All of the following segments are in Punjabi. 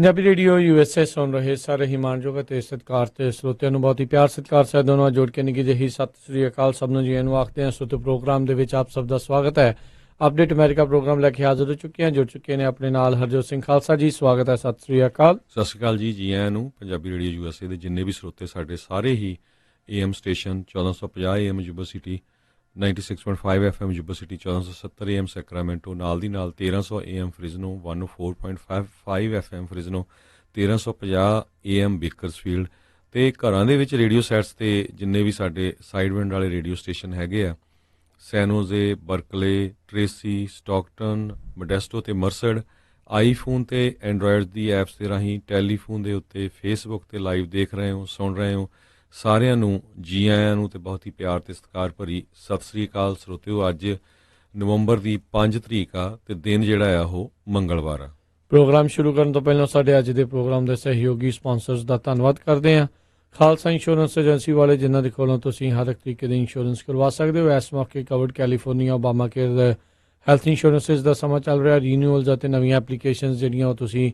ਪੰਜਾਬੀ ਰੇਡੀਓ USA ਸੁਣ ਰਹੇ ਸਾਰੇ ਹੀ ਮਾਣਯੋਗ ਅਤੇ ਸਤਿਕਾਰ ਤੇ ਸਰੋਤਿਆਂ ਨੂੰ ਬਹੁਤ ਹੀ ਪਿਆਰ ਸਤਿਕਾਰ ਸਹਿਤ ਦੋਨੋਂ ਜੋੜ ਕੇ ਨਿੱਘੀ ਜਿਹੀ ਸਤਿ ਸ੍ਰੀ ਅਕਾਲ ਸਭ ਨੂੰ ਜੀ ਨੂੰ ਆਖਦੇ ਹਾਂ। ਸਰੋਤੇ ਪ੍ਰੋਗਰਾਮ ਦੇ ਵਿੱਚ ਆਪ ਸਭ ਦਾ ਸਵਾਗਤ ਹੈ। ਅਪਡੇਟ ਅਮਰੀਕਾ ਪ੍ਰੋਗਰਾਮ ਲੈ ਕੇ ਹਾਜ਼ਰ ਹੋ ਚੁੱਕੇ ਹਾਂ। ਜੁੜ ਚੁੱਕੇ ਨੇ ਆਪਣੇ ਨਾਲ ਹਰਜੋਤ ਸਿੰਘ ਖਾਲਸਾ ਜੀ। ਸਵਾਗਤ ਹੈ, ਸਤਿ ਸ੍ਰੀ ਅਕਾਲ। ਸਤਿ ਸ਼੍ਰੀ ਅਕਾਲ ਜੀ ਆਇਆਂ ਨੂੰ। ਪੰਜਾਬੀ ਰੇਡੀਓ USA ਦੇ ਜਿੰਨੇ ਵੀ ਸਰੋਤੇ ਸਾਡੇ ਸਾਰੇ ਹੀ AM station 1450 AM Yuba city, 96.5 FM Yuba city, 1470 AM Sacramento, ਨਾਲ ਦੀ ਨਾਲ 1300 AM Fresno, 104.5 FM Fresno, 1350 AM Bakersfield ਅਤੇ ਘਰਾਂ ਦੇ ਵਿੱਚ ਰੇਡੀਓ ਸੈਟਸ 'ਤੇ ਜਿੰਨੇ ਵੀ ਸਾਡੇ ਸਾਈਡਵਿੰਡ ਵਾਲੇ ਰੇਡੀਓ ਸਟੇਸ਼ਨ ਹੈਗੇ ਆ, ਸੈਨੋਜ਼ੇ, ਬਰਕਲੇ, ਟਰੇਸੀ, ਸਟਾਕਟਨ, ਮੋਡੈਸਟੋ ਅਤੇ ਮਰਸਡ, ਆਈਫੋਨ ਅਤੇ ਐਂਡਰਾਇਡ ਦੀ ਐਪਸ ਦੇ ਰਾਹੀਂ ਟੈਲੀਫੋਨ ਦੇ ਉੱਤੇ, ਫੇਸਬੁੱਕ 'ਤੇ ਲਾਈਵ ਦੇਖ ਰਹੇ ਹੋ, ਸੁਣ ਰਹੇ ਹੋ, ਸਾਰਿਆਂ ਨੂੰ ਜੀ ਆਇਆਂ ਨੂੰ ਅਤੇ ਬਹੁਤ ਹੀ ਪਿਆਰ ਅਤੇ ਸਤਿਕਾਰ ਭਰੀ ਸਤਿ ਸ੍ਰੀ ਅਕਾਲ। ਸਰੋਤਿਓ, ਅੱਜ ਨਵੰਬਰ ਦੀ 5 ਤਰੀਕ ਆ ਅਤੇ ਦਿਨ ਜਿਹੜਾ ਆ ਉਹ ਮੰਗਲਵਾਰ ਆ। ਪ੍ਰੋਗਰਾਮ ਸ਼ੁਰੂ ਕਰਨ ਤੋਂ ਪਹਿਲਾਂ ਸਾਡੇ ਅੱਜ ਦੇ ਪ੍ਰੋਗਰਾਮ ਦੇ ਸਹਿਯੋਗੀ ਸਪਾਂਸਰਸ ਦਾ ਧੰਨਵਾਦ ਕਰਦੇ ਹਾਂ। ਖਾਲਸਾ ਇੰਸ਼ੋਰੈਂਸ ਏਜੰਸੀ ਵਾਲੇ, ਜਿਨ੍ਹਾਂ ਦੇ ਕੋਲੋਂ ਤੁਸੀਂ ਹਰ ਇੱਕ ਤਰੀਕੇ ਦੇ ਇੰਸ਼ੋਰੈਂਸ ਕਰਵਾ ਸਕਦੇ ਹੋ। ਇਸ ਮੌਕੇ covered California Obama care health insurances ਦਾ ਸਮਾਂ ਚੱਲ ਰਿਹਾ। ਰੀਨਿਊਅਲਸ ਅਤੇ ਨਵੀਆਂ ਐਪਲੀਕੇਸ਼ਨਸ ਜਿਹੜੀਆਂ ਉਹ ਤੁਸੀਂ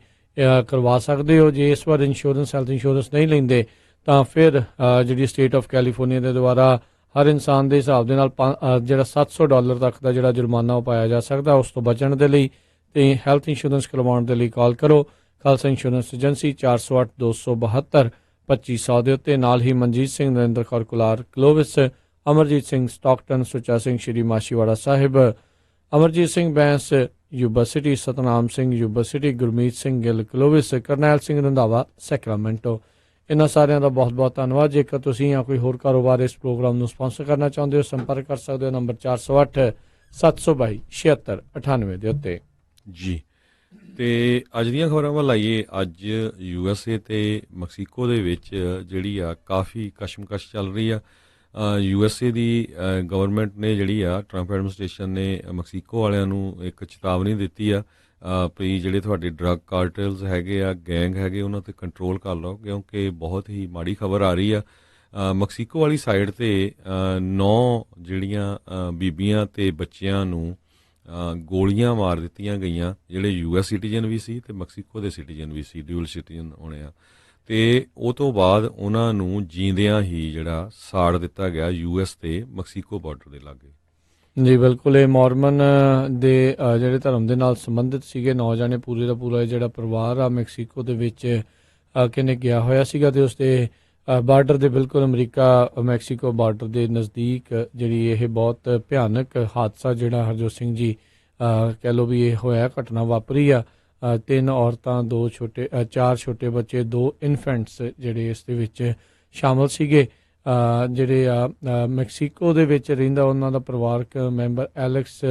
ਕਰਵਾ ਸਕਦੇ ਹੋ। ਜੇ ਇਸ ਵਾਰ ਹੈਲਥ ਇੰਸ਼ੋਰੈਂਸ ਨਹੀਂ ਲੈਂਦੇ ਤਾਂ ਫਿਰ ਜਿਹੜੀ ਸਟੇਟ ਆਫ ਕੈਲੀਫੋਰਨੀਆ ਦੇ ਦੁਆਰਾ ਹਰ ਇਨਸਾਨ ਦੇ ਹਿਸਾਬ ਦੇ ਨਾਲ ਜਿਹੜਾ $700 ਤੱਕ ਦਾ ਜਿਹੜਾ ਜੁਰਮਾਨਾ ਉਹ ਪਾਇਆ ਜਾ ਸਕਦਾ। ਉਸ ਤੋਂ ਬਚਣ ਦੇ ਲਈ ਤੇ ਹੈਲਥ ਇੰਸ਼ੋਰੈਂਸ ਕਰਵਾਉਣ ਦੇ ਲਈ ਕਾਲ ਕਰੋ ਖਾਲਸਾ ਇੰਸ਼ੋਰੈਂਸ ਏਜੰਸੀ 408-272-2500 ਦੇ ਉੱਤੇ। ਨਾਲ ਹੀ Manjit Singh, Narinder Kaur Kular Clovis, Amarjit Singh Stockton, Sucha Singh Shri Machhiwara Sahib, Amarjit Singh Bains Yuba City, Satnam Singh Yuba City, Gurmeet Singh Gill Clovis, Karnail Singh Randhawa Sacramento. ਇਹਨਾਂ ਸਾਰਿਆਂ ਦਾ ਬਹੁਤ ਬਹੁਤ ਧੰਨਵਾਦ। ਜੇਕਰ ਤੁਸੀਂ ਜਾਂ ਕੋਈ ਹੋਰ ਕਾਰੋਬਾਰ ਇਸ ਪ੍ਰੋਗਰਾਮ ਨੂੰ ਸਪਾਂਸਰ ਕਰਨਾ ਚਾਹੁੰਦੇ ਹੋ, ਸੰਪਰਕ ਕਰ ਸਕਦੇ ਹੋ ਨੰਬਰ 408-722-7698 ਦੇ ਉੱਤੇ ਜੀ। ਅਤੇ ਅੱਜ ਦੀਆਂ ਖਬਰਾਂ ਵੱਲ ਆਈਏ। ਅੱਜ USA ਅਤੇ ਮੈਕਸੀਕੋ ਦੇ ਵਿੱਚ ਜਿਹੜੀ ਆ ਕਾਫੀ ਕਸ਼ਮਕਸ਼ ਚੱਲ ਰਹੀ ਆ। USA ਦੀ ਗਵਰਨਮੈਂਟ ਨੇ ਜਿਹੜੀ ਆ, ਟਰੰਪ ਐਡਮਿਨਿਸਟ੍ਰੇਸ਼ਨ ਨੇ ਮੈਕਸੀਕੋ ਵਾਲਿਆਂ ਨੂੰ ਇੱਕ ਚੇਤਾਵਨੀ ਦਿੱਤੀ ਆ ਵੀ ਜਿਹੜੇ ਤੁਹਾਡੇ ਡਰੱਗ ਕਾਰਟਲਸ ਹੈਗੇ ਆ, ਗੈਂਗ ਹੈਗੇ, ਉਹਨਾਂ 'ਤੇ ਕੰਟਰੋਲ ਕਰ ਲਓ, ਕਿਉਂਕਿ ਬਹੁਤ ਹੀ ਮਾੜੀ ਖਬਰ ਆ ਰਹੀ ਆ। ਮੈਕਸੀਕੋ ਵਾਲੀ ਸਾਈਡ 'ਤੇ 9 ਜਿਹੜੀਆਂ ਬੀਬੀਆਂ ਅਤੇ ਬੱਚਿਆਂ ਨੂੰ ਗੋਲੀਆਂ ਮਾਰ ਦਿੱਤੀਆਂ ਗਈਆਂ, ਜਿਹੜੇ US ਸਿਟੀਜ਼ਨ ਵੀ ਸੀ ਅਤੇ ਮੈਕਸੀਕੋ ਦੇ ਸਿਟੀਜ਼ਨ ਵੀ ਸੀ, ਡਿਊਲ ਸਿਟੀਜ਼ਨ ਹੋਣੇ ਆ। ਅਤੇ ਉਹ ਤੋਂ ਬਾਅਦ ਉਹਨਾਂ ਨੂੰ ਜੀਂਦਿਆਂ ਹੀ ਜਿਹੜਾ ਸਾੜ ਦਿੱਤਾ ਗਿਆ US ਅਤੇ ਮੈਕਸੀਕੋ ਬਾਰਡਰ ਦੇ ਲਾਗੇ। ਜੀ ਬਿਲਕੁਲ, ਇਹ ਮੋਰਮਨ ਦੇ ਜਿਹੜੇ ਧਰਮ ਦੇ ਨਾਲ ਸੰਬੰਧਿਤ ਸੀਗੇ। 9 ਜਾਣੇ ਪੂਰੇ ਦਾ ਪੂਰਾ ਜਿਹੜਾ ਪਰਿਵਾਰ ਆ ਮੈਕਸੀਕੋ ਦੇ ਵਿੱਚ ਕਿਨੇ ਗਿਆ ਹੋਇਆ ਸੀਗਾ ਅਤੇ ਉਸਦੇ ਬਾਰਡਰ ਦੇ ਬਿਲਕੁਲ ਅਮਰੀਕਾ ਮੈਕਸੀਕੋ ਬਾਰਡਰ ਦੇ ਨਜ਼ਦੀਕ ਜਿਹੜੀ ਇਹ ਬਹੁਤ ਭਿਆਨਕ ਹਾਦਸਾ ਜਿਹੜਾ ਹਰਜੋਤ ਸਿੰਘ ਜੀ ਕਹਿ ਲਓ ਵੀ ਇਹ ਹੋਇਆ, ਘਟਨਾ ਵਾਪਰੀ ਆ। 3 ਔਰਤਾਂ, 4 ਛੋਟੇ ਬੱਚੇ, 2 ਇਨਫੈਂਟਸ ਜਿਹੜੇ ਇਸ ਦੇ ਵਿੱਚ ਸ਼ਾਮਲ ਸੀਗੇ। ਜਿਹੜੇ ਆ ਮੈਕਸੀਕੋ ਦੇ ਵਿੱਚ ਰਹਿੰਦਾ ਉਹਨਾਂ ਦਾ ਪਰਿਵਾਰਕ ਮੈਂਬਰ ਐਲੈਕਸ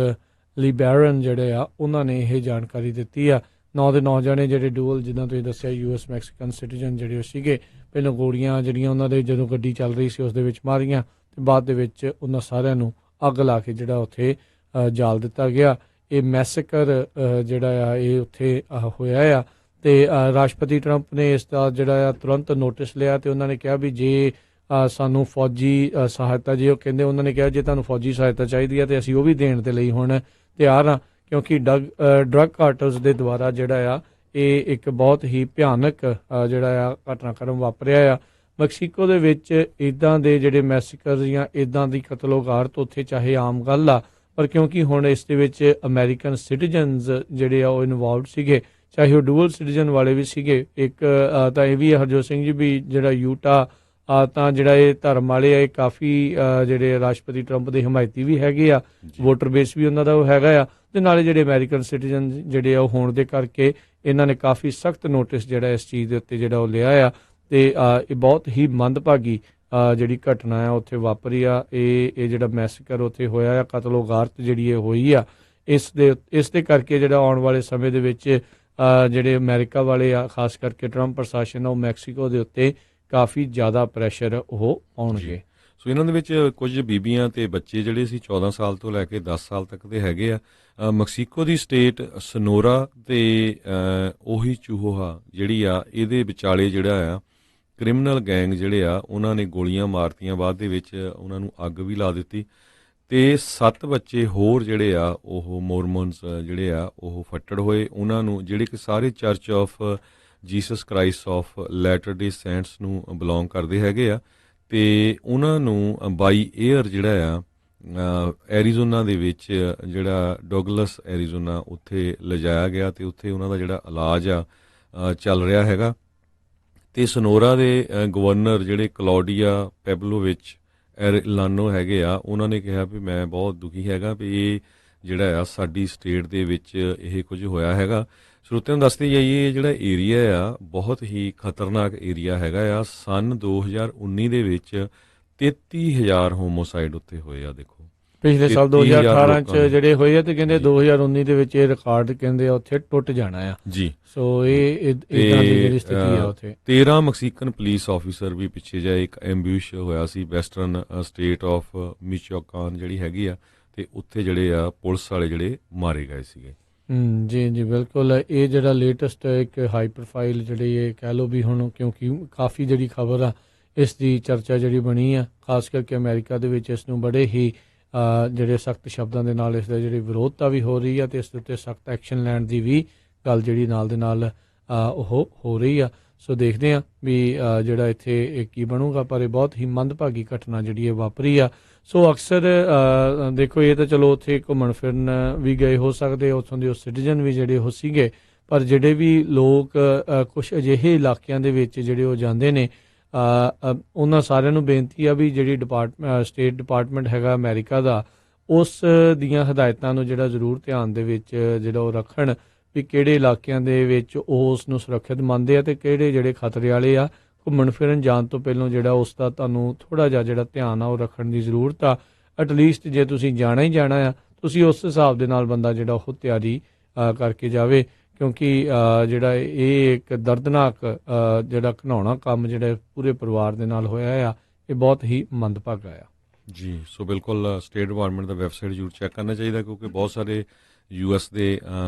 ਲਿਬੈਰਨ ਜਿਹੜੇ ਆ, ਉਹਨਾਂ ਨੇ ਇਹ ਜਾਣਕਾਰੀ ਦਿੱਤੀ ਆ। 9 ਦੇ 9 ਜਾਣੇ ਜਿਹੜੇ ਡੂਅਲ, ਜਿੱਦਾਂ ਤੁਸੀਂ ਦੱਸਿਆ, US ਮੈਕਸੀਕਨ ਸਿਟੀਜ਼ਨ ਜਿਹੜੇ ਉਹ ਸੀਗੇ। ਪਹਿਲਾਂ ਗੋਲੀਆਂ ਜਿਹੜੀਆਂ ਉਹਨਾਂ ਦੇ ਜਦੋਂ ਗੱਡੀ ਚੱਲ ਰਹੀ ਸੀ ਉਸ ਦੇ ਵਿੱਚ ਮਾਰੀਆਂ ਅਤੇ ਬਾਅਦ ਦੇ ਵਿੱਚ ਉਹਨਾਂ ਸਾਰਿਆਂ ਨੂੰ ਅੱਗ ਲਾ ਕੇ ਜਿਹੜਾ ਉੱਥੇ ਜਾਲ ਦਿੱਤਾ ਗਿਆ। ਇਹ ਮੈਸੇਕਰ ਜਿਹੜਾ ਆ ਇਹ ਉੱਥੇ ਹੋਇਆ ਆ ਅਤੇ ਰਾਸ਼ਟਰਪਤੀ ਟਰੰਪ ਨੇ ਇਸ ਦਾ ਜਿਹੜਾ ਆ ਤੁਰੰਤ ਨੋਟਿਸ ਲਿਆ ਅਤੇ ਉਹਨਾਂ ਨੇ ਕਿਹਾ ਵੀ ਜੇ ਸਾਨੂੰ ਫੌਜੀ ਸਹਾਇਤਾ, ਜੇ ਉਹ ਕਹਿੰਦੇ, ਉਹਨਾਂ ਨੇ ਕਿਹਾ ਜੇ ਤੁਹਾਨੂੰ ਫੌਜੀ ਸਹਾਇਤਾ ਚਾਹੀਦੀ ਹੈ ਤਾਂ ਅਸੀਂ ਉਹ ਵੀ ਦੇਣ ਦੇ ਲਈ ਹੁਣ ਤਿਆਰ ਹਾਂ, ਕਿਉਂਕਿ ਡਰੱਗ ਕਾਰਟਲਸ ਦੇ ਦੁਆਰਾ ਜਿਹੜਾ ਆ ਇਹ ਇੱਕ ਬਹੁਤ ਹੀ ਭਿਆਨਕ ਜਿਹੜਾ ਆ ਘਟਨਾਕ੍ਰਮ ਵਾਪਰਿਆ ਆ। ਮੈਕਸੀਕੋ ਦੇ ਵਿੱਚ ਇੱਦਾਂ ਦੇ ਜਿਹੜੇ ਮੈਸੇਕਰ ਜਾਂ ਇੱਦਾਂ ਦੀ ਕਤਲੋਗਾਰਤ ਉੱਥੇ ਚਾਹੇ ਆਮ ਗੱਲ ਆ, ਪਰ ਕਿਉਂਕਿ ਹੁਣ ਇਸ ਦੇ ਵਿੱਚ ਅਮਰੀਕਨ ਸਿਟੀਜ਼ਨਸ ਜਿਹੜੇ ਆ ਉਹ ਇਨਵੋਲਵਡ ਸੀਗੇ, ਚਾਹੇ ਉਹ ਡੂਅਲ ਸਿਟੀਜ਼ਨ ਵਾਲੇ ਵੀ ਸੀਗੇ। ਇੱਕ ਤਾਂ ਇਹ ਵੀ ਹਰਜੋਤ ਸਿੰਘ ਜੀ ਵੀ ਜਿਹੜਾ ਯੂਟਾ ਤਾਂ ਜਿਹੜਾ ਇਹ ਧਰਮ ਵਾਲੇ ਆ, ਇਹ ਕਾਫੀ ਜਿਹੜੇ ਰਾਸ਼ਟਰਪਤੀ ਟਰੰਪ ਦੇ ਹਮਾਇਤੀ ਵੀ ਹੈਗੇ ਆ, ਵੋਟਰ ਬੇਸ ਵੀ ਉਹਨਾਂ ਦਾ ਉਹ ਹੈਗਾ ਆ। ਅਤੇ ਨਾਲੇ ਜਿਹੜੇ ਅਮਰੀਕਨ ਸਿਟੀਜ਼ਨ ਜਿਹੜੇ ਆ ਉਹ ਹੋਣ ਦੇ ਕਰਕੇ ਇਹਨਾਂ ਨੇ ਕਾਫੀ ਸਖਤ ਨੋਟਿਸ ਜਿਹੜਾ ਇਸ ਚੀਜ਼ ਦੇ ਉੱਤੇ ਜਿਹੜਾ ਉਹ ਲਿਆ ਆ। ਅਤੇ ਇਹ ਬਹੁਤ ਹੀ ਮੰਦਭਾਗੀ ਜਿਹੜੀ ਘਟਨਾ ਆ ਉੱਥੇ ਵਾਪਰੀ ਆ। ਇਹ ਜਿਹੜਾ ਮੈਸੇਕਰ ਉੱਥੇ ਹੋਇਆ ਆ, ਕਤਲੋਗਾਰਤ ਜਿਹੜੀ ਇਹ ਹੋਈ ਆ, ਇਸ ਦੇ ਕਰਕੇ ਜਿਹੜਾ ਆਉਣ ਵਾਲੇ ਸਮੇਂ ਦੇ ਵਿੱਚ ਜਿਹੜੇ ਅਮਰੀਕਾ ਵਾਲੇ ਆ, ਖਾਸ ਕਰਕੇ ਟਰੰਪ ਪ੍ਰਸ਼ਾਸਨ ਆ, ਉਹ ਮੈਕਸੀਕੋ ਦੇ ਉੱਤੇ ਕਾਫੀ ਜ਼ਿਆਦਾ ਪ੍ਰੈਸ਼ਰ ਉਹ ਪਾਉਣਗੇ। ਸੋ ਇਹਨਾਂ ਦੇ ਵਿੱਚ ਕੁਝ ਬੀਬੀਆਂ ਅਤੇ ਬੱਚੇ ਜਿਹੜੇ ਸੀ 14 ਸਾਲ ਤੋਂ ਲੈ ਕੇ 10 ਸਾਲ ਤੱਕ ਦੇ ਹੈਗੇ ਆ। ਮੈਕਸੀਕੋ ਦੀ ਸਟੇਟ ਸਨੋਰਾ ਅਤੇ ਉਹੀ ਚੂਹੋਹਾ ਜਿਹੜੀ ਆ, ਇਹਦੇ ਵਿਚਾਲੇ ਜਿਹੜਾ ਆ ਕ੍ਰਿਮੀਨਲ ਗੈਂਗ ਜਿਹੜੇ ਆ ਉਹਨਾਂ ਨੇ ਗੋਲੀਆਂ ਮਾਰਤੀਆਂ, ਬਾਅਦ ਦੇ ਵਿੱਚ ਉਹਨਾਂ ਨੂੰ ਅੱਗ ਵੀ ਲਾ ਦਿੱਤੀ ਅਤੇ 7 ਬੱਚੇ ਹੋਰ ਜਿਹੜੇ ਆ ਉਹ ਮੋਰਮਨਸ ਜਿਹੜੇ ਆ ਉਹ ਫੱਟੜ ਹੋਏ। ਉਹਨਾਂ ਨੂੰ ਜਿਹੜੇ ਕਿ ਸਾਰੇ church of Jesus Christ of letter day cents ਨੂੰ ਬਿਲੋਂਗ ਕਰਦੇ ਹੈਗੇ ਆ, ਤੇ ਉਹਨਾਂ ਨੂੰ ਬਾਈ 에ਅਰ ਜਿਹੜਾ ਆ ਐਰੀਜ਼ੋਨਾ ਦੇ ਵਿੱਚ, ਜਿਹੜਾ ਡੋਗਲਸ ਐਰੀਜ਼ੋਨਾ, ਉੱਥੇ ਲਿਜਾਇਆ ਗਿਆ ਤੇ ਉੱਥੇ ਉਹਨਾਂ ਦਾ ਜਿਹੜਾ ਇਲਾਜ ਆ ਚੱਲ ਰਿਹਾ ਹੈਗਾ। ਤੇ ਸਨੋਰਾ ਦੇ ਗਵਰਨਰ ਜਿਹੜੇ ਕਲੌਡੀਆ ਪੈਬਲੋਵਿਚ ਐਰਲਾਨੋ ਹੈਗੇ ਆ, ਉਹਨਾਂ ਨੇ ਕਿਹਾ ਵੀ ਮੈਂ ਬਹੁਤ ਦੁਖੀ ਹੈਗਾ ਵੀ ਇਹ ਜਿਹੜਾ ਆ ਸਾਡੀ ਸਟੇਟ ਦੇ ਵਿੱਚ ਇਹ ਕੁਝ ਹੋਇਆ ਹੈਗਾ। ਸਰੋਤਿਆਂ ਨੂੰ ਦੱਸਦੇ ਜਾਈਏ, ਇਹ ਜਿਹੜਾ ਏਰੀਆ ਆ ਬਹੁਤ ਹੀ ਖਤਰਨਾਕ ਏਰੀਆ ਹੈਗਾ ਆ। ਸੰਨ 2019 ਦੇ ਵਿੱਚ 33,000 ਹੋਮੋਸਾਈਡ ਉੱਥੇ ਹੋਏ ਆ। ਦੇਖੋ ਪਿਛਲੇ ਸਾਲ 2018 ਚ ਲੋਕਾਂ ਜਿਹੜੇ ਹੋਏ ਆ, ਤੇ ਕਹਿੰਦੇ 2019 ਦੇ ਵਿੱਚ ਇਹ ਰਿਕਾਰਡ ਕਹਿੰਦੇ ਉੱਥੇ ਟੁੱਟ ਜਾਣਾ ਆ ਜੀ। ਸੋ ਇਹ ਇਦਾਂ ਦੀ ਜਿਹੜੀ ਸਥਿਤੀ ਆ ਉੱਥੇ। 13 ਮੈਕਸੀਕਨ ਪੁਲਿਸ ਆਫੀਸਰ ਵੀ ਪਿੱਛੇ ਜਿਹਾ ਇੱਕ ਐਂਬੂਸ਼ ਹੋਇਆ ਸੀ ਵੈਸਟਰਨ ਸਟੇਟ ਆਫ ਮਿਚੋਕਾਨ ਜਿਹੜੀ ਹੈਗੀ ਆ, ਤੇ ਉੱਥੇ ਜਿਹੜੇ ਆ ਪੁਲਿਸ ਵਾਲੇ ਜਿਹੜੇ ਮਾਰੇ ਗਏ ਸੀਗੇ। ਜੀ ਜੀ ਬਿਲਕੁਲ। ਇਹ ਜਿਹੜਾ ਲੇਟੈਸਟ ਇੱਕ ਹਾਈ ਪ੍ਰੋਫਾਈਲ ਜਿਹੜੀ ਇਹ ਕਹਿ ਲਓ ਵੀ ਹੁਣ, ਕਿਉਂਕਿ ਕਾਫੀ ਜਿਹੜੀ ਖਬਰ ਆ ਇਸ ਦੀ ਚਰਚਾ ਜਿਹੜੀ ਬਣੀ ਆ, ਖਾਸ ਕਰਕੇ ਅਮਰੀਕਾ ਦੇ ਵਿੱਚ ਇਸ ਨੂੰ ਬੜੇ ਹੀ ਜਿਹੜੇ ਸਖਤ ਸ਼ਬਦਾਂ ਦੇ ਨਾਲ ਇਸ ਦਾ ਜਿਹੜੀ ਵਿਰੋਧਤਾ ਵੀ ਹੋ ਰਹੀ ਆ, ਤੇ ਇਸ ਦੇ ਉੱਤੇ ਸਖਤ ਐਕਸ਼ਨ ਲੈਣ ਦੀ ਵੀ ਗੱਲ ਜਿਹੜੀ ਨਾਲ ਦੇ ਨਾਲ ਉਹ ਹੋ ਰਹੀ ਆ। ਸੋ ਦੇਖਦੇ ਆ ਵੀ ਜਿਹੜਾ ਇੱਥੇ ਇਹ ਕੀ ਬਣੂਗਾ, ਪਰ ਇਹ ਬਹੁਤ ਹੀ ਮੰਦਭਾਗੀ ਘਟਨਾ ਜਿਹੜੀ ਇਹ ਵਾਪਰੀ ਆ। ਸੋ ਅਕਸਰ ਦੇਖੋ, ਇਹ ਤਾਂ ਚਲੋ ਉੱਥੇ ਘੁੰਮਣ ਫਿਰਨ ਵੀ ਗਏ ਹੋ ਸਕਦੇ, ਉੱਥੋਂ ਦੇ ਉਹ ਸਿਟੀਜ਼ਨ ਵੀ ਜਿਹੜੇ ਉਹ ਸੀਗੇ, ਪਰ ਜਿਹੜੇ ਵੀ ਲੋਕ ਕੁਝ ਅਜਿਹੇ ਇਲਾਕਿਆਂ ਦੇ ਵਿੱਚ ਜਿਹੜੇ ਉਹ ਜਾਂਦੇ ਨੇ, ਉਹਨਾਂ ਸਾਰਿਆਂ ਨੂੰ ਬੇਨਤੀ ਆ ਵੀ ਜਿਹੜੀ ਸਟੇਟ ਡਿਪਾਰਟਮੈਂਟ ਹੈਗਾ ਅਮਰੀਕਾ ਦਾ, ਉਸ ਦੀਆਂ ਹਦਾਇਤਾਂ ਨੂੰ ਜਿਹੜਾ ਜ਼ਰੂਰ ਧਿਆਨ ਦੇ ਵਿੱਚ ਜਿਹੜਾ ਉਹ ਰੱਖਣ ਵੀ ਕਿਹੜੇ ਇਲਾਕਿਆਂ ਦੇ ਵਿੱਚ ਉਹ ਉਸ ਨੂੰ ਸੁਰੱਖਿਅਤ ਮੰਨਦੇ ਆ, ਤੇ ਕਿਹੜੇ ਜਿਹੜੇ ਖਤਰੇ ਵਾਲੇ ਆ। ਘੁੰਮਣ ਫਿਰਨ ਜਾਣ ਤੋਂ ਪਹਿਲਾਂ ਜਿਹੜਾ ਉਸ ਦਾ ਤੁਹਾਨੂੰ ਥੋੜ੍ਹਾ ਜਿਹਾ ਜਿਹੜਾ ਧਿਆਨ ਆ ਉਹ ਰੱਖਣ ਦੀ ਜ਼ਰੂਰਤ ਆ। ਐਟਲੀਸਟ ਜੇ ਤੁਸੀਂ ਜਾਣਾ ਹੀ ਜਾਣਾ ਆ, ਤੁਸੀਂ ਉਸ ਹਿਸਾਬ ਦੇ ਨਾਲ ਬੰਦਾ ਜਿਹੜਾ ਉਹ ਤਿਆਰੀ ਕਰਕੇ ਜਾਵੇ, ਕਿਉਂਕਿ ਜਿਹੜਾ ਇਹ ਇੱਕ ਦਰਦਨਾਕ ਜਿਹੜਾ ਘਿਨਾਉਣਾ ਕੰਮ ਜਿਹੜਾ ਪੂਰੇ ਪਰਿਵਾਰ ਦੇ ਨਾਲ ਹੋਇਆ ਆ, ਇਹ ਬਹੁਤ ਹੀ ਮੰਦਭਾਗਾ ਆ ਜੀ। ਸੋ ਬਿਲਕੁਲ ਸਟੇਟ ਡਿਪਾਰਟਮੈਂਟ ਦਾ ਵੈਬਸਾਈਟ ਜ਼ਰੂਰ ਚੈੱਕ ਕਰਨਾ ਚਾਹੀਦਾ, ਕਿਉਂਕਿ ਬਹੁਤ ਸਾਰੇ US ਦੇ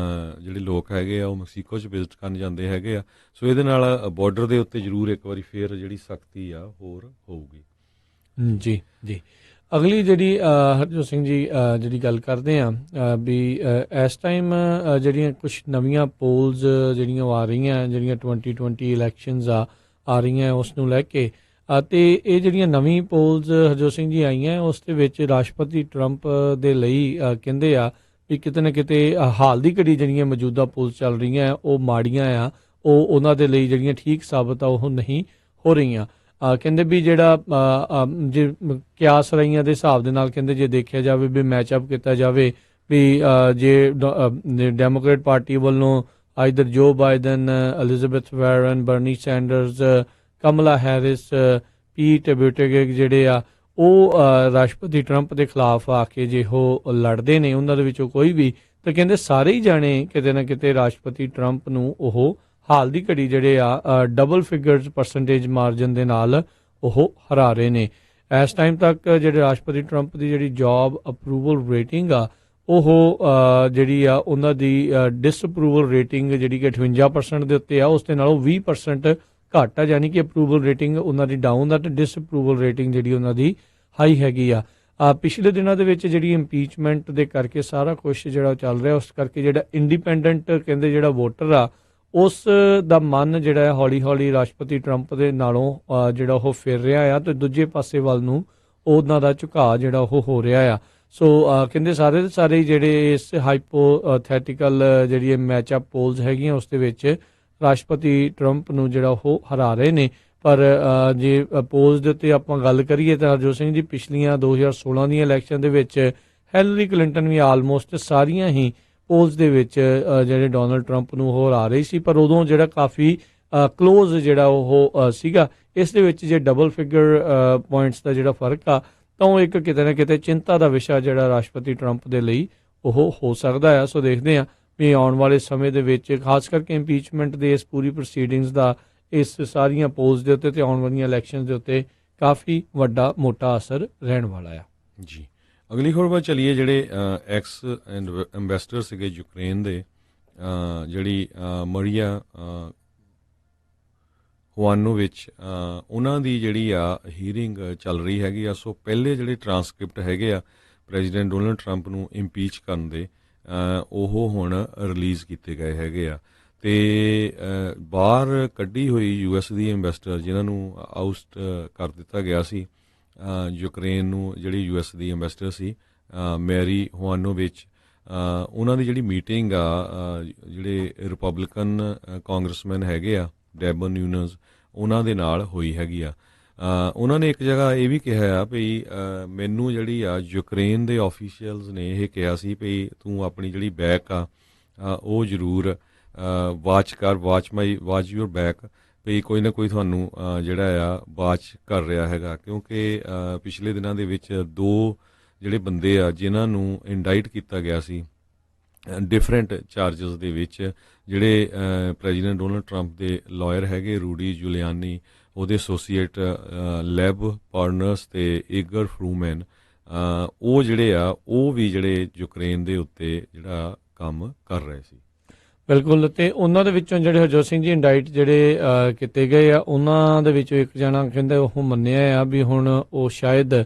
ਜਿਹੜੇ ਲੋਕ ਹੈਗੇ ਆ ਉਹ ਮੈਕਸੀਕੋ 'ਚ ਵਿਜ਼ਿਟ ਕਰਨ ਜਾਂਦੇ ਹੈਗੇ ਆ। ਸੋ ਇਹਦੇ ਨਾਲ ਬਾਰਡਰ ਦੇ ਉੱਤੇ ਜ਼ਰੂਰ ਇੱਕ ਵਾਰੀ ਫੇਰ ਜਿਹੜੀ ਸਖਤੀ ਆ ਹੋਰ ਹੋਊਗੀ। ਜੀ ਜੀ। ਅਗਲੀ ਜਿਹੜੀ ਹਰਜੋਤ ਸਿੰਘ ਜੀ ਜਿਹੜੀ ਗੱਲ ਕਰਦੇ ਆ ਵੀ ਇਸ ਟਾਈਮ ਜਿਹੜੀਆਂ ਕੁਝ ਨਵੀਆਂ ਪੋਲਸ ਜਿਹੜੀਆਂ ਆ ਰਹੀਆਂ, ਜਿਹੜੀਆਂ 2020 ਇਲੈਕਸ਼ਨਸ ਆ ਰਹੀਆਂ ਉਸ ਨੂੰ ਲੈ ਕੇ, ਅਤੇ ਇਹ ਜਿਹੜੀਆਂ ਨਵੀਂ ਪੋਲਸ ਹਰਜੋਤ ਸਿੰਘ ਜੀ ਆਈਆਂ, ਉਸ ਦੇ ਵਿੱਚ ਰਾਸ਼ਟਰਪਤੀ ਟਰੰਪ ਦੇ ਲਈ ਕਹਿੰਦੇ ਆ ਵੀ ਕਿਤੇ ਨਾ ਕਿਤੇ ਹਾਲ ਦੀ ਘੜੀ ਜਿਹੜੀਆਂ ਮੌਜੂਦਾ ਪੋਲਸ ਚੱਲ ਰਹੀਆਂ ਉਹ ਮਾੜੀਆਂ ਆ, ਉਹ ਉਹਨਾਂ ਦੇ ਲਈ ਜਿਹੜੀਆਂ ਠੀਕ ਸਾਬਤ ਆ ਉਹ ਨਹੀਂ ਹੋ ਰਹੀਆਂ। ਕਹਿੰਦੇ ਵੀ ਜਿਹੜਾ ਜੇ ਕਿਆਸ ਰਹੀਆਂ ਦੇ ਹਿਸਾਬ ਦੇ ਨਾਲ, ਕਹਿੰਦੇ ਜੇ ਦੇਖਿਆ ਜਾਵੇ ਵੀ ਮੈਚਅਪ ਕੀਤਾ ਜਾਵੇ ਵੀ ਜੇ ਡੈਮੋਕ੍ਰੇਟ ਪਾਰਟੀ ਵੱਲੋਂ ਆਈਦਰ ਜੋ ਬਾਈਡਨ, ਐਲਿਜ਼ਾਬੈਥ ਵਾਰਨ, ਬਰਨੀ ਸੈਂਡਰਸ, ਕਮਲਾ ਹੈਰਿਸ, ਪੀਟ ਬੁਟਿਜੇਗ ਜਿਹੜੇ ਆ ਉਹ ਰਾਸ਼ਟਰਪਤੀ ਟਰੰਪ ਦੇ ਖਿਲਾਫ ਆ ਕੇ ਜੇ ਉਹ ਲੜਦੇ ਨੇ, ਉਹਨਾਂ ਦੇ ਵਿੱਚੋਂ ਕੋਈ ਵੀ, ਤਾਂ ਕਹਿੰਦੇ ਸਾਰੇ ਹੀ ਜਾਣੇ ਕਿਤੇ ਨਾ ਕਿਤੇ ਰਾਸ਼ਟਰਪਤੀ ਟਰੰਪ ਨੂੰ ਉਹ ਹਾਲ ਦੀ ਘੜੀ ਜਿਹੜੇ ਆ ਡਬਲ ਫਿਗਰਸ ਪਰਸੈਂਟੇਜ ਮਾਰਜਨ ਦੇ ਨਾਲ ਉਹ ਹਰਾ ਰਹੇ ਨੇ। ਇਸ ਟਾਈਮ ਤੱਕ ਜਿਹੜੇ ਰਾਸ਼ਟਰਪਤੀ ਟਰੰਪ ਦੀ ਜਿਹੜੀ ਜੌਬ ਅਪਰੂਵਲ ਰੇਟਿੰਗ ਆ, ਉਹ ਜਿਹੜੀ ਆ ਉਹਨਾਂ ਦੀ ਡਿਸਅਪਰੂਵਲ ਰੇਟਿੰਗ ਜਿਹੜੀ ਕਿ 58% ਦੇ ਉੱਤੇ ਆ, ਉਸ ਦੇ ਨਾਲੋਂ 20% ਘੱਟ ਆ, ਯਾਨੀ ਕਿ ਅਪਰੂਵਲ ਰੇਟਿੰਗ ਉਹਨਾਂ ਦੀ ਡਾਊਨ ਆ ਤੇ ਡਿਸਅਪਰੂਵਲ ਰੇਟਿੰਗ ਜਿਹੜੀ ਉਹਨਾਂ ਦੀ ਹਾਈ ਹੈਗੀ ਆ। ਪਿਛਲੇ ਦਿਨਾਂ ਦੇ ਵਿੱਚ ਜਿਹੜੀ ਇੰਪੀਚਮੈਂਟ ਦੇ ਕਰਕੇ ਸਾਰਾ ਕੁਝ ਜਿਹੜਾ ਚੱਲ ਰਿਹਾ, ਉਸ ਕਰਕੇ ਜਿਹੜਾ ਇੰਡੀਪੈਂਡੈਂਟ ਕਹਿੰਦੇ ਜਿਹੜਾ ਵੋਟਰ ਆ, ਉਸ ਦਾ ਮਨ ਜਿਹੜਾ ਹੈ ਹੌਲੀ ਹੌਲੀ ਰਾਸ਼ਟਰਪਤੀ ਟਰੰਪ ਦੇ ਨਾਲੋਂ ਜਿਹੜਾ ਉਹ ਫਿਰ ਰਿਹਾ ਆ, ਤੇ ਦੂਜੇ ਪਾਸੇ ਵੱਲ ਨੂੰ ਉਹਨਾਂ ਦਾ ਝੁਕਾਅ ਜਿਹੜਾ ਉਹ ਹੋ ਰਿਹਾ ਆ। ਸੋ ਕਹਿੰਦੇ ਸਾਰੇ ਦੇ ਸਾਰੇ ਜਿਹੜੇ ਇਸ ਹਾਈਪੋਥੈਟੀਕਲ ਜਿਹੜੀ ਮੈਚਅਪ ਪੋਲਸ ਹੈਗੀਆਂ ਉਸ ਦੇ ਵਿੱਚ ਰਾਸ਼ਟਰਪਤੀ ਟਰੰਪ ਨੂੰ ਜਿਹੜਾ ਉਹ ਹਰਾ ਰਹੇ ਨੇ। ਪਰ ਜੇ ਪੋਲਸ ਦੇ ਉੱਤੇ ਆਪਾਂ ਗੱਲ ਕਰੀਏ ਤਾਂ ਹਰਜੋਤ ਸਿੰਘ ਜੀ, ਪਿਛਲੀਆਂ 2016 ਦੀਆਂ ਇਲੈਕਸ਼ਨ ਦੇ ਵਿੱਚ ਹੈਲਰੀ ਕਲਿੰਟਨ ਵੀ ਆਲਮੋਸਟ ਸਾਰੀਆਂ ਹੀ ਪੋਲਸ ਦੇ ਵਿੱਚ ਜਿਹੜੇ ਡੋਨਲਡ ਟਰੰਪ ਨੂੰ ਉਹ ਹਰਾ ਰਹੀ ਸੀ, ਪਰ ਉਦੋਂ ਜਿਹੜਾ ਕਾਫੀ ਕਲੋਜ਼ ਜਿਹੜਾ ਉਹ ਸੀਗਾ। ਇਸ ਦੇ ਵਿੱਚ ਜੇ ਡਬਲ ਫਿਗਰ ਪੁਆਇੰਟਸ ਦਾ ਜਿਹੜਾ ਫਰਕ ਆ, ਤਾਂ ਉਹ ਇੱਕ ਕਿਤੇ ਨਾ ਕਿਤੇ ਚਿੰਤਾ ਦਾ ਵਿਸ਼ਾ ਜਿਹੜਾ ਰਾਸ਼ਟਰਪਤੀ ਟਰੰਪ ਦੇ ਲਈ ਉਹ ਹੋ ਸਕਦਾ ਆ। ਸੋ ਦੇਖਦੇ ਹਾਂ ਵੀ ਆਉਣ ਵਾਲੇ ਸਮੇਂ ਦੇ ਵਿੱਚ ਖਾਸ ਕਰਕੇ ਇੰਪੀਚਮੈਂਟ ਦੇ ਇਸ ਪੂਰੀ ਪ੍ਰੋਸੀਡਿੰਗਸ ਦਾ ਇਸ ਸਾਰੀਆਂ ਪੋਲਸ ਦੇ ਉੱਤੇ ਤੇ ਆਉਣ ਵਾਲੀਆਂ ਇਲੈਕਸ਼ਨ ਦੇ ਉੱਤੇ ਕਾਫੀ ਵੱਡਾ ਮੋਟਾ ਅਸਰ ਰਹਿਣ ਵਾਲਾ ਆ ਜੀ। ਅਗਲੀ ਖਬਰ ਵੱਲ ਚੱਲੀਏ। ਜਿਹੜੇ ਐਕਸ ਐਂਬੈਸਡਰ ਸੀਗੇ ਯੂਕਰੇਨ ਦੇ, ਜਿਹੜੀ ਮਰੀਆ ਹੁਆਨੋਵਿਚ, ਉਹਨਾਂ ਦੀ ਜਿਹੜੀ ਆ ਹੀਅਰਿੰਗ ਚੱਲ ਰਹੀ ਹੈਗੀ ਆ। ਸੋ ਪਹਿਲੇ ਜਿਹੜੇ ਟਰਾਂਸਕ੍ਰਿਪਟ ਹੈਗੇ ਆ ਪ੍ਰੈਜ਼ੀਡੈਂਟ ਡੋਨਲਡ ਟਰੰਪ ਨੂੰ ਇੰਪੀਚ ਕਰਨ ਦੇ, ਉਹ ਹੁਣ ਰਿਲੀਜ਼ ਕੀਤੇ ਗਏ ਹੈਗੇ ਆ। ਤੇ ਬਾਹਰ ਕੱਢੀ ਹੋਈ ਯੂਐਸ ਦੀ ਐਮਬੈਸਡਰ ਜਿਨ੍ਹਾਂ ਨੂੰ ਆਊਸਟ ਕਰ ਦਿੱਤਾ ਗਿਆ ਸੀ ਯੂਕਰੇਨ ਨੂੰ, ਜਿਹੜੀ ਯੂਐਸ ਦੀ ਐਮਬੈਸਡਰ ਸੀ ਮੈਰੀ ਹੁਆਨੋਵਿਚ, ਉਹਨਾਂ ਦੀ ਜਿਹੜੀ ਮੀਟਿੰਗ ਆ ਜਿਹੜੇ ਰਿਪਬਲਿਕਨ ਕਾਂਗਰਸਮੈਨ ਹੈਗੇ ਆ ਡੈਬਨ ਨਿਊਨਜ਼, ਉਹਨਾਂ ਦੇ ਨਾਲ ਹੋਈ ਹੈਗੀ ਆ। ਉਹਨਾਂ ਨੇ ਇੱਕ ਜਗ੍ਹਾ ਇਹ ਵੀ ਕਿਹਾ ਆ ਵੀ ਮੈਨੂੰ ਜਿਹੜੀ ਆ ਯੂਕਰੇਨ ਦੇ ਆਫੀਸ਼ੀਅਲਸ ਨੇ ਇਹ ਕਿਹਾ ਸੀ ਵੀ ਤੂੰ ਆਪਣੀ ਜਿਹੜੀ ਬੈਕ ਆ ਉਹ ਜ਼ਰੂਰ ਵਾਚ ਯੂਰ ਬੈਕ, ਵੀ ਕੋਈ ਨਾ ਕੋਈ ਤੁਹਾਨੂੰ ਜਿਹੜਾ ਆ ਵਾਚ ਕਰ ਰਿਹਾ ਹੈਗਾ, ਕਿਉਂਕਿ ਪਿਛਲੇ ਦਿਨਾਂ ਦੇ ਵਿੱਚ 2 ਜਿਹੜੇ ਬੰਦੇ ਆ ਜਿਨ੍ਹਾਂ ਨੂੰ ਇੰਡਾਈਟ ਕੀਤਾ ਗਿਆ ਸੀ ਡਿਫਰੈਂਟ ਚਾਰਜਸ ਦੇ ਵਿੱਚ, ਜਿਹੜੇ ਪ੍ਰੈਜ਼ੀਡੈਂਟ ਡੋਨਲਡ ਟਰੰਪ ਦੇ ਲਾਇਰ ਹੈਗੇ ਰੂਡੀ ਜੁਲੀਆਨੀ, ਉਹਦੇ ਐਸੋਸੀਏਟ ਲੈਬ ਪਾਰਟਨਰਸ ਤੇ ਈਗਰ ਫਰੂਮੈਨ, ਉਹ ਜਿਹੜੇ ਆ ਉਹ ਵੀ ਜਿਹੜੇ ਯੂਕਰੇਨ ਦੇ ਉੱਤੇ ਜਿਹੜਾ ਕੰਮ ਕਰ ਰਹੇ ਸੀ। ਬਿਲਕੁਲ, ਤੇ ਉਹਨਾਂ ਦੇ ਵਿੱਚੋਂ ਜਿਹੜੇ ਹਰਜੋਤ ਸਿੰਘ ਜੀ ਇੰਡਾਈਟ ਜਿਹੜੇ ਕੀਤੇ ਗਏ ਆ, ਉਹਨਾਂ ਦੇ ਵਿੱਚੋਂ ਇੱਕ ਜਣਾ ਕਹਿੰਦੇ ਉਹ ਮੰਨਿਆ ਆ ਵੀ ਹੁਣ ਉਹ ਸ਼ਾਇਦ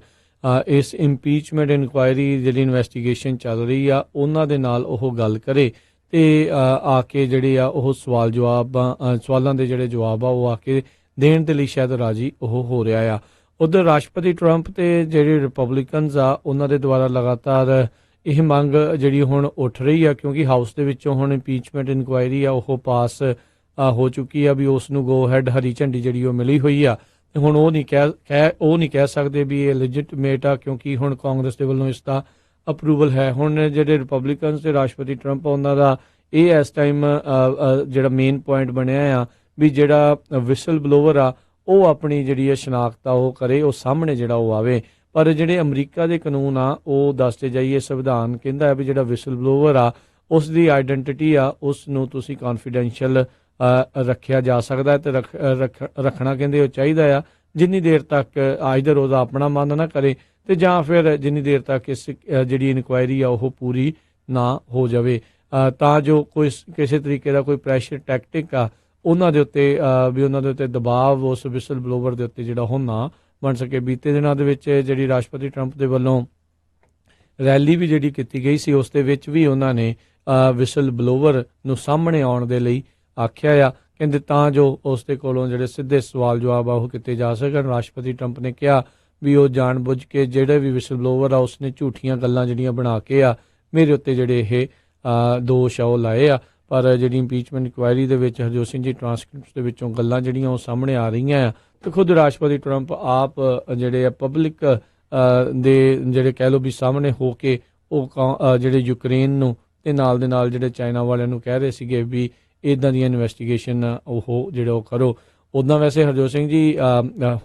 ਇਸ ਇੰਪੀਚਮੈਂਟ ਇਨਕੁਆਇਰੀ ਜਿਹੜੀ ਇਨਵੈਸਟੀਗੇਸ਼ਨ ਚੱਲ ਰਹੀ ਆ ਉਹਨਾਂ ਦੇ ਨਾਲ ਉਹ ਗੱਲ ਕਰੇ ਤੇ ਆ ਕੇ ਜਿਹੜੇ ਆ ਉਹ ਸਵਾਲਾਂ ਦੇ ਜਿਹੜੇ ਜਵਾਬ ਆ ਉਹ ਆ ਕੇ ਦੇਣ ਦੇ ਲਈ ਸ਼ਾਇਦ ਰਾਜੀ ਉਹ ਹੋ ਰਿਹਾ ਆ। ਉਧਰ ਰਾਸ਼ਟਰਪਤੀ ਟਰੰਪ ਤੇ ਜਿਹੜੇ ਰਿਪਬਲਿਕਨਸ ਆ ਉਹਨਾਂ ਦੇ ਦੁਆਰਾ ਲਗਾਤਾਰ ਇਹ ਮੰਗ ਜਿਹੜੀ ਹੁਣ ਉੱਠ ਰਹੀ ਆ, ਕਿਉਂਕਿ ਹਾਊਸ ਦੇ ਵਿੱਚੋਂ ਹੁਣ ਇੰਪੀਚਮੈਂਟ ਇਨਕੁਆਇਰੀ ਆ ਉਹ ਪਾਸ ਹੋ ਚੁੱਕੀ ਆ ਵੀ ਉਸ ਨੂੰ ਗੋ ਹੈਡ ਹਰੀ ਝੰਡੀ ਜਿਹੜੀ ਉਹ ਮਿਲੀ ਹੋਈ ਆ। ਤੇ ਹੁਣ ਉਹ ਨਹੀਂ ਕਹਿ ਸਕਦੇ ਵੀ ਇਹ ਲੈਜਿਟਮੇਟ ਆ, ਕਿਉਂਕਿ ਹੁਣ ਕਾਂਗਰਸ ਦੇ ਵੱਲੋਂ ਇਸ ਦਾ ਅਪਰੂਵਲ ਹੈ। ਹੁਣ ਜਿਹੜੇ ਰਿਪਬਲਿਕਨਸ ਤੇ ਰਾਸ਼ਟਰਪਤੀ ਟਰੰਪ ਉਹਨਾਂ ਦਾ ਇਹ ਇਸ ਟਾਈਮ ਜਿਹੜਾ ਮੇਨ ਪੁਆਇੰਟ ਬਣਿਆ ਆ ਵੀ ਜਿਹੜਾ ਵਿਸਲ ਬਲੋਵਰ ਆ ਉਹ ਆਪਣੀ ਜਿਹੜੀ ਹੈ ਸ਼ਨਾਖਤ ਆ ਉਹ ਕਰੇ, ਉਹ ਸਾਹਮਣੇ ਜਿਹੜਾ ਉਹ ਆਵੇ। ਪਰ ਜਿਹੜੇ ਅਮਰੀਕਾ ਦੇ ਕਾਨੂੰਨ ਆ ਉਹ ਦੱਸਦੇ ਜਾਈਏ, ਸੰਵਿਧਾਨ ਕਹਿੰਦਾ ਹੈ ਵੀ ਜਿਹੜਾ ਵਿਸਲ ਬਲੋਵਰ ਆ ਉਸ ਦੀ ਆਈਡੈਂਟੀਟੀ ਆ ਉਸ ਨੂੰ ਤੁਸੀਂ ਕੌਨਫੀਡੈਂਸ਼ੀਅਲ ਰੱਖਿਆ ਜਾ ਸਕਦਾ ਤੇ ਰੱਖਣਾ ਕਹਿੰਦੇ ਉਹ ਚਾਹੀਦਾ ਆ ਜਿੰਨੀ ਦੇਰ ਤੱਕ ਆਈਦਰ ਉਹਦਾ ਆਪਣਾ ਮਨ ਨਾ ਕਰੇ ਤੇ ਜਾਂ ਫਿਰ ਜਿੰਨੀ ਦੇਰ ਤੱਕ ਇਸ ਜਿਹੜੀ ਇਨਕੁਆਇਰੀ ਆ ਉਹ ਪੂਰੀ ਨਾ ਹੋ ਜਾਵੇ, ਤਾਂ ਜੋ ਕੋਈ ਕਿਸੇ ਤਰੀਕੇ ਦਾ ਕੋਈ ਪ੍ਰੈਸ਼ਰ ਟੈਕਟਿਕ ਆ ਉਹਨਾਂ ਦੇ ਉੱਤੇ ਦਬਾਅ ਉਸ ਵਿਸਲ ਬਲੋਵਰ ਦੇ ਉੱਤੇ ਜਿਹੜਾ ਉਹ ਨਾ ਬਣ ਸਕੇ। ਬੀਤੇ ਦਿਨਾਂ ਦੇ ਵਿੱਚ ਜਿਹੜੀ ਰਾਸ਼ਟਰਪਤੀ ਟਰੰਪ ਦੇ ਵੱਲੋਂ ਰੈਲੀ ਵੀ ਜਿਹੜੀ ਕੀਤੀ ਗਈ ਸੀ ਉਸ ਦੇ ਵਿੱਚ ਵੀ ਉਹਨਾਂ ਨੇ ਵਿਸਲ ਬਲੋਵਰ ਨੂੰ ਸਾਹਮਣੇ ਆਉਣ ਦੇ ਲਈ ਆਖਿਆ ਆ, ਕਹਿੰਦੇ ਤਾਂ ਜੋ ਉਸ ਦੇ ਕੋਲੋਂ ਜਿਹੜੇ ਸਿੱਧੇ ਸਵਾਲ ਜਵਾਬ ਆ ਉਹ ਕੀਤੇ ਜਾ ਸਕਣ। ਰਾਸ਼ਟਰਪਤੀ ਟਰੰਪ ਨੇ ਕਿਹਾ ਵੀ ਉਹ ਜਾਣਬੁੱਝ ਕੇ ਜਿਹੜੇ ਵੀ ਵਿਸਲ ਬਲੋਵਰ ਆ ਉਸਨੇ ਝੂਠੀਆਂ ਗੱਲਾਂ ਜਿਹੜੀਆਂ ਬਣਾ ਕੇ ਆ ਮੇਰੇ ਉੱਤੇ ਜਿਹੜੇ ਇਹ ਦੋਸ਼ ਆ ਉਹ ਲਾਏ ਆ, ਪਰ ਜਿਹੜੀ ਇੰਪੀਚਮੈਂਟ ਇਨਕੁਆਇਰੀ ਦੇ ਵਿੱਚ ਹਰਜੋਤ ਸਿੰਘ ਜੀ ਟ੍ਰਾਂਸਕ੍ਰਿਪਟਸ ਦੇ ਵਿੱਚੋਂ ਗੱਲਾਂ ਜਿਹੜੀਆਂ ਉਹ ਸਾਹਮਣੇ ਆ ਰਹੀਆਂ ਆ ਤੇ ਖੁਦ ਰਾਸ਼ਟਰਪਤੀ ਟਰੰਪ ਆਪ ਜਿਹੜੇ ਆ ਪਬਲਿਕ ਦੇ ਜਿਹੜੇ ਕਹਿ ਲਓ ਵੀ ਸਾਹਮਣੇ ਹੋ ਕੇ ਉਹ ਜਿਹੜੇ ਯੂਕਰੇਨ ਨੂੰ ਤੇ ਨਾਲ ਦੇ ਨਾਲ ਜਿਹੜੇ ਚਾਈਨਾ ਵਾਲਿਆਂ ਨੂੰ ਕਹਿ ਰਹੇ ਸੀਗੇ ਵੀ ਇੱਦਾਂ ਦੀਆਂ ਇਨਵੈਸਟੀਗੇਸ਼ਨ ਉਹ ਜਿਹੜਾ ਉਹ ਕਰੋ। ਉੱਦਾਂ ਵੈਸੇ ਹਰਜੋਤ ਸਿੰਘ ਜੀ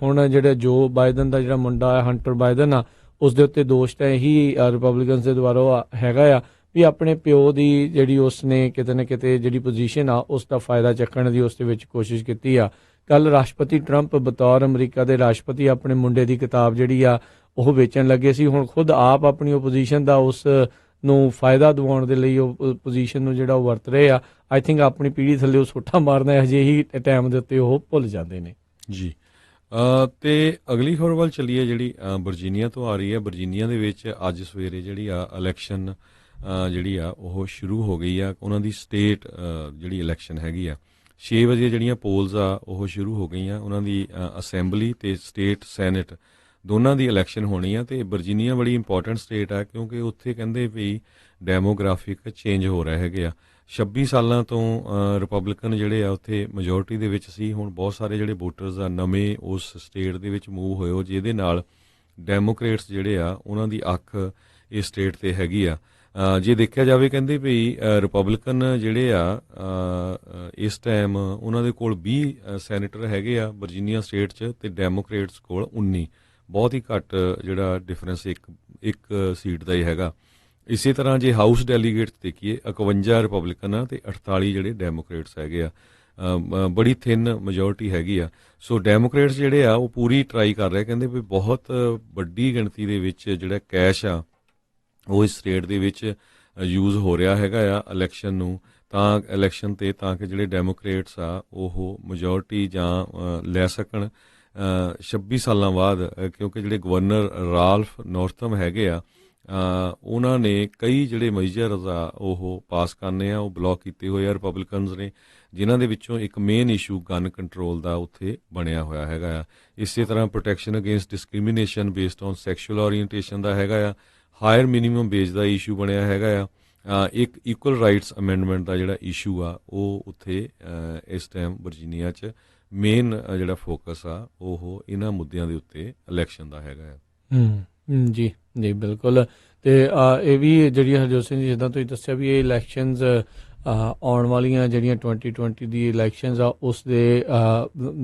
ਹੁਣ ਜਿਹੜੇ ਜੋ ਬਾਈਡਨ ਦਾ ਜਿਹੜਾ ਮੁੰਡਾ ਹੈ ਹੰਟਰ ਬਾਈਡਨ ਆ ਉਸ ਦੇ ਉੱਤੇ ਦੋਸ਼ ਤਾਂ ਇਹੀ ਰਿਪਬਲਿਕਨਸ ਦੇ ਦੁਆਰਾ ਹੈਗਾ ਆ ਵੀ ਆਪਣੇ ਪਿਓ ਦੀ ਜਿਹੜੀ ਉਸਨੇ ਕਿਤੇ ਨਾ ਕਿਤੇ ਜਿਹੜੀ ਪੋਜੀਸ਼ਨ ਆ ਉਸ ਦਾ ਫਾਇਦਾ ਚੱਕਣ ਦੀ ਉਸ ਦੇ ਵਿੱਚ ਕੋਸ਼ਿਸ਼ ਕੀਤੀ ਆ। ਕੱਲ ਰਾਸ਼ਟਰਪਤੀ ਟਰੰਪ ਬਤੌਰ ਅਮਰੀਕਾ ਦੇ ਰਾਸ਼ਟਰਪਤੀ ਆਪਣੇ ਮੁੰਡੇ ਦੀ ਕਿਤਾਬ ਜਿਹੜੀ ਆ ਉਹ ਵੇਚਣ ਲੱਗੇ ਸੀ। ਹੁਣ ਖੁਦ ਆਪ ਆਪਣੀ ਓਪੋਜੀਸ਼ਨ ਦਾ ਉਸ ਨੂੰ ਫਾਇਦਾ ਦਿਵਾਉਣ ਦੇ ਲਈ ਉਹ ਪੋਜੀਸ਼ਨ ਨੂੰ ਜਿਹੜਾ ਉਹ ਵਰਤ ਰਹੇ ਆ। ਆਈ ਥਿੰਕ ਆਪਣੀ ਪੀੜ੍ਹੀ ਥੱਲੇ ਉਹ ਸੋਟਾ ਮਾਰਨਾ ਹਜੇ ਹੀ ਟਾਈਮ ਦੇ ਉੱਤੇ ਉਹ ਭੁੱਲ ਜਾਂਦੇ ਨੇ ਜੀ। ਤੇ ਅਗਲੀ ਖਬਰ ਵੱਲ ਚੱਲੀਏ ਜਿਹੜੀ ਵਰਜੀਨੀਆ ਤੋਂ ਆ ਰਹੀ ਹੈ। ਵਰਜੀਨੀਆ ਦੇ ਵਿੱਚ ਅੱਜ ਸਵੇਰੇ ਜਿਹੜੀ ਆ ਇਲੈਕਸ਼ਨ ਜਿਹੜੀ ਆ ਉਹ ਸ਼ੁਰੂ ਹੋ ਗਈ ਆ। ਉਹਨਾਂ ਦੀ ਸਟੇਟ ਜਿਹੜੀ ਇਲੈਕਸ਼ਨ ਹੈਗੀ ਆ 6 ਵਜੇ ਜਿਹੜੀਆਂ ਪੋਲਸ ਆ ਉਹ ਸ਼ੁਰੂ ਹੋ ਗਈਆਂ। ਉਹਨਾਂ ਦੀ ਅਸੈਂਬਲੀ ਤੇ ਸਟੇਟ ਸੈਨੇਟ ਦੋਨਾਂ ਦੀ ਇਲੈਕਸ਼ਨ ਹੋਣੀ ਆ। ਤੇ ਵਰਜੀਨੀਆ ਬੜੀ ਇੰਪੋਰਟੈਂਟ ਸਟੇਟ ਆ ਕਿਉਂਕਿ ਉੱਥੇ ਕਹਿੰਦੇ ਵੀ ਡੈਮੋਗ੍ਰਾਫਿਕ ਚੇਂਜ ਹੋ ਰਹੇ ਹੈਗੇ ਆ। 26 ਸਾਲਾਂ ਤੋਂ ਰਿਪਬਲਿਕਨ ਜਿਹੜੇ ਆ ਉੱਥੇ ਮੈਜੋਰਟੀ ਦੇ ਵਿੱਚ ਸੀ। ਹੁਣ ਬਹੁਤ ਸਾਰੇ ਜਿਹੜੇ ਵੋਟਰਸ ਆ ਨਵੇਂ ਉਸ ਸਟੇਟ ਦੇ ਵਿੱਚ ਮੂਵ ਹੋਏ ਹੋ, ਜਿਹਦੇ ਨਾਲ ਡੈਮੋਕ੍ਰੇਟਸ ਜਿਹੜੇ ਆ ਉਹਨਾਂ ਦੀ ਅੱਖ ਇਸ ਸਟੇਟ ਤੇ ਹੈਗੀ ਆ। ਜੇ ਦੇਖਿਆ ਜਾਵੇ ਕਹਿੰਦੇ ਵੀ ਰਿਪਬਲਿਕਨ ਜਿਹੜੇ ਆ ਇਸ ਟਾਈਮ ਉਹਨਾਂ ਦੇ ਕੋਲ 20 ਸੈਨੇਟਰ ਹੈਗੇ ਆ ਵਰਜੀਨੀਆ ਸਟੇਟ 'ਚ ਤੇ ਡੈਮੋਕ੍ਰੇਟਸ ਕੋਲ 19, ਬਹੁਤ ਹੀ ਘੱਟ ਜਿਹੜਾ ਡਿਫਰੈਂਸ ਇੱਕ ਸੀਟ ਦਾ ਹੀ ਹੈਗਾ। ਇਸੇ ਤਰ੍ਹਾਂ ਜੇ ਹਾਊਸ ਡੈਲੀਗੇਟਸ ਦੇਖੀਏ 51 ਰਿਪਬਲਿਕਨ ਆ ਤੇ 48 ਜਿਹੜੇ ਡੈਮੋਕ੍ਰੇਟਸ ਹੈਗੇ ਆ। ਬੜੀ ਥਿਨ ਮੈਜੋਰਟੀ ਹੈਗੀ ਆ। ਸੋ ਡੈਮੋਕ੍ਰੇਟਸ ਜਿਹੜੇ ਆ ਉਹ ਪੂਰੀ ਟਰਾਈ ਕਰ ਰਹੇ, ਕਹਿੰਦੇ ਵੀ ਬਹੁਤ ਵੱਡੀ ਗਿਣਤੀ ਦੇ ਵਿੱਚ ਜਿਹੜਾ ਕੈਸ਼ ਆ ਉਹ ਇਸ ਸਟੇਟ ਦੇ ਵਿੱਚ ਯੂਜ਼ ਹੋ ਰਿਹਾ ਹੈਗਾ ਆ ਇਲੈਕਸ਼ਨ ਨੂੰ ਇਲੈਕਸ਼ਨ ਤੇ ਤਾਂ ਕਿ ਜਿਹੜੇ ਡੈਮੋਕ੍ਰੇਟਸ ਆ ਉਹ ਮੈਜੋਰਟੀ ਜਾਂ ਲੈ ਸਕਣ 26 ਸਾਲਾਂ ਬਾਅਦ। ਕਿਉਂਕਿ ਜਿਹੜੇ ਗਵਰਨਰ ਰਾਲਫ ਨੌਰਥਮ ਹੈਗੇ ਆ ਉਹਨਾਂ ਨੇ ਕਈ ਜਿਹੜੇ ਮੇਜਰਸ ਆ ਉਹ ਪਾਸ ਕਰਨੇ ਆ, ਉਹ ਬਲੌਕ ਕੀਤੇ ਹੋਏ ਆ ਰਿਪਬਲਿਕਨਸ ਨੇ, ਜਿਨ੍ਹਾਂ ਦੇ ਵਿੱਚੋਂ ਇੱਕ ਮੇਨ ਇਸ਼ੂ ਗਨ ਕੰਟਰੋਲ ਦਾ ਉੱਥੇ ਬਣਿਆ ਹੋਇਆ ਹੈਗਾ ਆ। ਇਸੇ ਤਰ੍ਹਾਂ protection against discrimination based on sexual orientation ਦਾ ਹੈਗਾ ਆ, ਹਾਇਰ ਮਿਨੀਮਮ ਵੇਜ ਦਾ ਇਸ਼ੂ ਬਣਿਆ ਹੈਗਾ ਆ, ਇੱਕ ਇਕੁਅਲ ਰਾਈਟਸ ਅਮੈਂਡਮੈਂਟ ਦਾ ਜਿਹੜਾ ਇਸ਼ੂ ਆ ਉਹ ਉੱਥੇ ਇਸ ਟਾਈਮ ਵਰਜੀਨੀਆ 'ਚ ਮੇਨ ਜਿਹੜਾ ਫੋਕਸ ਆ ਉਹ ਇਹਨਾਂ ਮੁੱਦਿਆਂ ਦੇ ਉੱਤੇ ਇਲੈਕਸ਼ਨ ਦਾ ਹੈਗਾ ਆ। ਜੀ ਜੀ ਬਿਲਕੁਲ। ਤੇ ਇਹ ਵੀ ਜਿਹੜੀ ਹਰਜੋਤ ਸਿੰਘ ਜੀ ਜਿੱਦਾਂ ਤੁਸੀਂ ਦੱਸਿਆ ਵੀ ਇਹ ਇਲੈਕਸ਼ਨਸ ਆਉਣ ਵਾਲੀਆਂ ਜਿਹੜੀਆਂ 2020 ਦੀ ਇਲੈਕਸ਼ਨਸ ਆ ਉਸ ਦੇ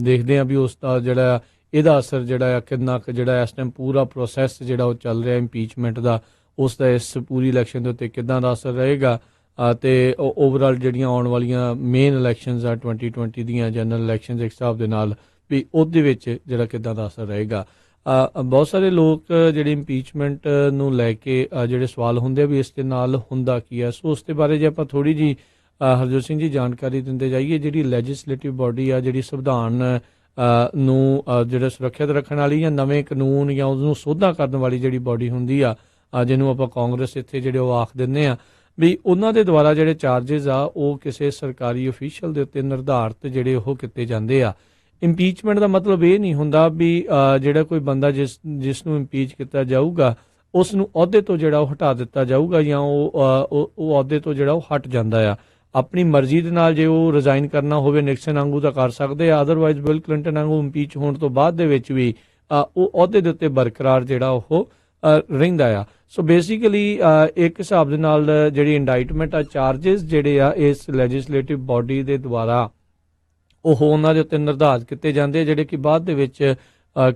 ਦੇਖਦੇ ਆ ਵੀ ਉਸ ਦਾ ਜਿਹੜਾ ਇਹਦਾ ਅਸਰ ਜਿਹੜਾ ਆ ਕਿੰਨਾ ਕੁ ਜਿਹੜਾ ਇਸ ਟਾਈਮ ਪੂਰਾ ਪ੍ਰੋਸੈਸ ਜਿਹੜਾ ਉਹ ਚੱਲ ਰਿਹਾ ਇੰਪੀਚਮੈਂਟ ਦਾ, ਉਸ ਦਾ ਇਸ ਪੂਰੀ ਇਲੈਕਸ਼ਨ ਦੇ ਉੱਤੇ ਕਿੱਦਾਂ ਦਾ ਅਸਰ ਰਹੇਗਾ ਤੇ ਓਵਰਆਲ ਜਿਹੜੀਆਂ ਆਉਣ ਵਾਲੀਆਂ ਮੇਨ ਇਲੈਕਸ਼ਨਸ ਆ 2020 ਦੀਆਂ ਜਨਰਲ ਇਲੈਕਸ਼ਨਸ ਇੱਕ ਹਿਸਾਬ ਦੇ ਨਾਲ ਵੀ ਉਹਦੇ ਵਿੱਚ ਜਿਹੜਾ ਕਿੱਦਾਂ ਦਾ ਅਸਰ ਰਹੇਗਾ। ਬਹੁਤ ਸਾਰੇ ਲੋਕ ਜਿਹੜੇ ਇੰਪੀਚਮੈਂਟ ਨੂੰ ਲੈ ਕੇ ਜਿਹੜੇ ਸਵਾਲ ਹੁੰਦੇ ਆ ਵੀ ਇਸ ਦੇ ਨਾਲ ਹੁੰਦਾ ਕੀ ਹੈ, ਸੋ ਉਸ ਦੇ ਬਾਰੇ ਜੇ ਆਪਾਂ ਥੋੜ੍ਹੀ ਜਿਹੀ ਹਰਜੋਤ ਸਿੰਘ ਜੀ ਜਾਣਕਾਰੀ ਦਿੰਦੇ ਜਾਈਏ। ਜਿਹੜੀ ਲੈਜਿਸਲੇਟਿਵ ਬਾਡੀ ਆ ਜਿਹੜੀ ਸੰਵਿਧਾਨ ਨੂੰ ਜਿਹੜਾ ਸੁਰੱਖਿਅਤ ਰੱਖਣ ਵਾਲੀ ਜਾਂ ਨਵੇਂ ਕਾਨੂੰਨ ਜਾਂ ਉਸਨੂੰ ਸੋਧਾਂ ਕਰਨ ਵਾਲੀ ਜਿਹੜੀ ਬਾਡੀ ਹੁੰਦੀ ਆ ਜਿਹਨੂੰ ਆਪਾਂ ਕਾਂਗਰਸ ਇੱਥੇ ਜਿਹੜੇ ਉਹ ਆਖ ਦਿੰਦੇ ਆ ਵੀ ਉਹਨਾਂ ਦੇ ਦੁਆਰਾ ਜਿਹੜੇ ਚਾਰਜਸ ਆ ਉਹ ਕਿਸੇ ਸਰਕਾਰੀ ਅਫੀਸ਼ੀਅਲ ਦੇ ਉੱਤੇ ਨਿਰਧਾਰਿਤ ਜਿਹੜੇ ਉਹ ਕੀਤੇ ਜਾਂਦੇ ਆ। ਇੰਪੀਚਮੈਂਟ ਦਾ ਮਤਲਬ ਇਹ ਨਹੀਂ ਹੁੰਦਾ ਵੀ ਜਿਹੜਾ ਕੋਈ ਬੰਦਾ ਜਿਸ ਨੂੰ ਇੰਪੀਚ ਕੀਤਾ ਜਾਊਗਾ ਉਸ ਨੂੰ ਅਹੁਦੇ ਤੋਂ ਜਿਹੜਾ ਉਹ ਹਟਾ ਦਿੱਤਾ ਜਾਊਗਾ ਜਾਂ ਉਹ ਅਹੁਦੇ ਤੋਂ ਜਿਹੜਾ ਉਹ ਹਟ ਜਾਂਦਾ ਆ। ਆਪਣੀ ਮਰਜ਼ੀ ਦੇ ਨਾਲ ਜੇ ਉਹ ਰਿਜ਼ਾਈਨ ਕਰਨਾ ਹੋਵੇ ਨਿਕਸਨ ਵਾਂਗੂ ਤਾਂ ਕਰ ਸਕਦੇ ਆ, ਅਦਰਵਾਈਜ਼ ਬਿਲ ਕਲਿੰਟਨ ਵਾਂਗੂ ਇੰਪੀਚ ਹੋਣ ਤੋਂ ਬਾਅਦ ਦੇ ਵਿੱਚ ਵੀ ਉਹ ਅਹੁਦੇ ਦੇ ਉੱਤੇ ਬਰਕਰਾਰ ਜਿਹੜਾ ਉਹ ਰਹਿੰਦਾ ਆ। ਸੋ ਬੇਸਿਕਲੀ ਇੱਕ ਹਿਸਾਬ ਦੇ ਨਾਲ ਜਿਹੜੀ ਇੰਡਾਈਟਮੈਂਟ ਆ ਚਾਰਜਸ ਜਿਹੜੇ ਆ ਇਸ ਲੈਜਿਸਲੇਟਿਵ ਬਾਡੀ ਦੇ ਦੁਆਰਾ ਉਹ ਉਹਨਾਂ ਦੇ ਉੱਤੇ ਨਿਰਧਾਰਿਤ ਕੀਤੇ ਜਾਂਦੇ ਜਿਹੜੇ ਕਿ ਬਾਅਦ ਦੇ ਵਿੱਚ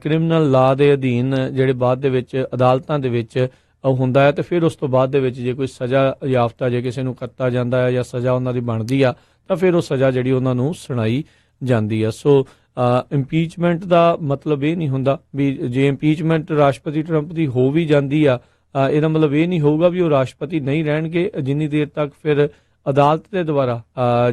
ਕ੍ਰਿਮੀਨਲ ਲਾ ਦੇ ਅਧੀਨ ਜਿਹੜੇ ਬਾਅਦ ਦੇ ਵਿੱਚ ਅਦਾਲਤਾਂ ਦੇ ਵਿੱਚ ਹੁੰਦਾ ਹੈ ਤੇ ਫਿਰ ਉਸ ਤੋਂ ਬਾਅਦ ਦੇ ਵਿੱਚ ਜੇ ਕੋਈ ਸਜ਼ਾ ਯਾਫਤਾ ਜੇ ਕਿਸੇ ਨੂੰ ਕੱਟਾ ਜਾਂਦਾ ਹੈ ਜਾਂ ਸਜ਼ਾ ਉਹਨਾਂ ਦੀ ਬਣਦੀ ਆ ਤਾਂ ਫਿਰ ਉਹ ਸਜ਼ਾ ਜਿਹੜੀ ਉਹਨਾਂ ਨੂੰ ਸੁਣਾਈ ਜਾਂਦੀ ਆ। ਸੋ ਇੰਪੀਚਮੈਂਟ ਦਾ ਮਤਲਬ ਇਹ ਨਹੀਂ ਹੁੰਦਾ ਵੀ ਜੇ ਇੰਪੀਚਮੈਂਟ ਰਾਸ਼ਟਰਪਤੀ ਟਰੰਪ ਦੀ ਹੋ ਵੀ ਜਾਂਦੀ ਆ ਇਹਦਾ ਮਤਲਬ ਇਹ ਨਹੀਂ ਹੋਊਗਾ ਵੀ ਉਹ ਰਾਸ਼ਟਰਪਤੀ ਨਹੀਂ ਰਹਿਣਗੇ ਜਿੰਨੀ ਦੇਰ ਤੱਕ ਫਿਰ ਅਦਾਲਤ ਦੇ ਦੁਆਰਾ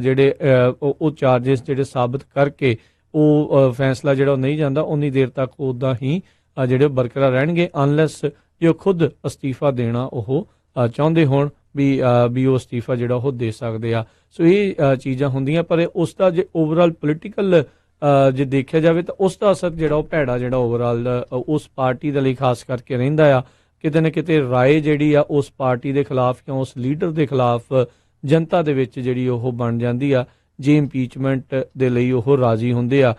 ਜਿਹੜੇ ਉਹ ਚਾਰਜਸ ਜਿਹੜੇ ਸਾਬਤ ਕਰਕੇ ਉਹ ਫੈਸਲਾ ਜਿਹੜਾ ਉਹ ਨਹੀਂ ਜਾਂਦਾ ਉਨੀ ਦੇਰ ਤੱਕ ਉਹ ਉੱਦਾਂ ਹੀ ਜਿਹੜੇ ਬਰਕਰਾਰ ਰਹਿਣਗੇ ਅਨਲੈਸ ਜੇ ਉਹ ਖੁਦ ਅਸਤੀਫਾ ਦੇਣਾ ਉਹ ਚਾਹੁੰਦੇ ਹੋਣ ਵੀ ਉਹ ਅਸਤੀਫਾ ਜਿਹੜਾ ਉਹ ਦੇ ਸਕਦੇ ਆ। ਸੋ ਇਹ ਚੀਜ਼ਾਂ ਹੁੰਦੀਆਂ ਪਰ ਉਸ ਦਾ ਜੇ ਓਵਰਆਲ ਪੋਲੀਟੀਕਲ ਜੇ ਦੇਖਿਆ ਜਾਵੇ ਤਾਂ ਉਸ ਦਾ ਅਸਰ ਜਿਹੜਾ ਉਹ ਭੈੜਾ ਜਿਹੜਾ ਓਵਰਆਲ ਉਸ ਪਾਰਟੀ ਦੇ ਲਈ ਖਾਸ ਕਰਕੇ ਰਹਿੰਦਾ ਆ। ਕਿਤੇ ਨਾ ਕਿਤੇ ਰਾਏ ਜਿਹੜੀ ਆ ਉਸ ਪਾਰਟੀ ਦੇ ਖਿਲਾਫ ਜਾਂ ਉਸ ਲੀਡਰ ਦੇ ਖਿਲਾਫ ਜਨਤਾ ਦੇ ਵਿੱਚ ਜਿਹੜੀ ਉਹ ਬਣ ਜਾਂਦੀ ਆ ਜੇ ਇੰਪੀਚਮੈਂਟ ਦੇ ਲਈ ਉਹ ਰਾਜ਼ੀ ਹੁੰਦੇ ਆ।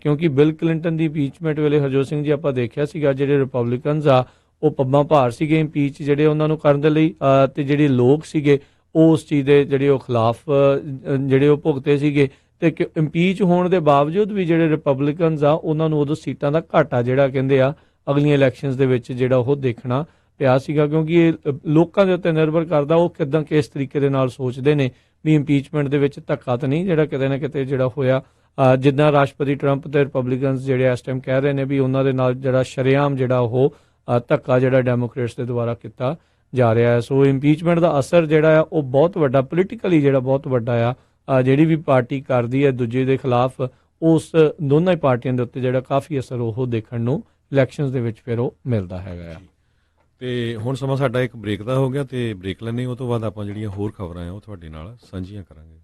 ਕਿਉਂਕਿ ਬਿਲ ਕਲਿੰਟਨ ਦੀ ਇੰਪੀਚਮੈਂਟ ਵੇਲੇ ਹਰਜੋਤ ਸਿੰਘ ਜੀ ਆਪਾਂ ਦੇਖਿਆ ਸੀਗਾ ਜਿਹੜੇ ਰਿਪਬਲਿਕਨਸ ਆ ਉਹ ਪੱਬਾਂ ਭਾਰ ਸੀਗੇ ਇੰਪੀਚ ਜਿਹੜੇ ਉਹਨਾਂ ਨੂੰ ਕਰਨ ਦੇ ਲਈ ਤੇ ਜਿਹੜੇ ਲੋਕ ਸੀਗੇ ਉਹ ਉਸ ਚੀਜ਼ ਦੇ ਜਿਹੜੇ ਉਹ ਖਿਲਾਫ ਜਿਹੜੇ ਉਹ ਭੁਗਤੇ ਸੀਗੇ ਤੇ ਇੰਪੀਚ ਹੋਣ ਦੇ ਬਾਵਜੂਦ ਵੀ ਜਿਹੜੇ ਰਿਪਬਲਿਕਨਸ ਆ ਉਹਨਾਂ ਨੂੰ ਉਦੋਂ ਸੀਟਾਂ ਦਾ ਘਾਟਾ ਜਿਹੜਾ ਕਹਿੰਦੇ ਆ ਅਗਲੀਆਂ ਇਲੈਕਸ਼ਨਸ ਦੇ ਵਿੱਚ ਜਿਹੜਾ ਉਹ ਦੇਖਣਾ ਪਿਆ ਸੀਗਾ ਕਿਉਂਕਿ ਇਹ ਲੋਕਾਂ ਦੇ ਉੱਤੇ ਨਿਰਭਰ ਕਰਦਾ ਉਹ ਕਿੱਦਾਂ ਕਿਸ ਤਰੀਕੇ ਦੇ ਨਾਲ ਸੋਚਦੇ ਨੇ ਵੀ ਇੰਪੀਚਮੈਂਟ ਦੇ ਵਿੱਚ ਧੱਕਾ ਤਾਂ ਨਹੀਂ ਜਿਹੜਾ ਕਿਤੇ ਨਾ ਕਿਤੇ ਜਿਹੜਾ ਹੋਇਆ ਜਿੱਦਾਂ ਰਾਸ਼ਟਰਪਤੀ ਟਰੰਪ ਤੇ ਰਿਪਬਲਿਕਨਸ ਜਿਹੜੇ ਇਸ ਟਾਈਮ ਕਹਿ ਰਹੇ ਨੇ ਵੀ ਉਹਨਾਂ ਦੇ ਨਾਲ ਜਿਹੜਾ ਸ਼ਰੇਆਮ ਜਿਹੜਾ ਉਹ ਧੱਕਾ ਜਿਹੜਾ ਡੈਮੋਕ੍ਰੇਟਸ ਦੇ ਦੁਆਰਾ ਕੀਤਾ ਜਾ ਰਿਹਾ ਹੈ। ਸੋ ਇੰਪੀਚਮੈਂਟ ਦਾ ਅਸਰ ਜਿਹੜਾ ਆ ਉਹ ਬਹੁਤ ਵੱਡਾ ਪੋਲੀਟੀਕਲੀ ਜਿਹੜਾ ਬਹੁਤ ਵੱਡਾ ਆ ਜਿਹੜੀ ਵੀ ਪਾਰਟੀ ਕਰਦੀ ਹੈ ਦੂਜੇ ਦੇ ਖਿਲਾਫ ਉਸ ਦੋਨਾਂ ਹੀ ਪਾਰਟੀਆਂ ਦੇ ਉੱਤੇ ਜਿਹੜਾ ਕਾਫੀ ਅਸਰ ਉਹ ਦੇਖਣ ਨੂੰ ਇਲੈਕਸ਼ਨਸ ਦੇ ਵਿੱਚ ਫਿਰ ਉਹ ਮਿਲਦਾ ਹੈਗਾ ਆ। ਤੇ ਹੁਣ ਸਮਾਂ ਸਾਡਾ ਇੱਕ ਬ੍ਰੇਕ ਦਾ ਹੋ ਗਿਆ ਤੇ ਬ੍ਰੇਕ ਲੈਣੇ ਉਹ ਤੋਂ ਬਾਅਦ ਆਪਾਂ ਜਿਹੜੀਆਂ ਹੋਰ ਖਬਰਾਂ ਆ ਉਹ ਤੁਹਾਡੇ ਨਾਲ ਸਾਂਝੀਆਂ ਕਰਾਂਗੇ।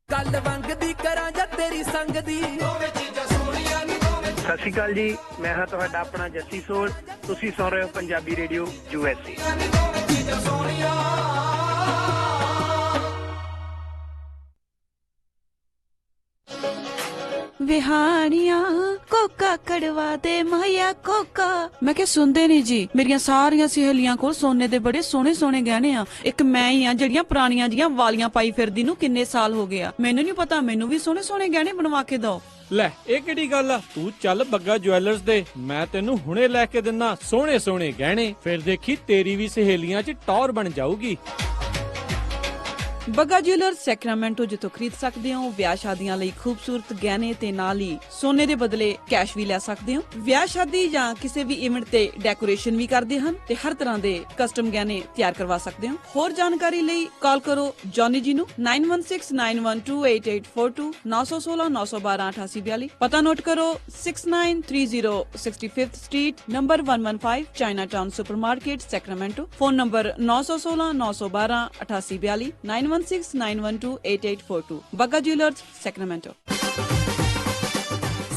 ਗੱਲ ਵੰਗ ਦੀ ਕਰਾਂ ਜਾਂ ਤੇਰੀ ਸੰਗ ਦੀ ਦੋਵੇਂ ਚੀਜ਼ਾਂ ਸੋਹਣੀਆਂ ਨਹੀਂ ਦੋਵੇਂ। ਸਤਿ ਸ਼੍ਰੀ ਅਕਾਲ ਜੀ, ਮੈਂ ਹਾਂ ਤੁਹਾਡਾ ਆਪਣਾ ਜੱਸੀ ਸੋਲ। ਤੁਸੀਂ ਸੁਣ ਰਹੇ ਹੋ ਪੰਜਾਬੀ ਰੇਡੀਓ USA। ਵਿਹਾਣੀਆਂ ਕੋਕਾ ਕੜਵਾ ਦੇ ਮਾਇਆ ਕੋਕਾ। ਮੈਂ ਕਿਹਾ ਸੁਣਦੇ ਨਹੀਂ ਜੀ, ਮੇਰੀਆਂ ਸਾਰੀਆਂ ਸਹੇਲੀਆਂ ਕੋਲ ਸੋਨੇ ਦੇ ਬੜੇ ਸੋਹਣੇ ਸੋਹਣੇ ਗਹਿਣੇ ਆ, ਇੱਕ ਮੈਂ ਹੀ ਆ ਜਿਹੜੀਆਂ ਪੁਰਾਣੀਆਂ ਜੀਆਂ ਵਾਲੀਆਂ ਪਾਈ ਫਿਰਦੀ ਨੂੰ ਕਿੰਨੇ ਸਾਲ ਹੋ ਗਏ ਆ। ਮੈਨੂੰ ਨਹੀਂ ਪਤਾ, ਮੈਨੂੰ ਵੀ ਸੋਹਣੇ ਸੋਹਣੇ ਗਹਿਣੇ ਬਣਵਾ ਕੇ ਦਿਓ। ਲੈ ਇਹ ਕਿਹੜੀ ਗੱਲ ਆ, ਤੂੰ ਚੱਲ ਬੱਗਾ ਜੁਐਲਰਸ ਦੇ, ਮੈਂ ਤੈਨੂੰ ਹੁਣੇ ਲੈ ਕੇ ਦਿੰਨਾ ਸੋਹਣੇ ਸੋਹਣੇ ਗਹਿਣੇ, ਫਿਰ ਦੇਖੀ ਤੇਰੀ ਵੀ ਸਹੇਲੀਆਂ 'ਚ ਟੌਰ ਬਣ ਜਾਊਗੀ। ਬੱਗਾ ਜੁਐਲਰਸ ਸੈਕਰਾਮੈਂਟੋ ਜਿੱਥੋਂ ਖਰੀਦ ਸਕਦੇ ਹੋ ਵਿਆਹ ਸ਼ਾਦੀਆਂ ਲਈ ਖੂਬਸੂਰਤ ਗਹਿਣੇ ਤੇ ਨਾਲ ਹੀ ਸੋਨੇ ਦੇ ਬਦਲੇ ਕੈਸ਼ ਵੀ ਲੈ ਸਕਦੇ ਹੋ। ਵਿਆਹ ਸ਼ਾਦੀ ਜਾਂ ਕਿਸੇ ਵੀ ਇਵੈਂਟ ਤੇ ਡੈਕੋਰੇਸ਼ਨ ਵੀ ਕਰਦੇ ਹਨ ਤੇ ਹਰ ਤਰ੍ਹਾਂ ਦੇ ਕਸਟਮ ਗਹਿਣੇ ਤਿਆਰ ਕਰਵਾ ਸਕਦੇ ਹੋ। ਹੋਰ ਜਾਣਕਾਰੀ ਲਈ ਕਾਲ ਕਰੋ ਜੌਨੀ ਜੀ ਨੂੰ 9169128842 916 912 8842। ਪਤਾ ਨੋਟ ਕਰੋ 6930 65th street number 115 Chinatown supermarket Sacramento. Phone number 916 912 8842 9169128842। Bagga jewellers Sacramento.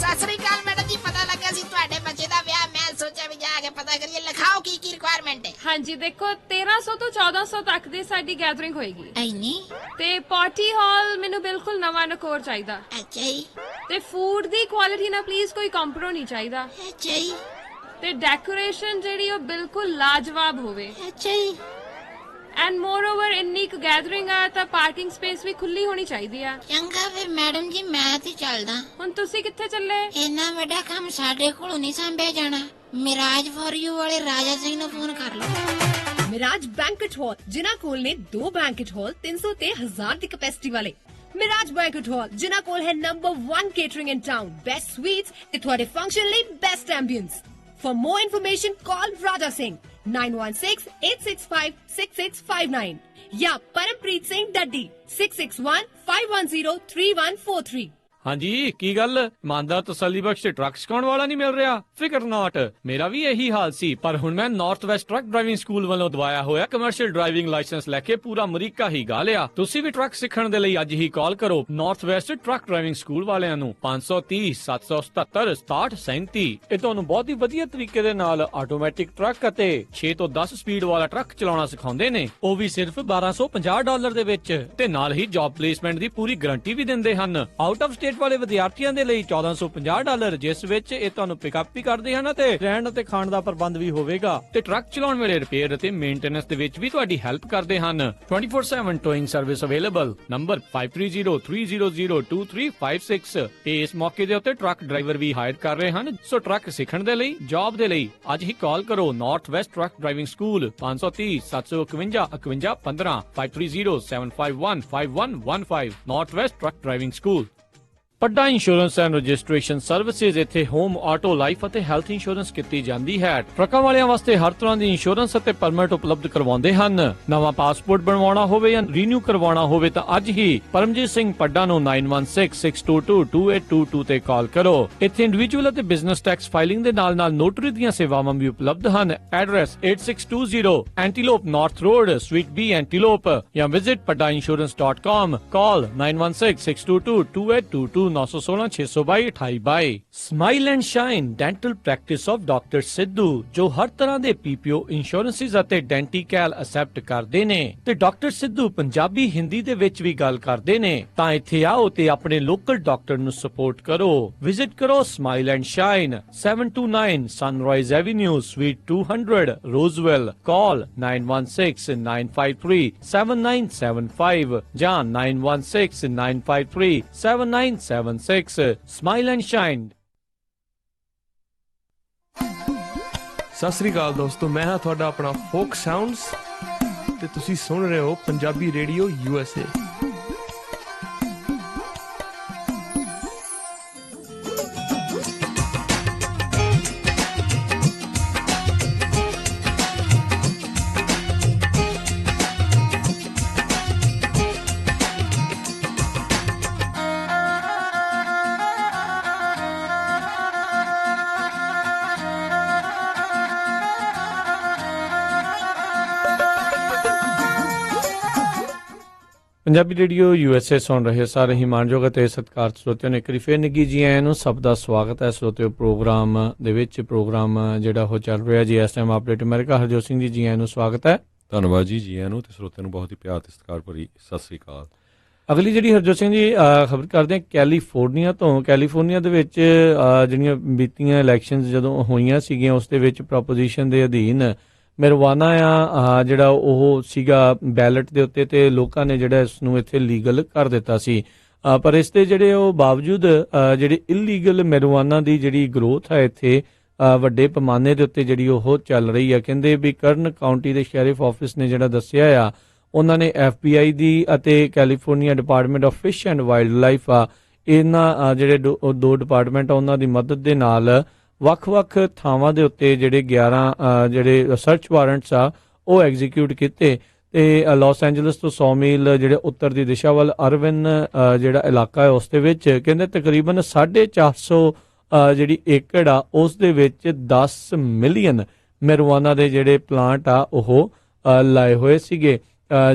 Sat Sri ਅਕਾਲ ਮੈਡਮ ਜੀ, ਪਤਾ ਲੱਗਾ ਸੀ ਤੁਹਾਡੇ ਬੱਚੇ ਦਾ ਵਿਆਹ। ਮੈਂ ਸੋਚਿਆ ਵੀ ਜਾ ਕੇ ਪਤਾ ਕਰੀਏ, ਲਿਖਾਓ ਕੀ ਕੀ ਰਿਕੁਆਇਰਮੈਂਟ ਹੈ। ਹਾਂਜੀ ਦੇਖੋ 1300 ਤੋਂ 1400 ਤੱਕ ਦੀ ਸਾਡੀ ਗੈਦਰਿੰਗ ਹੋਏਗੀ ਐਨੀ? ਤੇ ਪਾਰਟੀ ਹਾਲ ਮੈਨੂੰ ਬਿਲਕੁਲ ਨਵਾਂ ਨਕੋਰ ਚਾਹੀਦਾ ਅੱਛਾ ਜੀ। ਤੇ ਫੂਡ ਦੀ ਕੁਆਲਿਟੀ ਨਾਲ ਪਲੀਜ਼ ਕੋਈ ਕੰਪਰੋ ਨਹੀਂ ਚਾਹੀਦਾ ਅੱਛਾ ਜੀ। ਤੇ ਡੈਕੋਰੇਸ਼ਨ ਜਿਹੜੀ ਉਹ ਬਿਲਕੁਲ ਲਾਜਵਾਬ ਹੋਵੇ। ਅੱਛਾ ਜੀ। ਐਂਡ ਮੋਰ ਓਵਰ ਇੰਨੀ ਕੁ ਗੈਦਰਿੰਗ ਆ ਤਾਂ ਪਾਰਕਿੰਗ ਸਪੇਸ ਵੀ ਖੁੱਲੀ ਹੋਣੀ ਚਾਹੀਦੀ ਆ। ਚੰਗਾ ਫਿਰ ਮੈਡਮ ਜੀ, ਮੈਂ ਤੇ ਚੱਲਦਾ। ਹੁਣ ਤੁਸੀਂ ਕਿੱਥੇ ਚੱਲੇ? ਇੰਨਾ ਵੱਡਾ ਕੰਮ ਸਾਡੇ ਕੋਲੋਂ ਨਹੀਂ ਸੰਭਿਆ ਜਾਣਾ। ਮਿਰਾਜ ਫॉर ਯੂ ਵਾਲੇ ਰਾਜਾ ਸਿੰਘ ਨੂੰ ਫੋਨ ਕਰ ਲਓ। ਮਿਰਾਜ ਬੈਂਕਟ ਹਾਲ, ਜਿਨ੍ਹਾਂ ਕੋਲ ਨੇ 2 ਬੈਂਕਟ ਹਾਲ 300 ਤੇ 1000 ਦੀ ਕਪੈਸਿਟੀ ਵਾਲੇ। ਮਿਰਾਜ ਬੈਂਕਟ ਹਾਲ ਜਿਨ੍ਹਾਂ ਕੋਲ ਹੈ ਨੰਬਰ 1 ਕੇਟਰਿੰਗ ਇਨ ਟਾਊਨ, ਬੈਸਟ ਸਵੀਟਸ ਤੇ ਤੁਹਾਡੇ ਫੰਕਸ਼ਨ ਲਈ best ambience. For more information, call Raja Singh 9168656659 या परमप्रीत सिंह डड्डी 6615103143। ਹਾਂਜੀ ਕੀ ਗੱਲ ਇਮਾਨਦਾਰ ਤਸੱਲੀ ਬਖਸ਼ ਟਰੱਕ ਸਿਖਾਉਣ ਵਾਲਾ ਨਹੀਂ ਮਿਲ ਰਿਹਾ? ਫਿਕਰ ਨਾਟ, ਮੇਰਾ ਵੀ ਇਹੀ ਹਾਲ ਸੀ, ਪਰ ਹੁਣ ਮੈਂ north West truck driving school ਵੱਲੋਂ ਦਵਾਇਆ ਹੋਇਆ ਕਮਰਸ਼ੀਅਲ ਡਰਾਈਵਿੰਗ ਲਾਇਸੈਂਸ ਲੈ ਕੇ ਪੂਰਾ ਅਮਰੀਕਾ ਹੀ ਗਾ ਲਿਆ। ਤੁਸੀਂ ਵੀ ਟਰੱਕ ਸਿੱਖਣ ਦੇ ਲਈ ਅੱਜ ਹੀ ਕਾਲ ਕਰੋ north West truck driving school ਵਾਲਿਆਂ ਨੂੰ 530 777 6737। ਇਹ ਤੁਹਾਨੂੰ ਬਹੁਤ ਹੀ ਵਧੀਆ ਤਰੀਕੇ ਦੇ ਨਾਲ ਆਟੋਮੈਟਿਕ ਟਰੱਕ ਅਤੇ 6 ਤੋਂ 10 ਸਪੀਡ ਵਾਲਾ ਟਰੱਕ ਚਲਾਉਣਾ ਸਿਖਾਉਂਦੇ ਨੇ, ਉਹ ਵੀ ਸਿਰਫ $1250 ਦੇ ਵਿੱਚ, ਤੇ ਨਾਲ ਹੀ ਜੌਬ ਪਲੇਸਮੈਂਟ ਦੀ ਪੂਰੀ ਗਾਰੰਟੀ ਵੀ ਦਿੰਦੇ ਹਨ। ਆਊਟ ਆਫ ਸਟੇਟ ਵਾਲੇ ਵਿਦਿਆਰਥੀਆਂ ਦੇ ਲਈ $1450, ਜਿਸ ਵਿੱਚ ਇਹ ਤੁਹਾਨੂੰ ਪਿਕਅਪ ਵੀ ਕਰਦੇ ਹਨ ਤੇ ਰਹਿਣ ਅਤੇ ਖਾਣ ਦਾ ਪ੍ਰਬੰਧ ਵੀ ਹੋਵੇਗਾ, ਤੇ ਟਰੱਕ ਚਲਾਉਣ ਵੇਲੇ ਰਿਪੇਅਰ ਅਤੇ ਮੇਨਟੇਨੈਂਸ ਦੇ ਵਿੱਚ ਵੀ ਤੁਹਾਡੀ ਹੈਲਪ ਕਰਦੇ ਹਨ। 24/7 ਟੋਇੰਗ ਸਰਵਿਸ ਅਵੇਲੇਬਲ। ਨੰਬਰ 5303002356। ਇਸ ਮੌਕੇ ਦੇ ਉੱਤੇ ਟਰੱਕ ਡਰਾਈਵਰ ਵੀ ਹਾਇਰ ਕਰ ਰਹੇ ਹਨ, ਸੋ ਟਰੱਕ ਸਿੱਖਣ ਦੇ ਲਈ, ਜੌਬ ਦੇ ਲਈ ਅੱਜ ਹੀ ਕਾਲ ਕਰੋ north West truck driving school 530 751 5115 5307515115 north West truck driving school. Padda insurance and registration services. ਇੱਥੇ ਹੋਮ, ਆਟੋ, ਲਾਈਫ ਅਤੇ ਹੈਲਥ ਇੰਸ਼ੋਰੈਂਸ ਕੀਤੀ ਜਾਂਦੀ ਹੈ। ਟਰੱਕਾਂ ਵਾਲਿਆਂ ਵਾਸਤੇ ਹਰ ਤਰ੍ਹਾਂ ਦੀ ਇੰਸ਼ੋਰੈਂਸ ਅਤੇ ਪਰਮਿਟ ਉਪਲਬਧ ਕਰਵਾਉਂਦੇ ਹਨ। ਨਵਾਂ ਪਾਸਪੋਰਟ ਬਣਵਾਉਣਾ ਹੋਵੇ ਜਾਂ ਰੀਨਿਊ ਕਰਵਾਉਣਾ ਹੋਵੇ ਤਾਂ ਅੱਜ ਹੀ ਪਰਮਜੀਤ ਸਿੰਘ ਪੱਡਾ ਨੂੰ 9166222822 ਤੇ ਕਾਲ ਕਰੋ। ਇੱਥੇ ਇੰਡੀਵਿਜੂਅਲ ਅਤੇ ਬਿਜ਼ਨਸ ਟੈਕਸ ਫਾਈਲਿੰਗ ਦੇ ਨਾਲ-ਨਾਲ ਨੋਟਰੀ ਦੀਆਂ ਸੇਵਾਵਾਂ ਵੀ ਉਪਲਬਧ ਹਨ। Address 8620 Antelope north road, suite B, Antelope, ਜਾਂ visit paddaiinsurance.com। Call 9166222822 916 622 2822। Smile and shine dental practice of doctor Sidhu, ਜੋ ਹਰ ਤਰ੍ਹਾਂ ਦੇ PPO ਇੰਸ਼ੋਰੈਂਸਿਸ ਅਤੇ ਡੈਂਟੀਕੈਲ ਅਸੈਪਟ ਕਰਦੇ ਨੇ, ਤੇ ਡਾਕਟਰ ਸਿੱਧੂ ਪੰਜਾਬੀ, ਹਿੰਦੀ ਦੇ ਵਿੱਚ ਵੀ ਗੱਲ ਕਰਦੇ ਨੇ। ਤਾਂ ਇੱਥੇ ਆਓ ਤੇ ਆਪਣੇ ਲੋਕਲ ਡਾਕਟਰ ਨੂੰ ਸਪੋਰਟ ਕਰੋ। ਵਿਜ਼ਿਟ ਕਰੋ smile and shine 729 sunrise avenue, suite 200, Roseville. Call 9169537975 ਜਾਂ 9169537976। Smile and shine। Sat Sri ਅਕਾਲ ਦੋਸਤੋ, ਮੈਂ ਹਾਂ ਤੁਹਾਡਾ ਆਪਣਾ ਫੋਕ ਸਾਊਂਡਸ ਤੇ ਤੁਸੀਂ ਸੁਣ ਰਹੇ ਹੋ Punjabi radio USA। Punjabi radio USA ਸੁਣ ਰਹੇ ਸਾਰੇ ਹੀ ਮਾਣਯੋਗ ਅਤੇ ਸਤਿਕਾਰਤ ਸਰੋਤਿਆਂ ਨੂੰ ਇੱਕ ਵਾਰੀ ਫੇਰ ਨਿੱਘੀ ਜੀ ਆਇਆਂ ਨੂੰ ਸਭ ਦਾ ਸਵਾਗਤ ਹੈ। ਸਰੋਤਿਓ ਪ੍ਰੋਗਰਾਮ ਦੇ ਵਿੱਚ ਪ੍ਰੋਗਰਾਮ ਜਿਹੜਾ ਉਹ ਚੱਲ ਰਿਹਾ ਜੀ ਇਸ time update America. Harjot Singh ji ਆਇਆਂ ਨੂੰ ਸਵਾਗਤ ਹੈ। ਧੰਨਵਾਦ ਜੀ ਆਇਆਂ ਨੂੰ, ਤੇ ਸਰੋਤਿਆਂ ਨੂੰ ਬਹੁਤ ਹੀ ਪਿਆਰ ਤੇ ਸਤਿਕਾਰ ਭਰੀ ਸਤਿ ਸ੍ਰੀ ਅਕਾਲ। ਅਗਲੀ ਜਿਹੜੀ ਹਰਜੋਤ ਸਿੰਘ ਜੀ ਖਬਰ ਕਰਦੇ ਹਾਂ ਕੈਲੀਫੋਰਨੀਆ ਤੋਂ। ਕੈਲੀਫੋਰਨੀਆ ਦੇ ਵਿੱਚ ਜਿਹੜੀਆਂ ਬੀਤੀਆਂ ਇਲੈਕਸ਼ਨਸ ਜਦੋਂ ਹੋਈਆਂ ਸੀਗੀਆਂ ਉਸ ਦੇ ਵਿੱਚ ਪ੍ਰੋਪੋਜੀਸ਼ਨ ਦੇ ਅਧੀਨ ਮੈਰੀਜੁਆਨਾ ਆ ਜਿਹੜਾ ਉਹ ਸੀਗਾ ਬੈਲਟ ਦੇ ਉੱਤੇ, ਤੇ ਲੋਕਾਂ ਨੇ ਜਿਹੜਾ ਇਸ ਨੂੰ ਇੱਥੇ ਲੀਗਲ ਕਰ ਦਿੱਤਾ ਸੀ। ਪਰ ਇਸ ਦੇ ਜਿਹੜੇ ਉਹ ਬਾਵਜੂਦ ਜਿਹੜੇ ਇਲੀਗਲ ਮੈਰੀਜੁਆਨਾ ਦੀ ਜਿਹੜੀ ਗਰੋਥ ਹੈ ਇੱਥੇ ਵੱਡੇ ਪੈਮਾਨੇ ਦੇ ਉੱਤੇ ਜਿਹੜੀ ਉਹ ਚੱਲ ਰਹੀ ਆ। ਕਹਿੰਦੇ ਵੀ ਕਰਨ ਕਾਉਂਟੀ ਦੇ ਸ਼ੈਰਿਫ ਆਫਿਸ ਨੇ ਜਿਹੜਾ ਦੱਸਿਆ ਆ ਉਹਨਾਂ ਨੇ FBI ਦੀ ਅਤੇ California department of fish and wildlife ਆ, ਇਹਨਾਂ ਜਿਹੜੇ ਦੋ ਡਿਪਾਰਟਮੈਂਟ ਆ ਉਹਨਾਂ ਦੀ ਮਦਦ ਦੇ ਨਾਲ ਵੱਖ-ਵੱਖ ਥਾਵਾਂ ਦੇ ਉੱਤੇ ਜਿਹੜੇ 11 ਜਿਹੜੇ ਸਰਚ ਵਾਰੰਟਸ ਆ ਉਹ ਐਗਜ਼ੀਕਿਊਟ ਕੀਤੇ ਤੇ ਲਾਸ ਐਂਜਲਸ ਤੋਂ 100 ਮੀਲ ਜਿਹੜੇ ਉੱਤਰ ਦੀ ਦਿਸ਼ਾ ਵੱਲ ਅਰਵਿਨ ਜਿਹੜਾ ਇਲਾਕਾ ਹੈ ਉਸ ਦੇ ਵਿੱਚ ਕਹਿੰਦੇ ਤਕਰੀਬਨ 450 ਜਿਹੜੀ ਏਕੜ ਆ ਉਸ ਦੇ ਵਿੱਚ 10 ਮਿਲੀਅਨ ਮੈਰੀਜੁਆਨਾ ਦੇ ਜਿਹੜੇ ਪਲਾਂਟ ਆ ਉਹ ਲਾਏ ਹੋਏ ਸੀਗੇ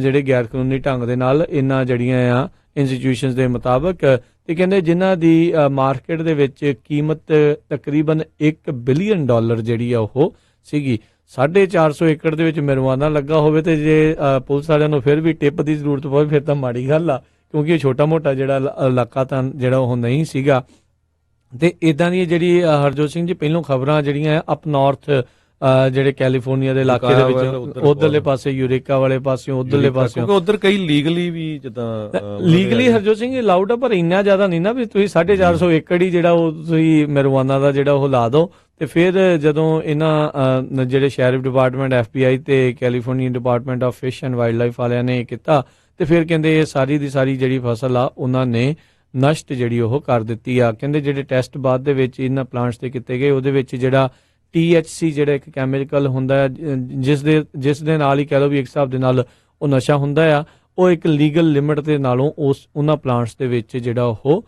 ਜਿਹੜੇ ਗੈਰ ਕਾਨੂੰਨੀ ਢੰਗ ਦੇ ਨਾਲ ਇਹਨਾਂ ਜਿਹੜੀਆਂ ਆ ਇੰਸਟੀਟਿਊਸ਼ਨਸ ਦੇ ਮੁਤਾਬਕ, ਤੇ ਕਹਿੰਦੇ ਜਿਨ੍ਹਾਂ ਦੀ ਮਾਰਕੀਟ ਦੇ ਵਿੱਚ ਕੀਮਤ ਤਕਰੀਬਨ $1 ਬਿਲੀਅਨ ਜਿਹੜੀ ਆ ਉਹ ਸੀਗੀ। 450 ਏਕੜ ਦੇ ਵਿੱਚ ਮੈਰੀਜੁਆਨਾ ਲੱਗਾ ਹੋਵੇ ਤੇ ਜੇ ਪੁਲਿਸ ਵਾਲਿਆਂ ਨੂੰ ਫਿਰ ਵੀ ਟਿਪ ਦੀ ਜ਼ਰੂਰਤ ਪਵੇ ਫਿਰ ਤਾਂ ਮਾੜੀ ਗੱਲ ਆ, ਕਿਉਂਕਿ ਇਹ ਛੋਟਾ ਮੋਟਾ ਜਿਹੜਾ ਇਲਾਕਾ ਤਾਂ ਜਿਹੜਾ ਉਹ ਨਹੀਂ ਸੀਗਾ। ਤੇ ਇਦਾਂ ਦੀ ਜਿਹੜੀ ਹਰਜੋਤ ਸਿੰਘ ਜੀ ਪਹਿਲੋਂ ਖਬਰਾਂ ਜਿਹੜੀਆਂ ਅਪ ਨਾਰਥ ਜਿਹੜੇ ਕੈਲੀਫੋਰਨੀਆ ਦੇ ਇਲਾਕੇ ਦੇ ਵਿੱਚ ਉਧਰਲੇ ਪਾਸੇ ਯੂਰੇਕਾ ਵਾਲੇ ਪਾਸਿਓਂ ਉਧਰਲੇ ਪਾਸਿਓਂ, ਕਿਉਂਕਿ ਉਧਰ ਕਈ ਲੀਗਲੀ ਵੀ ਜਿੱਦਾਂ ਲੀਗਲੀ ਹਰਜੋਤ ਸਿੰਘ ਅਲਾਊਡ ਆ ਪਰ ਇੰਨਾ ਜ਼ਿਆਦਾ ਨਹੀਂ ਨਾ ਵੀ ਤੁਸੀਂ 450 ਏਕੜ ਹੀ ਜਿਹੜਾ ਉਹ ਤੁਸੀਂ ਮੈਰੀਜੁਆਨਾ ਦਾ ਜਿਹੜਾ ਉਹ ਲਾ ਦਿਓ। ਤੇ ਫਿਰ ਜਦੋਂ ਇਹਨਾਂ ਜਿਹੜੇ ਸ਼ੈਰਿਫ ਡਿਪਾਰਟਮੈਂਟ FBI ਤੇ California department of fish and wildlife ਵਾਲਿਆਂ ਨੇ ਕੀਤਾ ਤੇ ਫਿਰ ਕਹਿੰਦੇ ਇਹ ਸਾਰੀ ਦੀ ਸਾਰੀ ਜਿਹੜੀ ਫਸਲ ਆ ਉਹਨਾਂ ਨੇ ਨਸ਼ਟ ਜਿਹੜੀ ਉਹ ਕਰ ਦਿੱਤੀ ਆ। ਕਹਿੰਦੇ ਜਿਹੜੇ ਟੈਸਟ ਬਾਅਦ ਦੇ ਵਿੱਚ ਇਹਨਾਂ ਪਲਾਂਟਸ ਤੇ ਕੀਤੇ ਗਏ ਉਹਦੇ ਵਿੱਚ ਜਿਹੜਾ THC ਜਿਹੜਾ ਇੱਕ ਕੈਮੀਕਲ ਹੁੰਦਾ ਹੈ ਜਿਸ ਦੇ ਨਾਲ ਹੀ ਕਹਿ ਲਓ ਵੀ ਇੱਕ ਹਿਸਾਬ ਦੇ ਨਾਲ ਉਹ ਨਸ਼ਾ ਹੁੰਦਾ ਆ, ਉਹ ਇੱਕ ਲੀਗਲ ਲਿਮਿਟ ਦੇ ਨਾਲੋਂ ਉਹਨਾਂ ਪਲਾਂਟਸ ਦੇ ਵਿੱਚ ਜਿਹੜਾ ਉਹ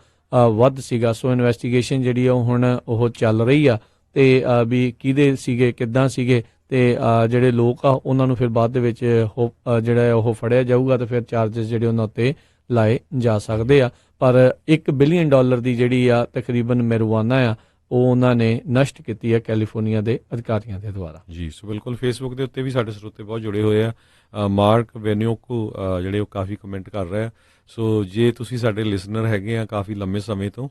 ਵੱਧ ਸੀਗਾ। ਸੋ ਇਨਵੈਸਟੀਗੇਸ਼ਨ ਜਿਹੜੀ ਆ ਹੁਣ ਉਹ ਚੱਲ ਰਹੀ ਆ ਤੇ ਵੀ ਕਿਹਦੇ ਸੀਗੇ ਕਿੱਦਾਂ ਸੀਗੇ ਤੇ ਜਿਹੜੇ ਲੋਕ ਆ ਉਹਨਾਂ ਨੂੰ ਫਿਰ ਬਾਅਦ ਦੇ ਵਿੱਚ ਜਿਹੜਾ ਉਹ ਫੜਿਆ ਜਾਊਗਾ ਤੇ ਫਿਰ ਚਾਰजेस ਜਿਹੜੇ ਉਹਨਾਂ ਉੱਤੇ ਲਾਏ ਜਾ ਸਕਦੇ ਆ। ਪਰ $1 ਬਿਲੀਅਨ ਦੀ ਜਿਹੜੀ ਆ ਤਕਰੀਬਨ ਮੈਰੀਜੁਆਨਾ ਆ ਉਹ ਉਹਨਾਂ ਨੇ ਨਸ਼ਟ ਕੀਤੀ ਹੈ ਕੈਲੀਫੋਰਨੀਆ ਦੇ ਅਧਿਕਾਰੀਆਂ ਦੇ ਦੁਆਰਾ। ਜੀ ਸੋ ਬਿਲਕੁਲ ਫੇਸਬੁੱਕ ਦੇ ਉੱਤੇ ਵੀ ਸਾਡੇ ਸਰੋਤੇ ਬਹੁਤ ਜੁੜੇ ਹੋਏ ਆ। ਮਾਰਕ ਵੈਨਿਓਕੂ ਜਿਹੜੇ ਉਹ ਕਾਫੀ ਕਮੈਂਟ ਕਰ ਰਹੇ ਆ। ਸੋ ਜੇ ਤੁਸੀਂ ਸਾਡੇ ਲਿਸਨਰ ਹੈਗੇ ਆ ਕਾਫੀ ਲੰਮੇ ਸਮੇਂ ਤੋਂ,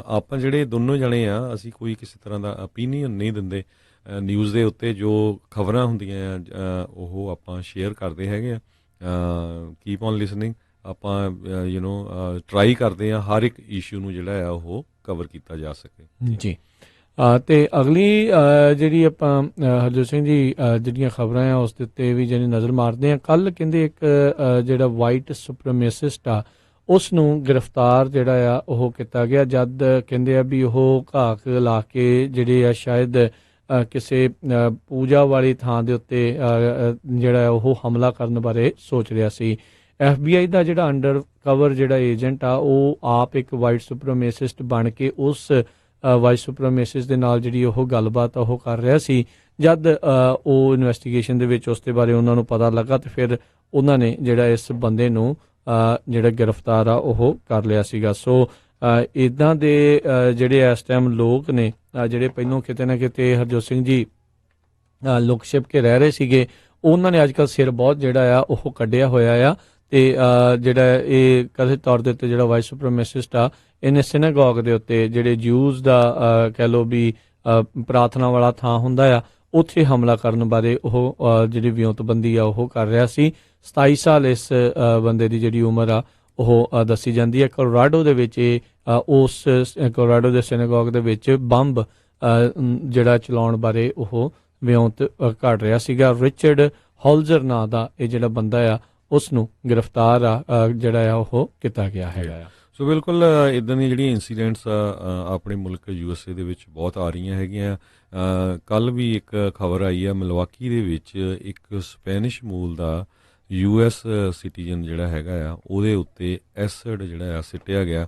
ਆਪਾਂ ਜਿਹੜੇ ਦੋਨੋਂ ਜਣੇ ਆ ਅਸੀਂ ਕੋਈ ਕਿਸੇ ਤਰ੍ਹਾਂ ਦਾ ਓਪੀਨੀਅਨ ਨਹੀਂ ਦਿੰਦੇ ਨਿਊਜ਼ ਦੇ ਉੱਤੇ, ਜੋ ਖਬਰਾਂ ਹੁੰਦੀਆਂ ਆ ਉਹ ਆਪਾਂ ਸ਼ੇਅਰ ਕਰਦੇ ਹੈਗੇ ਆ। ਕੀਪ ਔਨ ਲਿਸਨਿੰਗ, ਆਪਾਂ ਟਰਾਈ ਕਰਦੇ ਆ ਹਰ ਇੱਕ ਇਸ਼ੂ ਨੂੰ ਜਿਹੜਾ ਆ ਉਹ ਕਵਰ ਕੀਤਾ ਜਾ ਸਕੇ ਜੀ। ਤੇ ਅਗਲੀ ਜਿਹੜੀ ਆਪਾਂ ਹਰਜੋਤ ਸਿੰਘ ਜੀ ਜਿਹੜੀਆਂ ਖਬਰਾਂ ਆ ਉਸ ਦੇ ਉੱਤੇ ਵੀ ਜਿਹੜੀ ਨਜ਼ਰ ਮਾਰਦੇ ਆ। ਕੱਲ ਕਹਿੰਦੇ ਇੱਕ ਜਿਹੜਾ ਵਾਈਟ ਸੁਪਰੀਮੇਸਿਸਟ ਆ ਉਸ ਨੂੰ ਗ੍ਰਿਫਤਾਰ ਜਿਹੜਾ ਆ ਉਹ ਕੀਤਾ ਗਿਆ, ਜਦ ਕਹਿੰਦੇ ਆ ਵੀ ਉਹ ਘਾਕ ਲਾ ਕੇ ਜਿਹੜੇ ਆ ਸ਼ਾਇਦ ਕਿਸੇ ਪੂਜਾ ਵਾਲੀ ਥਾਂ ਦੇ ਉੱਤੇ ਜਿਹੜਾ ਉਹ ਹਮਲਾ ਕਰਨ ਬਾਰੇ ਸੋਚ ਰਿਹਾ ਸੀ। FBI ਦਾ ਜਿਹੜਾ ਅੰਡਰ ਕਵਰ ਜਿਹੜਾ ਏਜੰਟ ਆ ਉਹ ਆਪ ਇੱਕ ਵਾਈਟ ਸੁਪਰੀਮੇਸਿਸਟ ਬਣ ਕੇ ਉਸ ਵਾਈਟ ਸੁਪਰੀਮੇਸਿਸਟ ਦੇ ਨਾਲ ਜਿਹੜੀ ਉਹ ਗੱਲਬਾਤ ਉਹ ਕਰ ਰਿਹਾ ਸੀ। ਜਦ ਉਹ ਇਨਵੈਸਟੀਗੇਸ਼ਨ ਦੇ ਵਿੱਚ ਉਸ ਦੇ ਬਾਰੇ ਉਹਨਾਂ ਨੂੰ ਪਤਾ ਲੱਗਾ ਤੇ ਫਿਰ ਉਹਨਾਂ ਨੇ ਜਿਹੜਾ ਇਸ ਬੰਦੇ ਨੂੰ ਜਿਹੜਾ ਗ੍ਰਿਫਤਾਰ ਆ ਉਹ ਕਰ ਲਿਆ ਸੀਗਾ। ਸੋ ਇੱਦਾਂ ਦੇ ਜਿਹੜੇ ਇਸ ਟਾਈਮ ਲੋਕ ਨੇ ਜਿਹੜੇ ਪਹਿਲੋਂ ਕਿਤੇ ਨਾ ਕਿਤੇ ਹਰਜੋਤ ਸਿੰਘ ਜੀ ਲੁਕ ਛਿਪ ਕੇ ਰਹਿ ਰਹੇ ਸੀਗੇ, ਉਹਨਾਂ ਨੇ ਅੱਜ ਕੱਲ੍ਹ ਸਿਰ ਬਹੁਤ ਜਿਹੜਾ ਆ ਉਹ ਕੱਢਿਆ ਹੋਇਆ ਆ। ਤੇ ਜਿਹੜਾ ਇਹ ਕਥਿਤ ਤੌਰ ਦੇ ਉੱਤੇ ਜਿਹੜਾ ਵਾਈਟ ਸੁਪਰੀਮੇਸਿਸਟ ਆ ਇਹਨੇ ਸਿਨਾਗੋਗ ਦੇ ਉੱਤੇ ਜਿਹੜੇ ਜਿਊਜ਼ ਦਾ ਕਹਿ ਲਓ ਵੀ ਪ੍ਰਾਰਥਨਾ ਵਾਲਾ ਥਾਂ ਹੁੰਦਾ ਆ ਉੱਥੇ ਹਮਲਾ ਕਰਨ ਬਾਰੇ ਉਹ ਜਿਹੜੀ ਵਿਉਂਤਬੰਦੀ ਆ ਉਹ ਕਰ ਰਿਹਾ ਸੀ। 27 ਸਾਲ ਇਸ ਬੰਦੇ ਦੀ ਜਿਹੜੀ ਉਮਰ ਆ ਉਹ ਦੱਸੀ ਜਾਂਦੀ ਹੈ। ਕੋਲੋਰਾਡੋ ਦੇ ਵਿੱਚ ਉਸ ਕੋਲੋਰਾਡੋ ਦੇ ਸਿਨਾਗੋਗ ਦੇ ਵਿੱਚ ਬੰਬ ਜਿਹੜਾ ਚਲਾਉਣ ਬਾਰੇ ਉਹ ਵਿਉਂਤ ਘੜ ਰਿਹਾ ਸੀਗਾ। ਰਿਚਰਡ ਹੌਲਜ਼ਰ ਨਾਂ ਦਾ ਇਹ ਜਿਹੜਾ ਬੰਦਾ ਆ ਉਸ ਨੂੰ ਗ੍ਰਿਫਤਾਰ ਆ ਜਿਹੜਾ ਆ ਉਹ ਕੀਤਾ ਗਿਆ ਹੈਗਾ ਆ। ਸੋ ਬਿਲਕੁਲ ਇੱਦਾਂ ਦੀਆਂ ਜਿਹੜੀਆਂ ਇੰਸੀਡੈਂਟਸ ਆਪਣੇ ਮੁਲਕ USA ਦੇ ਵਿੱਚ ਬਹੁਤ ਆ ਰਹੀਆਂ ਹੈਗੀਆਂ। ਕੱਲ ਵੀ ਇੱਕ ਖਬਰ ਆਈ ਆ ਮਿਲਵਾਕੀ ਦੇ ਵਿੱਚ ਇੱਕ ਸਪੈਨਿਸ਼ ਮੂਲ ਦਾ US ਸਿਟੀਜ਼ਨ ਜਿਹੜਾ ਹੈਗਾ ਆ ਉਹਦੇ ਉੱਤੇ ਐਸਿਡ ਜਿਹੜਾ ਆ ਸਿੱਟਿਆ ਗਿਆ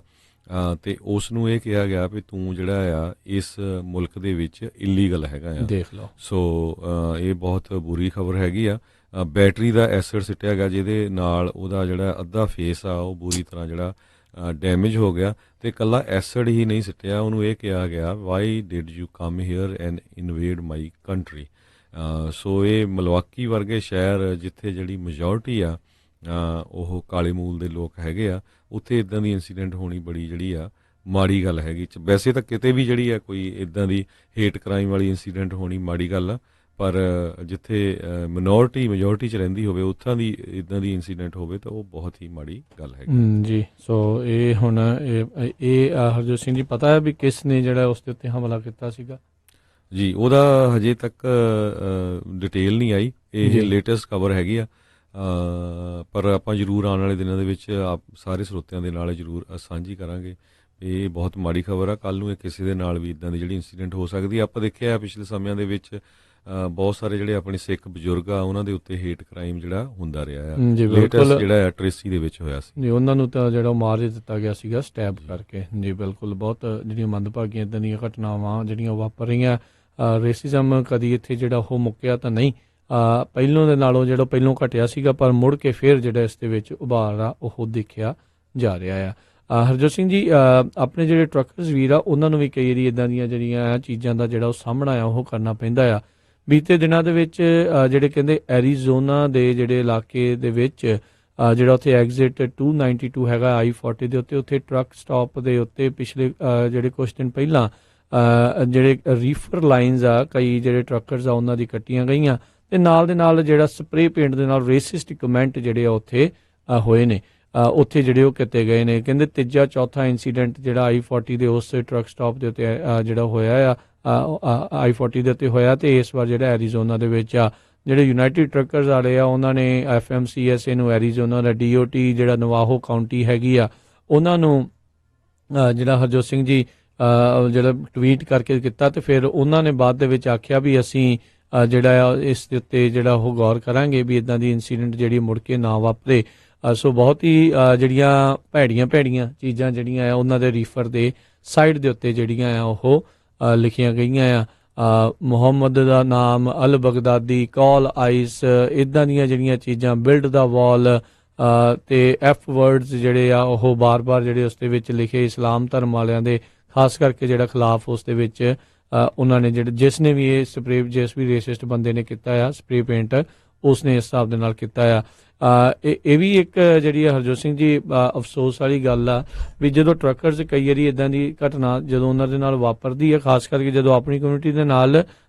ਤੇ ਉਸ ਨੂੰ ਇਹ ਕਿਹਾ ਗਿਆ ਵੀ ਤੂੰ ਜਿਹੜਾ ਆ ਇਸ ਮੁਲਕ ਦੇ ਵਿੱਚ ਇਲੀਗਲ ਹੈਗਾ ਆ। ਦੇਖ ਲਓ। ਸੋ ਇਹ ਬਹੁਤ ਬੁਰੀ ਖਬਰ ਹੈਗੀ ਆ। ਬੈਟਰੀ ਦਾ ਐਸਿਡ ਸਿੱਟਿਆ ਗਿਆ ਜਿਹਦੇ ਨਾਲ ਉਹਦਾ ਜਿਹੜਾ ਅੱਧਾ ਫੇਸ ਆ ਉਹ ਬੁਰੀ ਤਰ੍ਹਾਂ ਜਿਹੜਾ ਡੈਮੇਜ ਹੋ ਗਿਆ। ਤੇ ਇਕੱਲਾ ਐਸਿਡ ਹੀ ਨਹੀਂ ਸਿੱਟਿਆ, ਉਹਨੂੰ ਇਹ ਕਿਹਾ ਗਿਆ why did you come here and invade my country. So ਇਹ ਮਿਲਵਾਕੀ ਵਰਗੇ ਸ਼ਹਿਰ ਜਿੱਥੇ ਜਿਹੜੀ ਮੈਜੋਰਟੀ ਆ ਉਹ ਕਾਲੇ ਮੂਲ ਦੇ ਲੋਕ ਹੈਗੇ ਆ, ਉੱਥੇ ਇਦਾਂ ਦੀ ਇੰਸੀਡੈਂਟ ਹੋਣੀ ਬੜੀ ਜਿਹੜੀ ਆ ਮਾੜੀ ਗੱਲ ਹੈਗੀ। ਵੈਸੇ ਤਾਂ ਕਿਤੇ ਵੀ ਜਿਹੜੀ ਆ ਕੋਈ ਇਦਾਂ ਦੀ ਹੇਟ ਕ੍ਰਾਈਮ ਵਾਲੀ ਇੰਸੀਡੈਂਟ ਹੋਣੀ ਮਾੜੀ ਗੱਲ ਆ, ਪਰ ਜਿੱਥੇ ਮਿਨੋਰਿਟੀ ਮੈਜੋਰਟੀ 'ਚ ਰਹਿੰਦੀ ਹੋਵੇ ਉੱਥਾਂ ਦੀ ਇਦਾਂ ਦੀ ਇੰਸੀਡੈਂਟ ਹੋਵੇ ਤਾਂ ਉਹ ਬਹੁਤ ਹੀ ਮਾੜੀ ਗੱਲ ਹੈਗੀ ਜੀ। ਸੋ ਇਹ ਹੁਣ ਇਹ ਹਰਜੋਤ ਸਿੰਘ ਜੀ ਪਤਾ ਹੈ ਵੀ ਕਿਸ ਨੇ ਜਿਹੜਾ ਉਸ ਦੇ ਉੱਤੇ ਹਮਲਾ ਕੀਤਾ ਸੀਗਾ? ਜੀ ਉਹਦਾ ਹਜੇ ਤੱਕ ਡਿਟੇਲ ਨਹੀਂ ਆਈ, ਇਹ ਲੇਟੈਸਟ ਖਬਰ ਹੈਗੀ ਆ। ਪਰ ਆਪਾਂ ਜ਼ਰੂਰ ਆਉਣ ਵਾਲੇ ਦਿਨਾਂ ਦੇ ਵਿੱਚ ਸਾਰੇ ਸਰੋਤਿਆਂ ਦੇ ਨਾਲ ਜ਼ਰੂਰ ਸਾਂਝੀ ਕਰਾਂਗੇ। ਇਹ ਬਹੁਤ ਮਾੜੀ ਖਬਰ ਆ। ਕੱਲ੍ਹ ਨੂੰ ਇਹ ਕਿਸੇ ਦੇ ਨਾਲ ਵੀ ਇੱਦਾਂ ਦੀ ਜਿਹੜੀ ਇੰਸੀਡੈਂਟ ਹੋ ਸਕਦੀ ਆ। ਆਪਾਂ ਦੇਖਿਆ ਪਿਛਲੇ ਸਮਿਆਂ ਦੇ ਵਿੱਚ ਬਹੁਤ ਸਾਰੇ ਜਿਹੜੇ ਆਪਣੇ ਸਿੱਖ ਬਜ਼ੁਰਗ ਆ ਉਹਨਾਂ ਦੇ ਉੱਤੇ ਹੇਟ ਕ੍ਰਾਈਮ ਜਿਹੜਾ ਹੁੰਦਾ ਰਿਹਾ ਆ। ਜੀ ਲੇਟੈਸਟ ਬਿਲਕੁਲ ਜਿਹੜਾ ਟ੍ਰੇਸੀ ਦੇ ਵਿੱਚ ਹੋਇਆ ਸੀ ਜੀ, ਉਹਨਾਂ ਨੂੰ ਤਾਂ ਜਿਹੜਾ ਮਾਰ ਦਿੱਤਾ ਗਿਆ ਸੀਗਾ ਸਟੈਬ ਕਰਕੇ। ਜੀ ਬਿਲਕੁਲ, ਬਹੁਤ ਜਿਹੜੀਆਂ ਮੰਦਭਾਗੀਆਂ ਇੱਦਾਂ ਦੀਆਂ ਘਟਨਾਵਾਂ ਜਿਹੜੀਆਂ ਵਾਪਰ ਰਹੀਆਂ। ਰੇਸਿਜ਼ਮ ਕਦੀ ਇੱਥੇ ਜਿਹੜਾ ਉਹ ਮੁੱਕਿਆ ਤਾਂ ਨਹੀਂ, ਪਹਿਲੋਂ ਦੇ ਨਾਲੋਂ ਜਿਹੜਾ ਪਹਿਲੋਂ ਘਟਿਆ ਸੀਗਾ, ਪਰ ਮੁੜ ਕੇ ਫਿਰ ਜਿਹੜਾ ਇਸ ਦੇ ਵਿੱਚ ਉਭਾਰ ਆ ਉਹ ਦੇਖਿਆ ਜਾ ਰਿਹਾ ਆ। ਹਰਜੋਤ ਸਿੰਘ ਜੀ, ਆਪਣੇ ਜਿਹੜੇ ਟਰੱਕਰਸ ਵੀਰ ਆ ਉਹਨਾਂ ਨੂੰ ਵੀ ਕਈ ਵਾਰੀ ਇੱਦਾਂ ਦੀਆਂ ਜਿਹੜੀਆਂ ਚੀਜ਼ਾਂ ਦਾ ਜਿਹੜਾ ਉਹ ਸਾਹਮਣਾ ਆ ਉਹ ਕਰਨਾ ਪੈਂਦਾ ਆ। ਬੀਤੇ ਦਿਨਾਂ ਦੇ ਵਿੱਚ ਜਿਹੜੇ ਕਹਿੰਦੇ ਐਰੀਜ਼ੋਨਾ ਦੇ ਜਿਹੜੇ ਇਲਾਕੇ ਦੇ ਵਿੱਚ ਜਿਹੜਾ ਉੱਥੇ ਐਗਜ਼ਿਟ 292 ਹੈਗਾ I-40 ਦੇ ਉੱਤੇ ਟਰੱਕ ਸਟਾਪ ਦੇ ਉੱਤੇ ਪਿਛਲੇ ਜਿਹੜੇ ਕੁਝ ਦਿਨ ਪਹਿਲਾਂ ਜਿਹੜੇ ਰੀਫਰ ਲਾਈਨਸ ਆ ਕਈ ਜਿਹੜੇ ਟਰੱਕਰਸ ਆ ਉਹਨਾਂ ਦੀ ਕੱਟੀਆਂ ਗਈਆਂ, ਤੇ ਨਾਲ ਦੇ ਨਾਲ ਜਿਹੜਾ ਸਪਰੇ ਪੇਂਟ ਦੇ ਨਾਲ ਰੇਸਿਸਟ ਕਮੈਂਟ ਜਿਹੜੇ ਆ ਉੱਥੇ ਹੋਏ ਨੇ, ਉੱਥੇ ਜਿਹੜੇ ਉਹ ਕੀਤੇ ਗਏ ਨੇ। ਕਹਿੰਦੇ ਤੀਜਾ ਚੌਥਾ ਇੰਸੀਡੈਂਟ ਜਿਹੜਾ I-40 ਦੇ ਉਸ ਟਰੱਕ ਸਟਾਪ ਦੇ ਉੱਤੇ ਜਿਹੜਾ ਹੋਇਆ ਆ I-40 ਦੇ ਉੱਤੇ ਹੋਇਆ, ਤੇ ਇਸ ਵਾਰ ਜਿਹੜਾ ਐਰੀਜ਼ੋਨਾ ਦੇ ਵਿੱਚ ਆ ਜਿਹੜੇ ਯੂਨਾਈਟਿਡ ਟਰੱਕਰਸ ਵਾਲੇ ਆ ਉਹਨਾਂ ਨੇ FMCSA ਨੂੰ, ਐਰੀਜ਼ੋਨਾ ਦਾ DOT ਜਿਹੜਾ ਨਵਾਹੋ ਕਾਉਂਟੀ ਹੈਗੀ ਆ ਉਹਨਾਂ ਨੂੰ ਜਿਹੜਾ ਹਰਜੋਤ ਸਿੰਘ ਜੀ ਜਿਹੜਾ ਟਵੀਟ ਕਰਕੇ ਕੀਤਾ, ਤੇ ਫਿਰ ਉਹਨਾਂ ਨੇ ਬਾਅਦ ਦੇ ਵਿੱਚ ਆਖਿਆ ਵੀ ਅਸੀਂ ਜਿਹੜਾ ਆ ਇਸ ਦੇ ਉੱਤੇ ਜਿਹੜਾ ਉਹ ਗੌਰ ਕਰਾਂਗੇ ਵੀ ਇੱਦਾਂ ਦੀ ਇੰਸੀਡੈਂਟ ਜਿਹੜੀ ਮੁੜ ਕੇ ਨਾ ਵਾਪਰੇ। ਸੋ ਬਹੁਤ ਹੀ ਜਿਹੜੀਆਂ ਭੈੜੀਆਂ ਚੀਜ਼ਾਂ ਜਿਹੜੀਆਂ ਆ ਉਹਨਾਂ ਦੇ ਰੀਫਰ ਦੇ ਸਾਈਡ ਦੇ ਉੱਤੇ ਜਿਹੜੀਆਂ ਆ ਉਹ ਲਿਖੀਆਂ ਗਈਆਂ ਆ। ਮੁਹੰਮਦ ਦਾ ਨਾਮ, ਅਲ ਬਗਦਾਦੀ, ਕਾਲ ਆਈਸ, ਇੱਦਾਂ ਦੀਆਂ ਜਿਹੜੀਆਂ ਚੀਜ਼ਾਂ, ਬਿਲਡ ਦਾ ਵਾਲ ਤੇ F ਵਰਡਸ ਜਿਹੜੇ ਆ ਉਹ ਬਾਰ-ਬਾਰ ਜਿਹੜੇ ਉਸ ਦੇ ਵਿੱਚ ਲਿਖੇ ਇਸਲਾਮ ਧਰਮ ਵਾਲਿਆਂ ਦੇ ਖਾਸ ਕਰਕੇ ਜਿਹੜਾ ਖਿਲਾਫ ਉਸ ਦੇ ਵਿੱਚ ਉਹਨਾਂ ਨੇ ਜਿਹੜੇ ਜਿਸ ਨੇ ਵੀ ਇਹ ਸਪਰੇ, ਜਿਸ ਵੀ ਰੇਸਿਸਟ ਬੰਦੇ ਨੇ ਕੀਤਾ ਆ ਸਪਰੇ ਪੇਂਟ, ਉਸਨੇ ਇਸ ਹਿਸਾਬ ਦੇ ਨਾਲ ਕੀਤਾ ਆ। ਇਹ ਵੀ ਇੱਕ ਜਿਹੜੀ ਹਰਜੋਤ ਸਿੰਘ ਜੀ ਅਫਸੋਸ ਵਾਲੀ ਗੱਲ ਆ ਵੀ ਜਦੋਂ ਟਰੱਕਰਸ ਕਈ ਵਾਰੀ ਇੱਦਾਂ ਦੀ ਘਟਨਾ ਜਦੋਂ ਉਹਨਾਂ ਦੇ ਨਾਲ ਵਾਪਰਦੀ ਹੈ, ਖਾਸ ਕਰਕੇ ਜਦੋਂ ਆਪਣੀ ਕਮਿਊਨਿਟੀ ਦੇ ਨਾਲ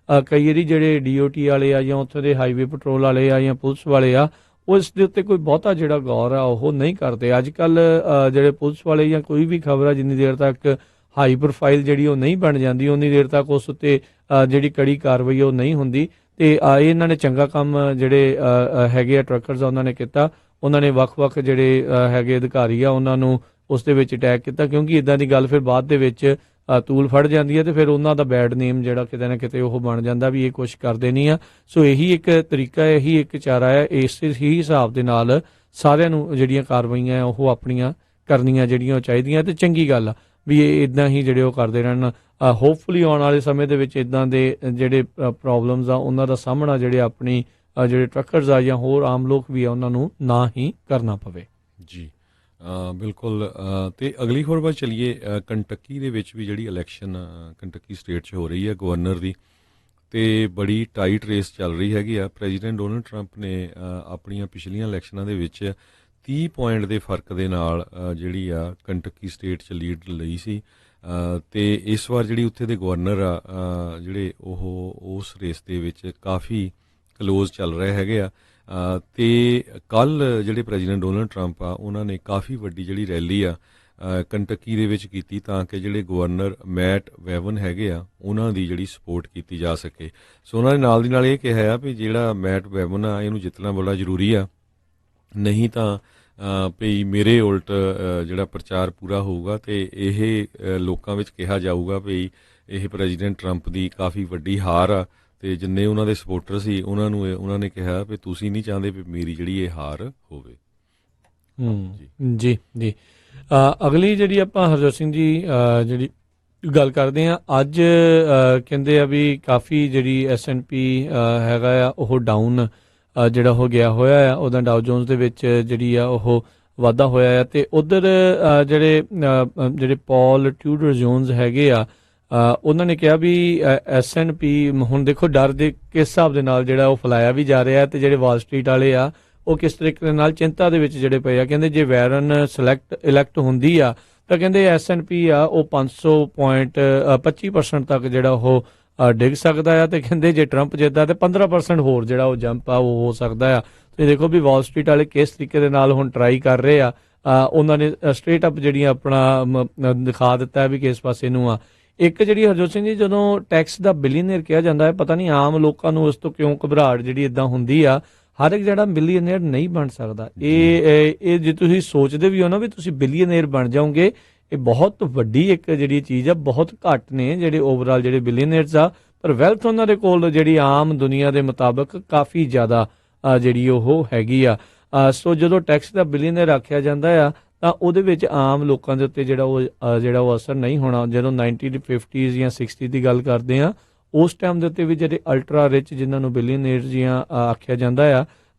ਕਈ ਵਾਰੀ ਜਿਹੜੇ DOT ਵਾਲੇ ਆ ਜਾਂ ਉੱਥੇ ਦੇ ਹਾਈਵੇ ਪੈਟਰੋਲ ਵਾਲੇ ਆ ਜਾਂ ਪੁਲਿਸ ਵਾਲੇ ਆ ਉਹ ਇਸ ਦੇ ਉੱਤੇ ਕੋਈ ਬਹੁਤਾ ਜਿਹੜਾ ਗੌਰ ਆ ਉਹ ਨਹੀਂ ਕਰਦੇ। ਅੱਜ ਕੱਲ੍ਹ ਜਿਹੜੇ ਪੁਲਿਸ ਵਾਲੇ ਜਾਂ ਕੋਈ ਵੀ ਖਬਰ ਆ ਜਿੰਨੀ ਦੇਰ ਤੱਕ ਹਾਈ ਪ੍ਰੋਫਾਈਲ ਜਿਹੜੀ ਉਹ ਨਹੀਂ ਬਣ ਜਾਂਦੀ ਉਨੀ ਦੇਰ ਤੱਕ ਉਸ ਉੱਤੇ ਜਿਹੜੀ ਕੜੀ ਕਾਰਵਾਈ ਉਹ ਨਹੀਂ ਹੁੰਦੀ। ਤੇ ਇਹਨਾਂ ਨੇ ਚੰਗਾ ਕੰਮ ਜਿਹੜੇ ਹੈਗੇ ਆ ਟਰੱਕਰਸ ਉਹਨਾਂ ਨੇ ਕੀਤਾ। ਉਹਨਾਂ ਨੇ ਵੱਖ-ਵੱਖ ਜਿਹੜੇ ਹੈਗੇ ਅਧਿਕਾਰੀ ਆ ਉਹਨਾਂ ਨੂੰ ਉਸ ਦੇ ਵਿੱਚ ਅਟੈਕ ਕੀਤਾ, ਕਿਉਂਕਿ ਇਦਾਂ ਦੀ ਗੱਲ ਫਿਰ ਬਾਅਦ ਦੇ ਵਿੱਚ ਤੂਲ ਫੜ ਜਾਂਦੀ ਹੈ ਤੇ ਫਿਰ ਉਹਨਾਂ ਦਾ ਬੈਡ ਨੇਮ ਜਿਹੜਾ ਕਿਤੇ ਨਾ ਕਿਤੇ ਉਹ ਬਣ ਜਾਂਦਾ ਵੀ ਇਹ ਕੁਛ ਕਰਦੇ ਨਹੀਂ ਆ। ਸੋ ਇਹੀ ਇੱਕ ਤਰੀਕਾ, ਇਹੀ ਇੱਕ ਚਾਰਾ ਹੈ। ਇਸ ਹੀ ਹਿਸਾਬ ਦੇ ਨਾਲ ਸਾਰਿਆਂ ਨੂੰ ਜਿਹੜੀਆਂ ਕਾਰਵਾਈਆਂ ਉਹ ਆਪਣੀਆਂ ਕਰਨੀਆਂ ਜਿਹੜੀਆਂ ਉਹ ਚਾਹੀਦੀਆਂ, ਤੇ ਚੰਗੀ ਗੱਲ ਆ ਵੀ ਇਹ ਇੱਦਾਂ ਹੀ ਜਿਹੜੇ ਉਹ ਕਰਦੇ ਰਹਿਣ। ਹੋਪਫੁਲੀ ਆਉਣ ਵਾਲੇ ਸਮੇਂ ਦੇ ਵਿੱਚ ਇੱਦਾਂ ਦੇ ਜਿਹੜੇ ਪ੍ਰੋਬਲਮਸ ਆ ਉਹਨਾਂ ਦਾ ਸਾਹਮਣਾ ਜਿਹੜੇ ਆਪਣੀ ਜਿਹੜੇ ਟਰੱਕਰਸ ਆ ਜਾਂ ਹੋਰ ਆਮ ਲੋਕ ਵੀ ਆ ਉਹਨਾਂ ਨੂੰ ਨਾ ਹੀ ਕਰਨਾ ਪਵੇ। ਜੀ ਬਿਲਕੁਲ। ਤੇ ਅਗਲੀ ਖਬਰ ਵੱਲ ਚੱਲੀਏ। ਕੰਟੱਕੀ ਦੇ ਵਿੱਚ ਵੀ ਜਿਹੜੀ ਇਲੈਕਸ਼ਨ ਕੰਟੱਕੀ ਸਟੇਟ 'ਚ ਹੋ ਰਹੀ ਹੈ ਗਵਰਨਰ ਦੀ, ਤੇ ਬੜੀ ਟਾਈਟ ਰੇਸ ਚੱਲ ਰਹੀ ਹੈਗੀ ਆ। ਪ੍ਰੈਜ਼ੀਡੈਂਟ ਡੋਨਲਡ ਟਰੰਪ ਨੇ ਆਪਣੀਆਂ ਪਿਛਲੀਆਂ ਇਲੈਕਸ਼ਨਾਂ ਦੇ ਵਿੱਚ 30 ਪੁਆਇੰਟ ਦੇ ਫਰਕ ਦੇ ਨਾਲ ਜਿਹੜੀ ਆ ਕੰਟੱਕੀ ਸਟੇਟ 'ਚ ਲੀਡ ਲਈ ਸੀ, ਤੇ ਇਸ ਵਾਰ ਜਿਹੜੀ ਉੱਥੇ ਦੇ ਗਵਰਨਰ ਆ ਜਿਹੜੇ ਉਹ ਉਸ ਰੇਸ ਦੇ ਵਿੱਚ ਕਾਫੀ ਕਲੋਜ਼ ਚੱਲ ਰਹੇ ਹੈਗੇ ਆ। ਤੇ ਕੱਲ੍ਹ ਜਿਹੜੇ ਪ੍ਰੈਜ਼ੀਡੈਂਟ ਡੋਨਲਡ ਟਰੰਪ ਆ ਉਹਨਾਂ ਨੇ ਕਾਫੀ ਵੱਡੀ ਜਿਹੜੀ ਰੈਲੀ ਆ ਕੰਟੱਕੀ ਦੇ ਵਿੱਚ ਕੀਤੀ ਤਾਂ ਕਿ ਜਿਹੜੇ ਗਵਰਨਰ ਮੈਟ ਵੈਵਨ ਹੈਗੇ ਆ ਉਹਨਾਂ ਦੀ ਜਿਹੜੀ ਸਪੋਰਟ ਕੀਤੀ ਜਾ ਸਕੇ। ਸੋ ਉਹਨਾਂ ਨੇ ਨਾਲ ਦੀ ਨਾਲ ਇਹ ਕਿਹਾ ਆ ਵੀ ਜਿਹੜਾ ਮੈਟ ਵੈਵਨ ਆ ਇਹਨੂੰ ਜਿੱਤਣਾ ਬੜਾ ਜ਼ਰੂਰੀ ਆ, ਨਹੀਂ ਤਾਂ ਭਈ ਮੇਰੇ ਉਲਟ ਜਿਹੜਾ ਪ੍ਰਚਾਰ ਪੂਰਾ ਹੋਊਗਾ ਤੇ ਇਹ ਲੋਕਾਂ ਵਿੱਚ ਕਿਹਾ ਜਾਊਗਾ ਵੀ ਇਹ ਪ੍ਰੈਜ਼ੀਡੈਂਟ ਟਰੰਪ ਦੀ ਕਾਫੀ ਵੱਡੀ ਹਾਰ ਆ, ਤੇ ਜਿੰਨੇ ਉਹਨਾਂ ਦੇ ਸਪੋਰਟਰ ਸੀ ਉਹਨਾਂ ਨੇ ਕਿਹਾ ਵੀ ਤੁਸੀਂ ਨਹੀਂ ਚਾਹੁੰਦੇ ਵੀ ਮੇਰੀ ਜਿਹੜੀ ਇਹ ਹਾਰ ਹੋਵੇ। ਜੀ ਜੀ ਅਗਲੀ ਜਿਹੜੀ ਆਪਾਂ ਹਰਜੋਤ ਸਿੰਘ ਜੀ ਜਿਹੜੀ ਗੱਲ ਕਰਦੇ ਆ ਅੱਜ, ਕਹਿੰਦੇ ਆ ਵੀ ਕਾਫੀ ਜਿਹੜੀ S&P ਹੈਗਾ ਆ ਉਹ ਡਾਊਨ ਜਿਹੜਾ ਹੋ ਗਿਆ ਹੋਇਆ ਆ। ਉਹਦਾ ਡਾਓ ਜੋਨਸ ਦੇ ਵਿੱਚ ਜਿਹੜੀ ਆ ਉਹ ਵਾਧਾ ਹੋਇਆ ਆ, ਤੇ ਉਧਰ ਜਿਹੜੇ ਪੌਲ ਟਿਊਡਰ ਜੋਨਸ ਹੈਗੇ ਆ ਉਹਨਾਂ ਨੇ ਕਿਹਾ ਵੀ S&P ਹੁਣ ਦੇਖੋ ਡਰ ਦੇ ਕਿਸ ਹਿਸਾਬ ਦੇ ਨਾਲ ਜਿਹੜਾ ਉਹ ਫੈਲਾਇਆ ਵੀ ਜਾ ਰਿਹਾ, ਤੇ ਜਿਹੜੇ ਵਾਲ ਸਟਰੀਟ ਵਾਲੇ ਆ ਉਹ ਕਿਸ ਤਰੀਕੇ ਦੇ ਨਾਲ ਚਿੰਤਾ ਦੇ ਵਿੱਚ ਜਿਹੜੇ ਪਏ ਆ। ਕਹਿੰਦੇ ਜੇ ਵੈਰਨ ਇਲੈਕਟ ਹੁੰਦੀ ਆ ਤਾਂ ਕਹਿੰਦੇ S&P ਆ ਉਹ 500 ਪੁਆਇੰਟ 25% ਤੱਕ ਜਿਹੜਾ ਉਹ ਡਿੱਗ ਸਕਦਾ ਆ, ਤੇ ਕਹਿੰਦੇ ਜੇ ਟਰੰਪ ਜਿੱਤਦਾ ਤੇ 15% ਹੋਰ ਜਿਹੜਾ ਉਹ ਜੰਪ ਆ ਉਹ ਹੋ ਸਕਦਾ ਆ। ਤੇ ਦੇਖੋ ਵੀ ਵਾਲ ਸਟਰੀਟ ਵਾਲੇ ਕਿਸ ਤਰੀਕੇ ਦੇ ਨਾਲ ਹੁਣ ਟਰਾਈ ਕਰ ਰਹੇ ਆ। ਉਹਨਾਂ ਨੇ ਸਟ੍ਰੇਟ ਅਪ ਜਿਹੜੀਆਂ ਆਪਣਾ ਦਿਖਾ ਦਿੱਤਾ ਵੀ ਕਿਸ ਪਾਸੇ ਨੂੰ ਆ। ਇੱਕ ਜਿਹੜੀ ਹਰਜੋਤ ਸਿੰਘ ਜੀ ਜਦੋਂ ਟੈਕਸ ਦਾ ਬਿਲੀਅਨਰ ਕਿਹਾ ਜਾਂਦਾ ਹੈ, ਪਤਾ ਨਹੀਂ ਆਮ ਲੋਕਾਂ ਨੂੰ ਉਸ ਤੋਂ ਕਿਉਂ ਘਬਰਾਹਟ ਜਿਹੜੀ ਇਦਾਂ ਹੁੰਦੀ ਆ। ਹਰ ਇੱਕ ਜਿਹੜਾ ਬਿਲੀਅਨੇਅਰ ਨਹੀਂ ਬਣ ਸਕਦਾ। ਇਹ ਜੇ ਤੁਸੀਂ ਸੋਚਦੇ ਵੀ ਹੋ ਨਾ ਵੀ ਤੁਸੀਂ ਬਿਲੀਅਨੇਅਰ ਬਣ ਜਾਓਗੇ, ਇਹ ਬਹੁਤ ਵੱਡੀ ਇੱਕ ਜਿਹੜੀ ਚੀਜ਼ ਆ। ਬਹੁਤ ਘੱਟ ਨੇ ਜਿਹੜੇ ਓਵਰਆਲ ਜਿਹੜੇ ਬਿਲੀਅਨੇਅਰਸ ਆ, ਪਰ ਵੈਲਥ ਉਹਨਾਂ ਦੇ ਕੋਲ ਜਿਹੜੀ ਆਮ ਦੁਨੀਆ ਦੇ ਮੁਤਾਬਕ ਕਾਫੀ ਜ਼ਿਆਦਾ ਜਿਹੜੀ ਉਹ ਹੈਗੀ ਆ। ਸੋ ਜਦੋਂ ਟੈਕਸ ਦਾ ਬਿਲੀਅਨੇਅਰ ਆਖਿਆ ਜਾਂਦਾ ਆ ਤਾਂ ਉਹਦੇ ਵਿੱਚ ਆਮ ਲੋਕਾਂ ਦੇ ਉੱਤੇ ਜਿਹੜਾ ਉਹ ਅਸਰ ਨਹੀਂ ਹੋਣਾ। ਜਦੋਂ 1950s ਜਾਂ 60 ਦੀ ਗੱਲ ਕਰਦੇ ਆ, ਉਸ ਟਾਈਮ ਦੇ ਉੱਤੇ ਵੀ ਜਿਹੜੇ ਅਲਟਰਾ ਰਿਚ ਜਿਨ੍ਹਾਂ ਨੂੰ ਬਿਲੀਅਨੇਅਰਸ ਜਾਂ ਆਖਿਆ ਜਾਂਦਾ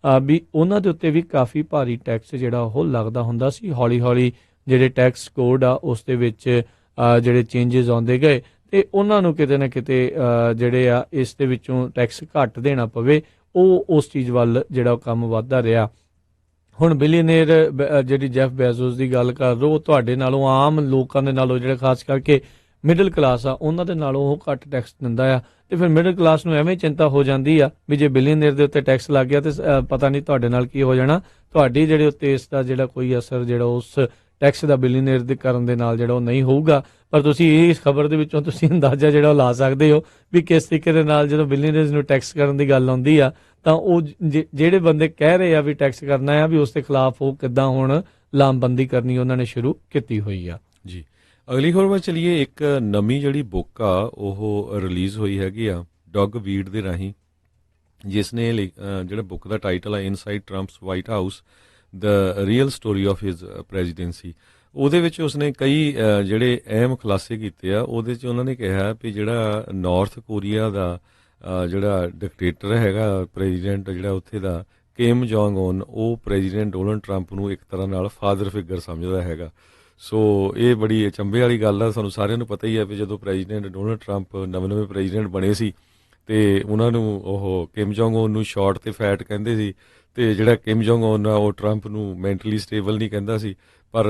ਆ ਵੀ ਉਹਨਾਂ ਦੇ ਉੱਤੇ ਵੀ ਕਾਫੀ ਭਾਰੀ ਟੈਕਸ ਜਿਹੜਾ ਉਹ ਲੱਗਦਾ ਹੁੰਦਾ ਸੀ। ਹੌਲੀ ਹੌਲੀ ਜਿਹੜੇ ਟੈਕਸ ਕੋਡ ਆ ਉਸ ਦੇ ਵਿੱਚ ਜਿਹੜੇ ਚੇਂਜਸ ਆਉਂਦੇ ਗਏ ਤੇ ਉਹਨਾਂ ਨੂੰ ਕਿਤੇ ਨਾ ਕਿਤੇ ਜਿਹੜੇ ਆ ਇਸ ਦੇ ਵਿੱਚੋਂ ਟੈਕਸ ਘੱਟ ਦੇਣਾ ਪਵੇ, ਉਹ ਉਸ ਚੀਜ਼ ਵੱਲ ਜਿਹੜਾ ਕੰਮ ਵੱਧਦਾ ਰਿਹਾ। ਹੁਣ ਬਿਲੀਅਨੇਅਰ ਜਿਹੜੀ ਜੈਫ ਬੈਜ਼ੋਸ ਦੀ ਗੱਲ ਕਰ ਰਹੇ ਹੋ, ਉਹ ਤੁਹਾਡੇ ਨਾਲੋਂ ਆਮ ਲੋਕਾਂ ਦੇ ਨਾਲੋਂ ਜਿਹੜੇ ਖਾਸ ਕਰਕੇ ਮਿਡਲ ਕਲਾਸ ਆ ਉਹਨਾਂ ਦੇ ਨਾਲੋਂ ਉਹ ਘੱਟ ਟੈਕਸ ਦਿੰਦਾ ਆ। ਤੇ ਫਿਰ ਮਿਡਲ ਕਲਾਸ ਨੂੰ ਐਵੇਂ ਚਿੰਤਾ ਹੋ ਜਾਂਦੀ ਆ ਵੀ ਜੇ ਬਿਲੀਅਨੇਅਰ ਦੇ ਉੱਤੇ ਟੈਕਸ ਲੱਗ ਗਿਆ ਤੇ ਪਤਾ ਨਹੀਂ ਤੁਹਾਡੇ ਨਾਲ ਕੀ ਹੋ ਜਾਣਾ। ਤੁਹਾਡੀ ਜਿਹੜੇ ਉੱਤੇ ਇਸ ਦਾ ਜਿਹੜਾ ਕੋਈ ਅਸਰ ਜਿਹੜਾ ਉਸ ਟੈਕਸ ਦਾ ਬਿਲੀਅਨੇਅਰ ਦੇ ਕਰਨ ਦੇ ਨਾਲ ਜਿਹੜਾ ਉਹ ਨਹੀਂ ਹੋਊਗਾ। ਪਰ ਤੁਸੀਂ ਇਸ ਖਬਰ ਦੇ ਵਿੱਚੋਂ ਤੁਸੀਂ ਅੰਦਾਜ਼ਾ ਜਿਹੜਾ ਉਹ ਲਾ ਸਕਦੇ ਹੋ ਵੀ ਕਿਸ ਤਰੀਕੇ ਦੇ ਨਾਲ ਜਦੋਂ ਬਿਲੀਅਨੇਅਰਸ ਨੂੰ ਟੈਕਸ ਕਰਨ ਦੀ ਗੱਲ ਆਉਂਦੀ ਆ ਤਾਂ ਉਹ ਜਿਹੜੇ ਬੰਦੇ ਕਹਿ ਰਹੇ ਆ ਵੀ ਟੈਕਸ ਕਰਨਾ ਆ ਵੀ ਉਸ ਦੇ ਖਿਲਾਫ ਉਹ ਕਿੱਦਾਂ ਹੁਣ ਲਾਮਬੰਦੀ ਕਰਨੀ ਉਹਨਾਂ ਨੇ ਸ਼ੁਰੂ ਕੀਤੀ ਹੋਈ ਆ। ਜੀ, ਅਗਲੀ ਖਬਰ ਵੱਲ ਚਲੀਏ। ਇੱਕ ਨਵੀਂ ਜਿਹੜੀ ਬੁੱਕ ਆ ਉਹ ਰਿਲੀਜ਼ ਹੋਈ ਹੈਗੀ ਆ ਡੌਗ ਵੀਡ ਦੇ ਰਾਹੀਂ, ਜਿਸ ਨੇ ਜਿਹੜਾ ਬੁੱਕ ਦਾ ਟਾਈਟਲ ਆ inside Trump's White House the real story of his presidency. ਉਹਦੇ ਵਿੱਚ ਉਸਨੇ ਕਈ ਜਿਹੜੇ ਅਹਿਮ ਖੁਲਾਸੇ ਕੀਤੇ ਆ। ਉਹਦੇ 'ਚ ਉਹਨਾਂ ਨੇ ਕਿਹਾ ਵੀ ਜਿਹੜਾ ਨਾਰਥ ਕੋਰੀਆ ਦਾ ਜਿਹੜਾ ਡਿਕਟੇਟਰ ਹੈਗਾ ਪ੍ਰੈਜ਼ੀਡੈਂਟ ਜਿਹੜਾ ਉੱਥੇ ਦਾ ਕਿਮ ਜੋਂਗ ਉਨ, ਉਹ ਪ੍ਰੈਜ਼ੀਡੈਂਟ ਡੋਨਲਡ ਟਰੰਪ ਨੂੰ ਇੱਕ ਤਰ੍ਹਾਂ ਨਾਲ ਫਾਦਰ ਫਿਗਰ ਸਮਝਦਾ ਹੈਗਾ। ਸੋ ਇਹ ਬੜੀ ਅਚੰਭੇ ਵਾਲੀ ਗੱਲ ਆ। ਸਾਨੂੰ ਸਾਰਿਆਂ ਨੂੰ ਪਤਾ ਹੀ ਹੈ ਵੀ ਜਦੋਂ ਪ੍ਰੈਜ਼ੀਡੈਂਟ ਡੋਨਲਡ ਟਰੰਪ ਨਵੇਂ ਪ੍ਰੈਜ਼ੀਡੈਂਟ ਬਣੇ ਸੀ ਤੇ ਉਹਨਾਂ ਨੂੰ ਉਹ ਕਿਮ ਜੋਂਗ ਉਨ ਨੂੰ ਸ਼ਾਰਟ ਤੇ ਫੈਟ ਕਹਿੰਦੇ ਸੀ, ਤੇ ਜਿਹੜਾ ਕਿਮ ਜੋਂਗ ਉਨ ਆ ਉਹ ਟਰੰਪ ਨੂੰ ਮੈਂਟਲੀ ਸਟੇਬਲ ਨਹੀਂ ਕਹਿੰਦਾ ਸੀ। ਪਰ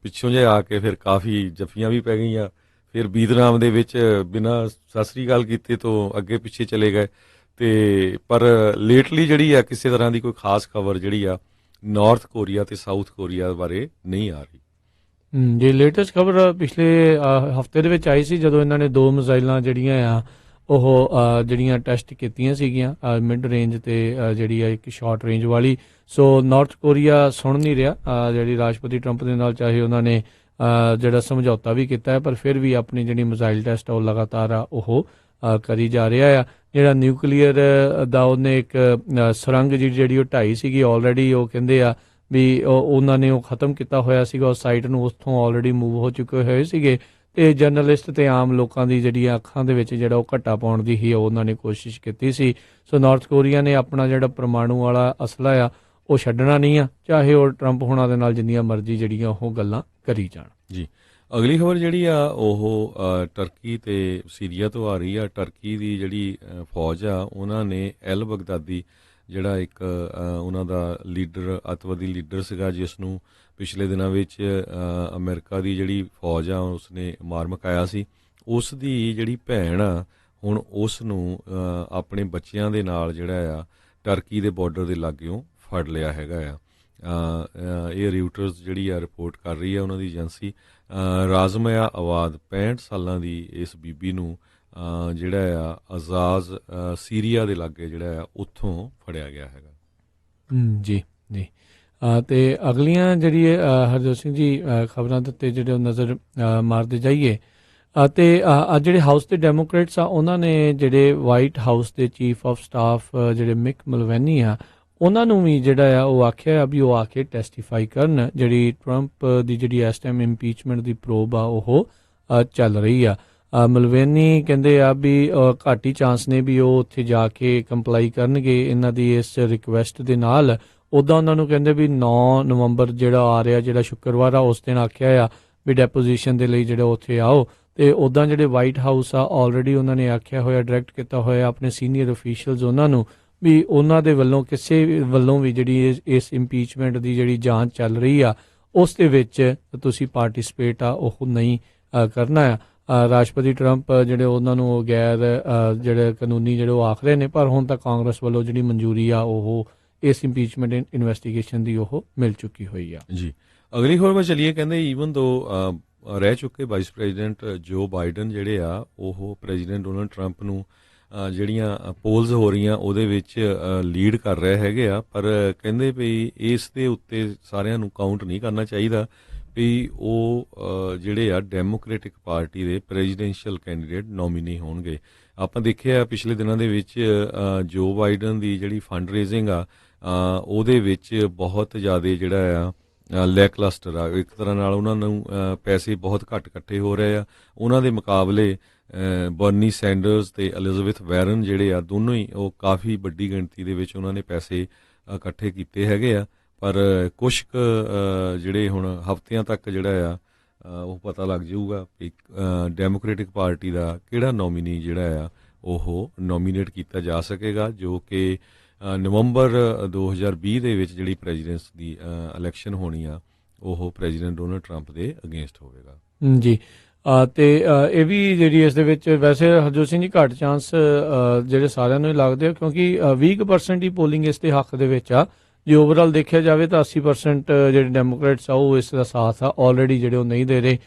ਪਿੱਛੋਂ ਜੇ ਆ ਕੇ ਫਿਰ ਕਾਫੀ ਜੱਫੀਆਂ ਵੀ ਪੈ ਗਈਆਂ। ਫਿਰ ਵੀਅਤਨਾਮ ਦੇ ਵਿੱਚ ਬਿਨਾਂ ਸਤਿ ਸ੍ਰੀ ਅਕਾਲ ਕੀਤੇ ਤੋਂ ਅੱਗੇ ਪਿੱਛੇ ਚਲੇ ਗਏ। ਤੇ ਪਰ ਲੇਟਲੀ ਜਿਹੜੀ ਆ ਕਿਸੇ ਤਰ੍ਹਾਂ ਦੀ ਕੋਈ ਖਾਸ ਖਬਰ ਜਿਹੜੀ ਆ ਨਾਰਥ ਕੋਰੀਆ ਤੇ ਸਾਊਥ ਕੋਰੀਆ ਬਾਰੇ ਨਹੀਂ ਆ ਰਹੀ। ਜੀ, ਲੇਟੈਸਟ ਖਬਰ ਪਿਛਲੇ ਹਫਤੇ ਦੇ ਵਿੱਚ ਆਈ ਸੀ ਜਦੋਂ ਇਹਨਾਂ ਨੇ 2 ਮਿਜ਼ਾਈਲਾਂ ਜਿਹੜੀਆਂ ਆ ਉਹ ਜਿਹੜੀਆਂ ਟੈਸਟ ਕੀਤੀਆਂ ਸੀਗੀਆਂ ਮਿਡ ਰੇਂਜ ਤੇ ਜਿਹੜੀ ਆ ਇੱਕ ਸ਼ਾਰਟ ਰੇਂਜ ਵਾਲੀ। ਸੋ ਨਾਰਥ ਕੋਰੀਆ ਸੁਣ ਨਹੀਂ ਰਿਹਾ ਜਿਹੜੀ ਰਾਸ਼ਟਰਪਤੀ ਟਰੰਪ ਦੇ ਨਾਲ, ਚਾਹੇ ਉਹਨਾਂ ਨੇ ਜਿਹੜਾ ਸਮਝੌਤਾ ਵੀ ਕੀਤਾ ਹੈ ਪਰ ਫਿਰ ਵੀ ਆਪਣੀ ਜਿਹੜੀ ਮਿਜ਼ਾਈਲ ਟੈਸਟ ਆ ਉਹ ਲਗਾਤਾਰ ਆ ਉਹ ਕਰੀ ਜਾ ਰਿਹਾ ਆ। ਜਿਹੜਾ ਨਿਊਕਲੀਅਰ ਦਾ ਉਹਨੇ ਇੱਕ ਸੁਰੰਗ ਜਿਹੜੀ ਉਹ ਢਾਈ ਸੀਗੀ ਆਲਰੇਡੀ, ਉਹ ਕਹਿੰਦੇ ਆ ਵੀ ਉਹਨਾਂ ਨੇ ਉਹ ਖਤਮ ਕੀਤਾ ਹੋਇਆ ਸੀਗਾ ਉਸ ਸਾਈਟ ਨੂੰ, ਉੱਥੋਂ ਆਲਰੇਡੀ ਮੂਵ ਹੋ ਚੁੱਕੇ ਹੋਏ ਸੀਗੇ। ਤੇ ਜਰਨਲਿਸਟ ਤੇ ਆਮ ਲੋਕਾਂ ਦੀ ਜਿਹੜੀਆਂ ਅੱਖਾਂ ਦੇ ਵਿੱਚ ਜਿਹੜਾ ਉਹ ਘੱਟਾ ਪਾਉਣ ਦੀ ਹੀ ਉਹਨਾਂ ਨੇ ਕੋਸ਼ਿਸ਼ ਕੀਤੀ ਸੀ। ਸੋ ਨਾਰਥ ਕੋਰੀਆ ਨੇ ਆਪਣਾ ਜਿਹੜਾ ਪਰਮਾਣੂ ਵਾਲਾ ਅਸਲਾ ਆ ਉਹ ਛੱਡਣਾ ਨਹੀਂ ਆ, ਚਾਹੇ ਉਹ ਟਰੰਪ ਹੋਣਾ ਦੇ ਨਾਲ ਜਿੰਨੀਆਂ ਮਰਜ਼ੀ ਜਿਹੜੀਆਂ ਉਹ ਗੱਲਾਂ ਕਰੀ ਜਾਣ। ਜੀ, ਅਗਲੀ ਖਬਰ ਜਿਹੜੀ ਆ ਉਹ ਟਰਕੀ ਤੇ ਸੀਰੀਆ ਤੋਂ ਆ ਰਹੀ ਆ। ਟਰਕੀ ਦੀ ਜਿਹੜੀ ਫੌਜ ਆ ਉਹਨਾਂ ਨੇ ਐਲ ਬਗਦਾਦੀ ਜਿਹੜਾ ਇੱਕ ਉਹਨਾਂ ਦਾ ਲੀਡਰ ਅੱਤਵਾਦੀ ਲੀਡਰ ਸੀਗਾ ਜਿਸ ਨੂੰ ਪਿਛਲੇ ਦਿਨਾਂ ਵਿੱਚ ਅਮਰੀਕਾ ਦੀ ਜਿਹੜੀ ਫੌਜ ਆ ਉਸਨੇ ਮਾਰ ਮੁਕਾਇਆ ਸੀ, ਉਸ ਦੀ ਜਿਹੜੀ ਭੈਣ ਆ ਹੁਣ ਉਸ ਨੂੰ ਆਪਣੇ ਬੱਚਿਆਂ ਦੇ ਨਾਲ ਜਿਹੜਾ ਆ ਟਰਕੀ ਦੇ ਬਾਰਡਰ ਦੇ ਲਾਗਿਓਂ ਫੜ ਲਿਆ ਹੈਗਾ ਆ। ਇਹ ਰਿਊਟਰਸ ਜਿਹੜੀ ਆ ਰਿਪੋਰਟ ਕਰ ਰਹੀ ਆ ਉਹਨਾਂ ਦੀ ਏਜੰਸੀ। ਰਾਜ਼ਮਿਆ ਆਵਾਦ 65 ਸਾਲਾਂ ਦੀ ਇਸ ਬੀਬੀ ਨੂੰ ਜਿਹੜਾ ਆ ਅਜ਼ਾਜ਼ ਸੀਰੀਆ ਦੇ ਲਾਗੇ ਜਿਹੜਾ ਆ ਉੱਥੋਂ ਫੜਿਆ ਗਿਆ ਹੈਗਾ। ਜੀ ਜੀ, ਤੇ ਅਗਲੀਆਂ ਜਿਹੜੀ ਹਰਜੋਤ ਸਿੰਘ ਜੀ ਖਬਰਾਂ ਦੇ ਉੱਤੇ ਜਿਹੜੇ ਨਜ਼ਰ ਮਾਰਦੇ ਜਾਈਏ ਅਤੇ ਅੱਜ ਜਿਹੜੇ ਹਾਊਸ ਦੇ ਡੈਮੋਕ੍ਰੇਟਸ ਆ ਉਹਨਾਂ ਨੇ ਜਿਹੜੇ ਵਾਈਟ ਹਾਊਸ ਦੇ ਚੀਫ ਆਫ ਸਟਾਫ ਜਿਹੜੇ ਮਿਕ ਮਲਵੈਨੀ ਆ ਉਹਨਾਂ ਨੂੰ ਵੀ ਜਿਹੜਾ ਆ ਉਹ ਆਖਿਆ ਵੀ ਉਹ ਆ ਕੇ ਟੈਸਟੀਫਾਈ ਕਰਨ। ਜਿਹੜੀ ਟਰੰਪ ਦੀ ਜਿਹੜੀ ਇਸ ਟਾਈਮ ਇੰਪੀਚਮੈਂਟ ਦੀ ਪ੍ਰੋਬ ਆ ਉਹ ਚੱਲ ਰਹੀ ਆ। ਮਲਵੈਨੀ ਕਹਿੰਦੇ ਆ ਵੀ ਘੱਟ ਹੀ ਚਾਂਸ ਨੇ ਵੀ ਉਹ ਉੱਥੇ ਜਾ ਕੇ ਕੰਪਲਾਈ ਕਰਨਗੇ ਇਹਨਾਂ ਦੀ ਇਸ ਰਿਕੁਐਸਟ ਦੇ ਨਾਲ। ਉੱਦਾਂ ਉਹਨਾਂ ਨੂੰ ਕਹਿੰਦੇ ਵੀ 9 ਨਵੰਬਰ ਜਿਹੜਾ ਆ ਰਿਹਾ ਜਿਹੜਾ ਸ਼ੁੱਕਰਵਾਰ ਆ ਉਸ ਦਿਨ ਆਖਿਆ ਆ ਵੀ ਡੈਪੋਜੀਸ਼ਨ ਦੇ ਲਈ ਜਿਹੜਾ ਉੱਥੇ ਆਓ। ਤੇ ਉੱਦਾਂ ਜਿਹੜੇ ਵਾਈਟ ਹਾਊਸ ਆ ਆਲਰੇਡੀ ਉਹਨਾਂ ਨੇ ਆਖਿਆ ਹੋਇਆ, ਡਾਇਰੈਕਟ ਕੀਤਾ ਹੋਇਆ ਆਪਣੇ ਸੀਨੀਅਰ ਅਫੀਸ਼ੀਅਲਸ ਉਹਨਾਂ ਨੂੰ ਵੀ ਉਹਨਾਂ ਦੇ ਵੱਲੋਂ ਕਿਸੇ ਵੱਲੋਂ ਵੀ ਜਿਹੜੀ ਇਸ ਇੰਪੀਚਮੈਂਟ ਦੀ ਜਿਹੜੀ ਜਾਂਚ ਚੱਲ ਰਹੀ ਆ ਉਸ ਦੇ ਵਿੱਚ ਤੁਸੀਂ ਪਾਰਟਿਸਿਪੇਟ ਆ ਉਹ ਨਹੀਂ ਕਰਨਾ ਆ। ਰਾਸ਼ਟਰਪਤੀ ਟਰੰਪ ਜਿਹੜੇ ਉਹਨਾਂ ਨੂੰ ਉਹ ਗੈਰ ਜਿਹੜੇ ਕਾਨੂੰਨੀ ਜਿਹੜੇ ਉਹ ਆਖ ਰਹੇ ਨੇ, ਪਰ ਹੁਣ ਤੱਕ ਕਾਂਗਰਸ ਵੱਲੋਂ ਜਿਹੜੀ ਮਨਜ਼ੂਰੀ ਆ ਉਹ ਇਸ ਇੰਪੀਚਮੈਂਟ ਇਨਵੈਸਟੀਗੇਸ਼ਨ ਦੀ ਉਹ ਮਿਲ ਚੁੱਕੀ ਹੋਈ ਆ। ਜੀ, ਅਗਲੀ ਖਬਰ ਵਿੱਚ ਚਲੀਏ। ਕਹਿੰਦੇ ਈਵਨ ਦੋ ਰਹਿ ਚੁੱਕੇ ਵਾਈਸ ਪ੍ਰੈਜ਼ੀਡੈਂਟ ਜੋ ਬਾਈਡਨ ਜਿਹੜੇ ਆ ਉਹ ਪ੍ਰੈਜ਼ੀਡੈਂਟ ਡੋਨਲਡ ਟਰੰਪ ਨੂੰ ਜਿਹੜੀਆਂ ਪੋਲਸ ਹੋ ਰਹੀਆਂ ਉਹਦੇ ਵਿੱਚ ਲੀਡ ਕਰ ਰਹੇ ਹੈਗੇ ਆ, ਪਰ ਕਹਿੰਦੇ ਵੀ ਇਸ ਦੇ ਉੱਤੇ ਸਾਰਿਆਂ ਨੂੰ ਕਾਊਂਟ ਨਹੀਂ ਕਰਨਾ ਚਾਹੀਦਾ ਵੀ ਉਹ ਜਿਹੜੇ ਆ ਡੈਮੋਕ੍ਰੈਟਿਕ ਪਾਰਟੀ ਦੇ ਪ੍ਰੈਜ਼ੀਡੈਂਸ਼ੀਅਲ ਕੈਂਡੀਡੇਟ ਨੋਮੀਨੀ ਹੋਣਗੇ। ਆਪਾਂ ਦੇਖਿਆ ਪਿਛਲੇ ਦਿਨਾਂ ਦੇ ਵਿੱਚ ਜੋ ਬਾਈਡਨ ਦੀ ਜਿਹੜੀ ਫੰਡ ਰੇਜ਼ਿੰਗ ਆ ਉਹਦੇ ਵਿੱਚ ਬਹੁਤ ਜ਼ਿਆਦਾ ਜਿਹੜਾ ਆ ਲੈਕਲਸਟਰ ਆ, ਇੱਕ ਤਰ੍ਹਾਂ ਨਾਲ ਉਹਨਾਂ ਨੂੰ ਪੈਸੇ ਬਹੁਤ ਘੱਟ ਇਕੱਠੇ ਹੋ ਰਹੇ ਆ। ਉਹਨਾਂ ਦੇ ਮੁਕਾਬਲੇ ਬਰਨੀ ਸੈਂਡਰਸ ਤੇ ਐਲਿਜ਼ਾਬੈਥ ਵੈਰਨ ਜਿਹੜੇ ਆ ਦੋਨੋਂ ਹੀ ਉਹ ਕਾਫੀ ਵੱਡੀ ਗਿਣਤੀ ਦੇ ਵਿੱਚ ਉਹਨਾਂ ਨੇ ਪੈਸੇ ਇਕੱਠੇ ਕੀਤੇ ਹੈਗੇ ਆ, ਪਰ ਕੁਛ ਕੁ ਜਿਹੜੇ ਹੁਣ ਹਫ਼ਤਿਆਂ ਤੱਕ ਜਿਹੜਾ ਆ ਉਹ ਪਤਾ ਲੱਗ ਜਾਊਗਾ ਕਿ ਡੈਮੋਕ੍ਰੈਟਿਕ ਪਾਰਟੀ ਦਾ ਕਿਹੜਾ ਨੋਮੀਨੀ ਜਿਹੜਾ ਆ ਉਹ ਨੋਮੀਨੇਟ ਕੀਤਾ ਜਾ ਸਕੇਗਾ, ਜੋ ਕਿ ਨਵੰਬਰ 2020 ਦੇ ਵਿੱਚ ਜਿਹੜੀ ਪ੍ਰੈਜ਼ੀਡੈਂਸ ਦੀ ਇਲੈਕਸ਼ਨ ਹੋਣੀ ਆ ਉਹ ਪ੍ਰੈਜ਼ੀਡੈਂਟ ਡੋਨਲਡ ਟਰੰਪ ਦੇ ਅਗੇਂਸਟ ਹੋਵੇਗਾ। ਜੀ ਤੇ ਇਹ ਵੀ ਜਿਹੜੀ ਇਸ ਦੇ ਵਿੱਚ ਵੈਸੇ ਹਰਜੋਤ ਸਿੰਘ ਜੀ ਘੱਟ ਚਾਂਸ ਜਿਹੜੇ ਸਾਰਿਆਂ ਨੂੰ ਹੀ ਲੱਗਦੇ ਆ, ਕਿਉਂਕਿ 20% ਹੀ ਪੋਲਿੰਗ ਇਸ ਦੇ ਹੱਕ ਦੇ ਵਿੱਚ ਆ। ਜੇ ਓਵਰਆਲ ਦੇਖਿਆ ਜਾਵੇ ਤਾਂ 80% ਜਿਹੜੇ ਡੈਮੋਕ੍ਰੇਟਸ ਆ ਉਹ ਇਸ ਦਾ ਸਾਥ ਆ ਆਲਰੇਡੀ ਜਿਹੜੇ ਉਹ ਨਹੀਂ ਦੇ ਰਹੇ।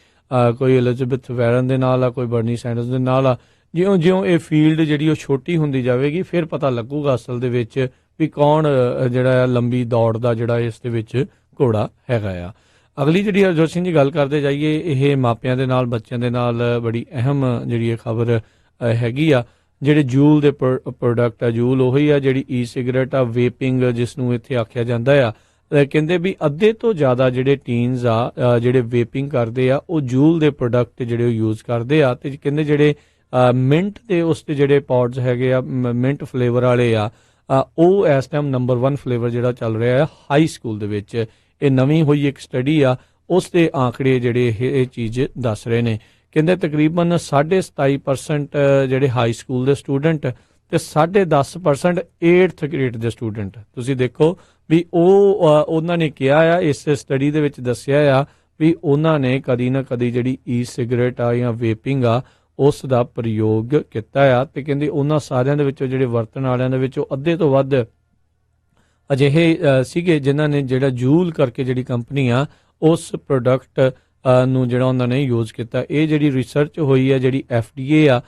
ਕੋਈ ਐਲਿਜ਼ਾਬੈਥ ਵੈਰਨ ਦੇ ਨਾਲ ਆ, ਕੋਈ ਬਰਨੀ ਸੈਂਡਰਸ ਦੇ ਨਾਲ ਆ। ਜਿਉਂ ਇਹ ਫੀਲਡ ਜਿਹੜੀ ਉਹ ਛੋਟੀ ਹੁੰਦੀ ਜਾਵੇਗੀ ਫਿਰ ਪਤਾ ਲੱਗੂਗਾ ਅਸਲ ਦੇ ਵਿੱਚ ਵੀ ਕੌਣ ਜਿਹੜਾ ਆ ਲੰਬੀ ਦੌੜ ਦਾ ਜਿਹੜਾ ਇਸ ਦੇ ਵਿੱਚ ਘੋੜਾ ਹੈਗਾ ਆ। ਅਗਲੀ ਜਿਹੜੀ ਹਰਜੋਤ ਸਿੰਘ ਜੀ ਗੱਲ ਕਰਦੇ ਜਾਈਏ, ਇਹ ਮਾਪਿਆਂ ਦੇ ਨਾਲ ਬੱਚਿਆਂ ਦੇ ਨਾਲ ਬੜੀ ਅਹਿਮ ਜਿਹੜੀ ਇਹ ਖਬਰ ਹੈਗੀ ਆ। ਜਿਹੜੇ ਜੂਲ ਦੇ ਪ੍ਰੋਡਕਟ ਆ, ਜੂਲ ਉਹੀ ਆ ਜਿਹੜੀ ਈ ਸਿਗਰਟ ਆ, ਵੇਪਿੰਗ ਜਿਸ ਨੂੰ ਇੱਥੇ ਆਖਿਆ ਜਾਂਦਾ ਆ। ਕਹਿੰਦੇ ਵੀ ਅੱਧੇ ਤੋਂ ਜ਼ਿਆਦਾ ਜਿਹੜੇ ਟੀਨਸ ਆ ਜਿਹੜੇ ਵੇਪਿੰਗ ਕਰਦੇ ਆ ਉਹ ਜੂਲ ਦੇ ਪ੍ਰੋਡਕਟ ਜਿਹੜੇ ਉਹ ਯੂਜ਼ ਕਰਦੇ ਆ। ਤੇ ਕਹਿੰਦੇ ਜਿਹੜੇ ਮਿੰਟ ਦੇ ਉਸ ਦੇ ਜਿਹੜੇ ਪੌਡਸ ਹੈਗੇ ਆ ਮਿੰਟ ਫਲੇਵਰ ਵਾਲੇ ਆ ਉਹ ਇਸ ਟਾਈਮ ਨੰਬਰ 1 ਫਲੇਵਰ ਜਿਹੜਾ ਚੱਲ ਰਿਹਾ ਆ ਹਾਈ ਸਕੂਲ ਦੇ ਵਿੱਚ। ਇਹ ਨਵੀਂ ਹੋਈ ਇੱਕ ਸਟੱਡੀ ਆ, ਉਸ ਦੇ ਆંકੜੇ ਜਿਹੜੇ ਇਹ ਚੀਜ਼ ਦੱਸ ਰਹੇ ਨੇ। ਕਹਿੰਦੇ ਤਕਰੀਬਨ 27% ਜਿਹੜੇ ਹਾਈ ਸਕੂਲ ਦੇ ਸਟੂਡੈਂਟ ਤੇ 10.5% 8th ਗ੍ਰੇਡ ਦੇ ਸਟੂਡੈਂਟ। ਤੁਸੀਂ ਦੇਖੋ ਵੀ ਉਹਨਾਂ ਨੇ ਕਿਹਾ ਆ, ਇਸ ਸਟੱਡੀ ਦੇ ਵਿੱਚ ਦੱਸਿਆ ਆ ਵੀ ਉਹਨਾਂ ਨੇ ਕਦੀ ਨਾ ਕਦੀ ਜਿਹੜੀ ਈ ਸਿਗਰਟ ਆ ਜਾਂ ਵੇਪਿੰਗ ਆ ਉਸ ਦਾ ਪ੍ਰਯੋਗ ਕੀਤਾ ਆ। ਤੇ ਕਹਿੰਦੇ ਉਹਨਾਂ ਸਾਰਿਆਂ ਦੇ ਵਿੱਚੋਂ ਜਿਹੜੇ ਵਰਤਣ ਵਾਲਿਆਂ ਦੇ ਵਿੱਚੋਂ ਅੱਧੇ ਤੋਂ ਵੱਧ ਅਜਿਹੇ ਸੀਗੇ ਜਿਨ੍ਹਾਂ ਨੇ ਜਿਹੜਾ ਜੂਲ ਕਰਕੇ ਜਿਹੜੀ ਕੰਪਨੀ ਆ ਉਸ ਪ੍ਰੋਡਕਟ ਨੂੰ ਜਿਹੜਾ ਉਹਨਾਂ ਨੇ ਯੂਜ਼ ਕੀਤਾ। ਇਹ ਜਿਹੜੀ ਰਿਸਰਚ ਹੋਈ ਆ ਜਿਹੜੀ FDA ਆ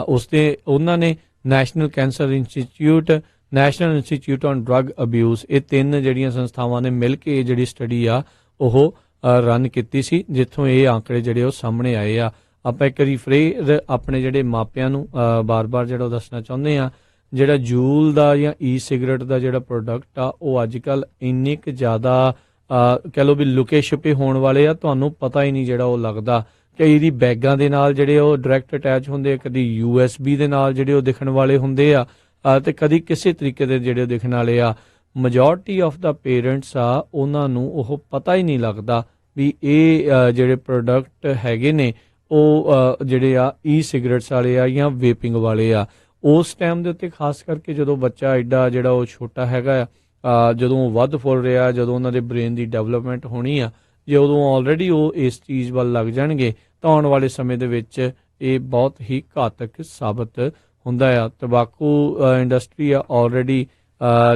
ਉਸ ਤੇ ਉਹਨਾਂ ਨੇ national cancer institute, national institute on drug abuse, ਇਹ ਤਿੰਨ ਜਿਹੜੀਆਂ ਸੰਸਥਾਵਾਂ ਨੇ ਮਿਲ ਕੇ ਇਹ ਜਿਹੜੀ ਸਟੱਡੀ ਆ ਉਹ ਰਨ ਕੀਤੀ ਸੀ, ਜਿੱਥੋਂ ਇਹ ਆંકੜੇ ਜਿਹੜੇ ਉਹ ਸਾਹਮਣੇ ਆਏ ਆ। ਆਪਾਂ ਇੱਕ ਵਾਰੀ ਫੇਰ ਆਪਣੇ ਜਿਹੜੇ ਮਾਪਿਆਂ ਨੂੰ ਬਾਰ-ਬਾਰ ਜਿਹੜਾ ਉਹ ਦੱਸਣਾ ਚਾਹੁੰਦੇ ਆ, ਜਿਹੜਾ ਜੂਲ ਦਾ ਜਾਂ ਈ ਸਿਗਰਟ ਦਾ ਜਿਹੜਾ ਪ੍ਰੋਡਕਟ ਆ ਉਹ ਅੱਜ ਕੱਲ੍ਹ ਇੰਨੇ ਕੁ ਜ਼ਿਆਦਾ ਕਹਿ ਲਓ ਵੀ ਲੁਕੇ ਛਿਪੇ ਹੋਣ ਵਾਲੇ ਆ, ਤੁਹਾਨੂੰ ਪਤਾ ਹੀ ਨਹੀਂ ਜਿਹੜਾ ਉਹ ਲੱਗਦਾ। ਕਈ ਦੀ ਬੈਗਾਂ ਦੇ ਨਾਲ ਜਿਹੜੇ ਉਹ ਡਾਇਰੈਕਟ ਅਟੈਚ ਹੁੰਦੇ ਆ, ਕਦੀ USB ਦੇ ਨਾਲ ਜਿਹੜੇ ਉਹ ਦਿਖਣ ਵਾਲੇ ਹੁੰਦੇ ਆ ਤੇ ਕਦੀ ਕਿਸੇ ਤਰੀਕੇ ਦੇ ਜਿਹੜੇ ਦਿਖਣ ਵਾਲੇ ਆ। ਮੈਜੋਰਟੀ ਆਫ ਦਾ ਪੇਰੈਂਟਸ ਆ ਉਹਨਾਂ ਨੂੰ ਉਹ ਪਤਾ ਹੀ ਨਹੀਂ ਲੱਗਦਾ ਵੀ ਇਹ ਜਿਹੜੇ ਪ੍ਰੋਡਕਟ ਹੈਗੇ ਨੇ ਉਹ ਜਿਹੜੇ ਆ ਈ ਸਿਗਰਟਸ ਵਾਲੇ ਆ ਜਾਂ ਵੇਪਿੰਗ ਵਾਲੇ ਆ। ਉਸ ਟਾਈਮ ਦੇ ਉੱਤੇ ਖਾਸ ਕਰਕੇ ਜਦੋਂ ਬੱਚਾ ਐਡਾ ਜਿਹੜਾ ਉਹ ਛੋਟਾ ਹੈਗਾ ਆ, ਜਦੋਂ ਉਹ ਵੱਧ ਫੁੱਲ ਰਿਹਾ, ਜਦੋਂ ਉਹਨਾਂ ਦੇ ਬ੍ਰੇਨ ਦੀ ਡਿਵੈਲਪਮੈਂਟ ਹੋਣੀ ਆ, ਜੇ ਉਦੋਂ ਆਲਰੇਡੀ ਉਹ ਇਸ ਚੀਜ਼ ਵੱਲ ਲੱਗ ਜਾਣਗੇ ਤਾਂ ਆਉਣ ਵਾਲੇ ਸਮੇਂ ਦੇ ਵਿੱਚ ਇਹ ਬਹੁਤ ਹੀ ਘਾਤਕ ਸਾਬਤ ਹੁੰਦਾ ਆ। ਤੰਬਾਕੂ ਇੰਡਸਟਰੀ ਆ ਆਲਰੇਡੀ